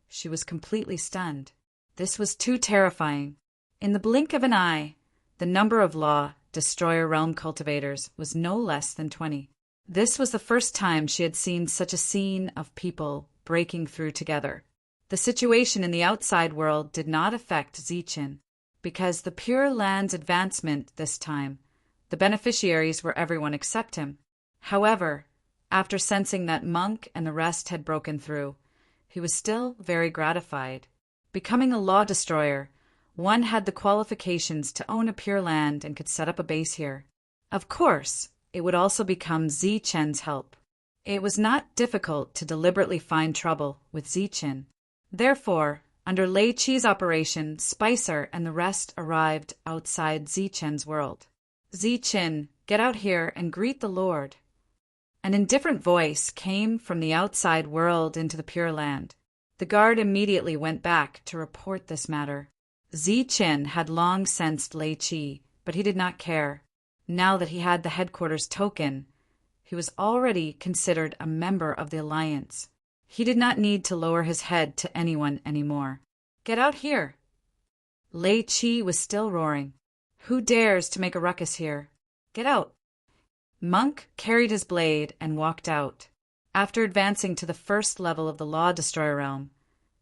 she was completely stunned. This was too terrifying. In the blink of an eye, the number of Law Destroyer realm cultivators was no less than 20. This was the first time she had seen such a scene of people breaking through together. The situation in the outside world did not affect Zichen, because the Pure Land's advancement this time, the beneficiaries were everyone except him. However, after sensing that Monk and the rest had broken through, he was still very gratified. Becoming a Law Destroyer, one had the qualifications to own a Pure Land and could set up a base here. Of course, it would also become Zichen's help. It was not difficult to deliberately find trouble with Zichen. Therefore, under Lei Chi's operation, Spicer and the rest arrived outside Zichen's world. "Zichen, get out here and greet the Lord." An indifferent voice came from the outside world into the Pure Land. The guard immediately went back to report this matter. Zichen had long sensed Lei Chi, but he did not care. Now that he had the headquarters token, he was already considered a member of the Alliance. He did not need to lower his head to anyone anymore. "Get out here!" Lei Chi was still roaring. "Who dares to make a ruckus here? Get out!" Monk carried his blade and walked out. After advancing to the first level of the Law Destroyer realm,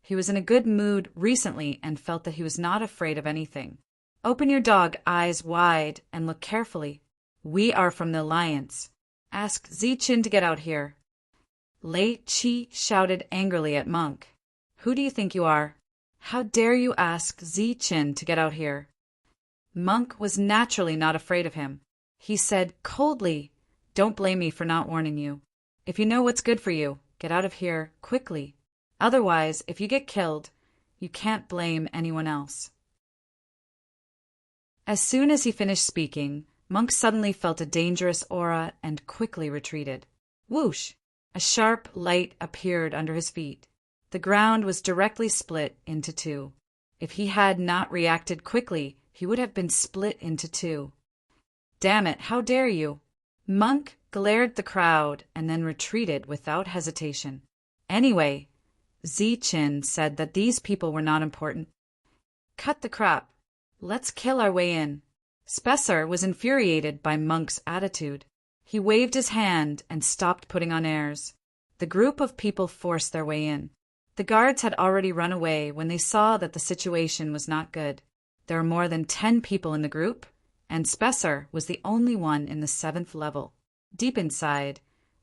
he was in a good mood recently and felt that he was not afraid of anything. "Open your dog eyes wide and look carefully. We are from the Alliance. Ask Zichen to get out here." Lei Chi shouted angrily at Monk. Who do you think you are? How dare you ask Zichen to get out here? Monk was naturally not afraid of him. He said coldly, "Don't blame me for not warning you. If you know what's good for you, get out of here quickly. Otherwise, if you get killed, you can't blame anyone else." As soon as he finished speaking, Monk suddenly felt a dangerous aura and quickly retreated. Whoosh! A sharp light appeared under his feet. The ground was directly split into two. If he had not reacted quickly, he would have been split into two. Damn it, how dare you? Monk glared at the crowd and then retreated without hesitation. Anyway, Zichen said that these people were not important. Cut the crap. Let's kill our way in. Spessor was infuriated by Monk's attitude. He waved his hand and stopped putting on airs. The group of people forced their way in. The guards had already run away when they saw that the situation was not good. There were more than 10 people in the group, and Spessor was the only one in the 7th level. Deep inside,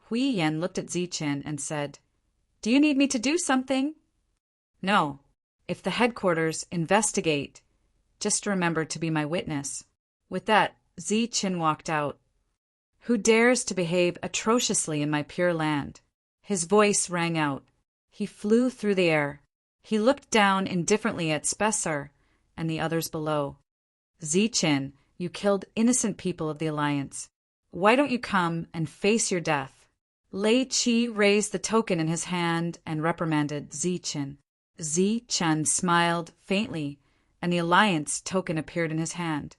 Hui Yen looked at Zichen and said, "Do you need me to do something?" "No. If the headquarters investigate, just remember to be my witness." With that, Zichen walked out. "Who dares to behave atrociously in my pure land?" His voice rang out. He flew through the air. He looked down indifferently at Spessor and the others below. "Zichen, you killed innocent people of the Alliance. Why don't you come and face your death?" Lei Qi raised the token in his hand and reprimanded Zichen. Zichen smiled faintly, and the Alliance token appeared in his hand.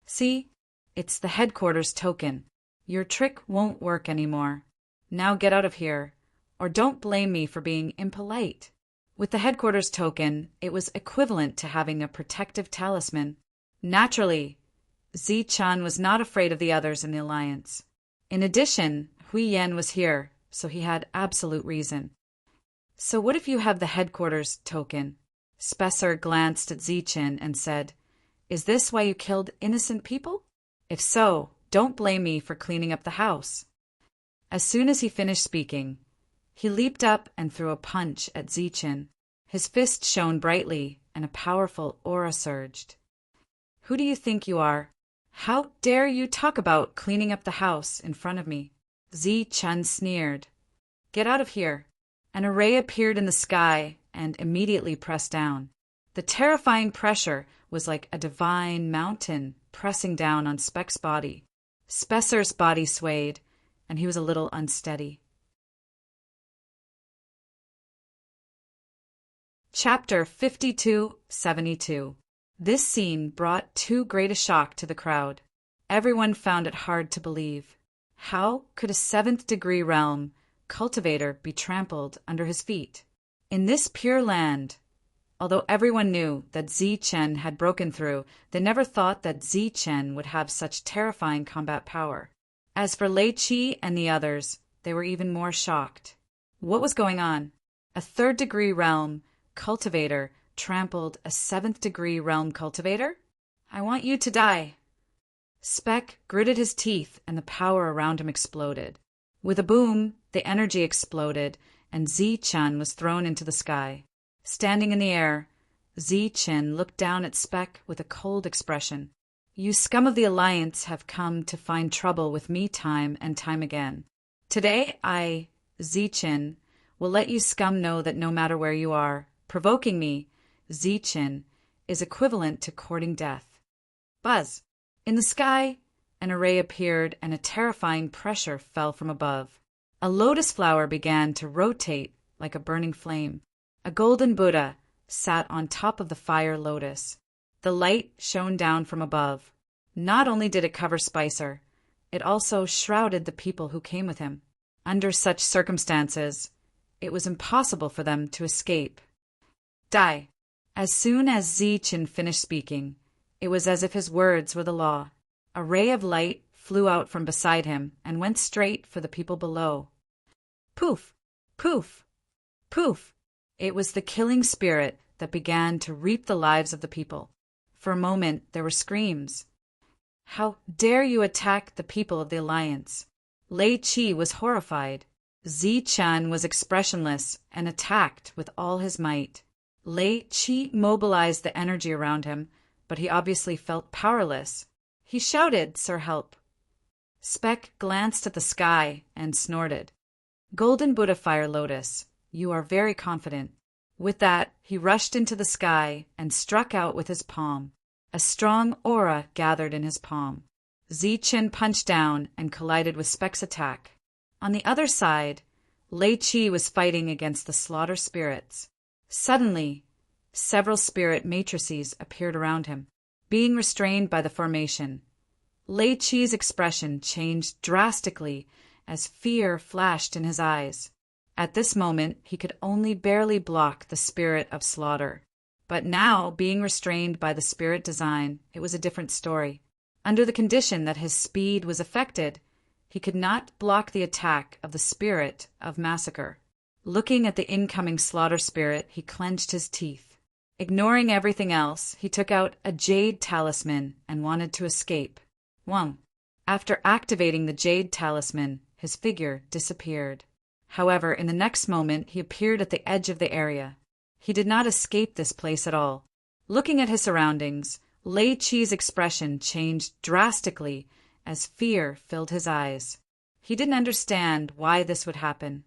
"See? It's the headquarters token. Your trick won't work anymore. Now get out of here, or don't blame me for being impolite." With the headquarters token, it was equivalent to having a protective talisman. Naturally, Zichen was not afraid of the others in the Alliance. In addition, Hui Yen was here, so he had absolute reason. "So what if you have the headquarters token?" Spessor glanced at Zichen and said, "Is this why you killed innocent people? If so, don't blame me for cleaning up the house." As soon as he finished speaking, he leaped up and threw a punch at Zichen. His fist shone brightly, and a powerful aura surged. "Who do you think you are? How dare you talk about cleaning up the house in front of me?" Zichen sneered. "Get out of here." An array appeared in the sky and immediately pressed down. The terrifying pressure was like a divine mountain pressing down on Speck's body. Spessor's body swayed, and he was a little unsteady. Chapter 5272. This scene brought too great a shock to the crowd. Everyone found it hard to believe. How could a 7th-degree realm cultivator be trampled under his feet? In this pure land, although everyone knew that Zichen had broken through, they never thought that Zichen would have such terrifying combat power. As for Lei Qi and the others, they were even more shocked. What was going on? A 3rd-degree realm cultivator trampled a 7th-degree realm cultivator? "I want you to die." Speck gritted his teeth and the power around him exploded. With a boom, the energy exploded and Zichen was thrown into the sky. Standing in the air, Zichen looked down at Speck with a cold expression. "You scum of the Alliance have come to find trouble with me time and time again. Today I, Zichen, will let you scum know that no matter where you are, provoking me, Zichen, is equivalent to courting death." Buzz! In the sky, an array appeared and a terrifying pressure fell from above. A lotus flower began to rotate like a burning flame. A golden Buddha sat on top of the fire lotus. The light shone down from above. Not only did it cover Spicer, it also shrouded the people who came with him. Under such circumstances, it was impossible for them to escape. Die! As soon as Zichen finished speaking, it was as if his words were the law. A ray of light flew out from beside him and went straight for the people below. Poof! Poof! Poof! It was the killing spirit that began to reap the lives of the people. For a moment there were screams. "How dare you attack the people of the Alliance?" Lei Qi was horrified. Zi-chan was expressionless and attacked with all his might. Lei Qi mobilized the energy around him, but he obviously felt powerless. He shouted, "Sir, help!" Spec glanced at the sky and snorted. "Golden Buddha Fire Lotus, you are very confident." With that, he rushed into the sky and struck out with his palm. A strong aura gathered in his palm. Zi-chan punched down and collided with Spec's attack. On the other side, Lei Qi was fighting against the slaughter spirits. Suddenly, several spirit matrices appeared around him, being restrained by the formation. Lei Qi's expression changed drastically as fear flashed in his eyes. At this moment, he could only barely block the spirit of slaughter. But now, being restrained by the spirit design, it was a different story. Under the condition that his speed was affected, he could not block the attack of the spirit of massacre. Looking at the incoming slaughter spirit, he clenched his teeth. Ignoring everything else, he took out a jade talisman and wanted to escape. After activating the jade talisman, his figure disappeared. However, in the next moment, he appeared at the edge of the area. He did not escape this place at all. Looking at his surroundings, Lei Qi's expression changed drastically as fear filled his eyes. He didn't understand why this would happen.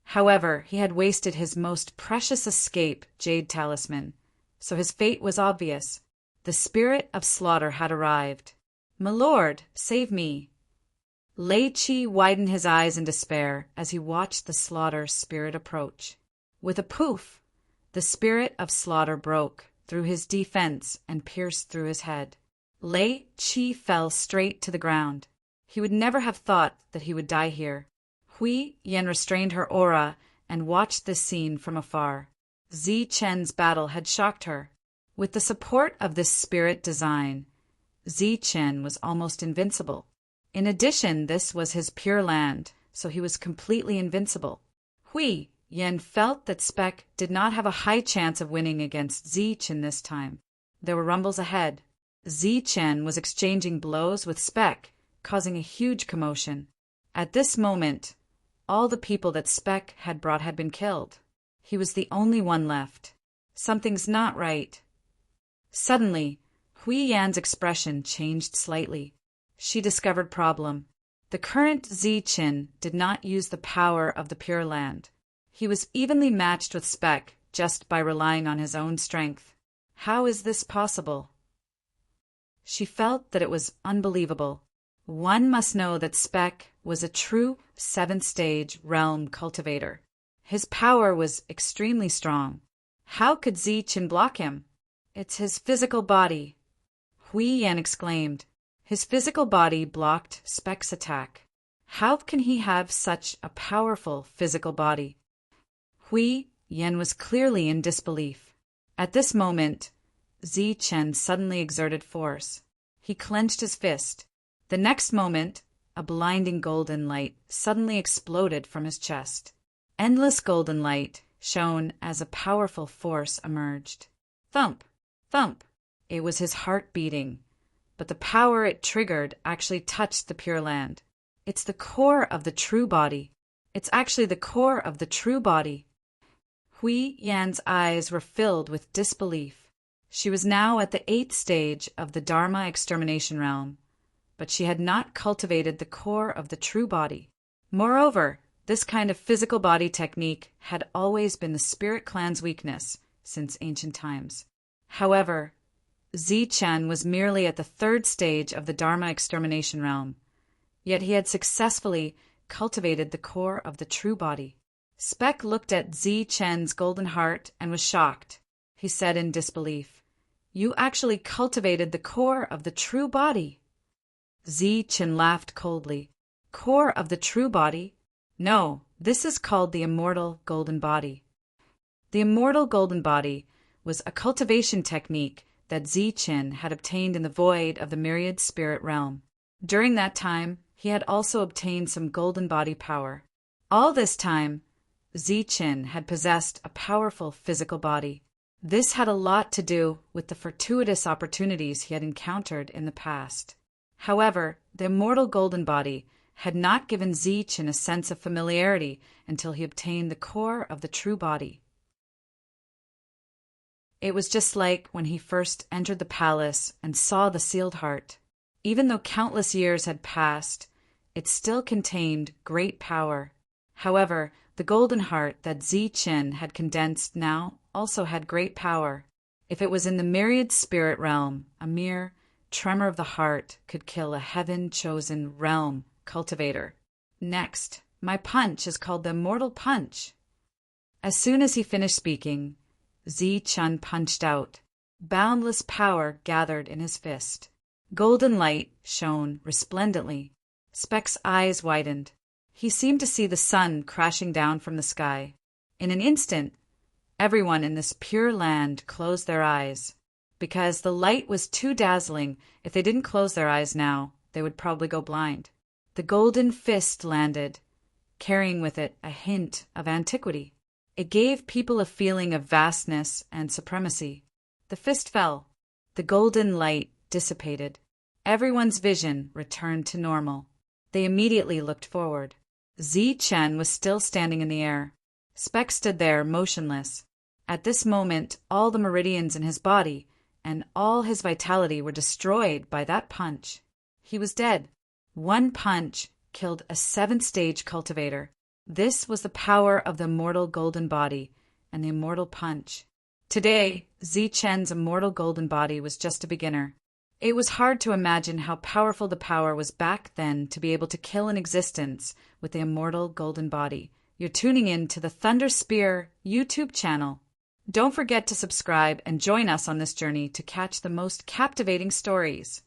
However, he had wasted his most precious escape, jade talisman, so his fate was obvious. The spirit of slaughter had arrived. "My lord, save me!" Lei Qi widened his eyes in despair as he watched the slaughter spirit approach. With a poof, the spirit of slaughter broke through his defense and pierced through his head. Lei Qi fell straight to the ground. He would never have thought that he would die here. Hui Yan restrained her aura and watched this scene from afar. Zi-chen's battle had shocked her. With the support of this spirit design, Zi-chen was almost invincible. In addition, this was his pure land, so he was completely invincible. Hui Yan felt that Spec did not have a high chance of winning against Zi-chen this time. There were rumbles ahead. Zi-chen was exchanging blows with Spec, causing a huge commotion. At this moment, all the people that Spec had brought had been killed. He was the only one left. Something's not right. Suddenly, Hui Yan's expression changed slightly. She discovered problem. The current Zi-chen did not use the power of the Pure Land. He was evenly matched with Spec just by relying on his own strength. How is this possible? She felt that it was unbelievable. One must know that Spec was a true 7th-stage realm cultivator. His power was extremely strong. How could Zi-chen block him? "It's his physical body," Hui Yan exclaimed. His physical body blocked Spec's attack. How can he have such a powerful physical body? Hui Yan was clearly in disbelief. At this moment, Zi-chen suddenly exerted force. He clenched his fist. The next moment, a blinding golden light suddenly exploded from his chest. Endless golden light, shown as a powerful force, emerged. Thump! Thump! It was his heart beating, but the power it triggered actually touched the Pure Land. It's the core of the true body. It's actually the core of the true body. Hui Yan's eyes were filled with disbelief. She was now at the 8th stage of the Dharma extermination realm, but she had not cultivated the core of the true body. Moreover, this kind of physical body technique had always been the spirit clan's weakness since ancient times. However, Zi-chen was merely at the 3rd stage of the Dharma extermination realm, yet he had successfully cultivated the core of the true body. Spec looked at Zi-chen's golden heart and was shocked. He said in disbelief, "You actually cultivated the core of the true body." Zi-chen laughed coldly. "Core of the true body? No, this is called the immortal golden body." The immortal golden body was a cultivation technique that Zi-chen had obtained in the void of the myriad spirit realm. During that time, he had also obtained some golden body power. All this time, Zi-chen had possessed a powerful physical body. This had a lot to do with the fortuitous opportunities he had encountered in the past. However, the immortal golden body had not given Zichen a sense of familiarity until he obtained the core of the true body. It was just like when he first entered the palace and saw the sealed heart. Even though countless years had passed, it still contained great power. However, the golden heart that Zichen had condensed now also had great power. If it was in the myriad spirit realm, a mere tremor of the heart could kill a heaven-chosen realm cultivator. Next, my punch is called the Immortal Punch. As soon as he finished speaking, Zichen punched out. Boundless power gathered in his fist. Golden light shone resplendently. Speck's eyes widened. He seemed to see the sun crashing down from the sky. In an instant, everyone in this pure land closed their eyes. Because the light was too dazzling, if they didn't close their eyes now, they would probably go blind. The golden fist landed, carrying with it a hint of antiquity. It gave people a feeling of vastness and supremacy. The fist fell. The golden light dissipated. Everyone's vision returned to normal. They immediately looked forward. Zichen was still standing in the air. Speck stood there motionless. At this moment, all the meridians in his body and all his vitality were destroyed by that punch. He was dead. One punch killed a 7th-stage cultivator. This was the power of the immortal golden body and the immortal punch. Today, Zichen's immortal golden body was just a beginner. It was hard to imagine how powerful the power was back then to be able to kill an existence with the immortal golden body. You're tuning in to the Thunder Spear YouTube channel. Don't forget to subscribe and join us on this journey to catch the most captivating stories.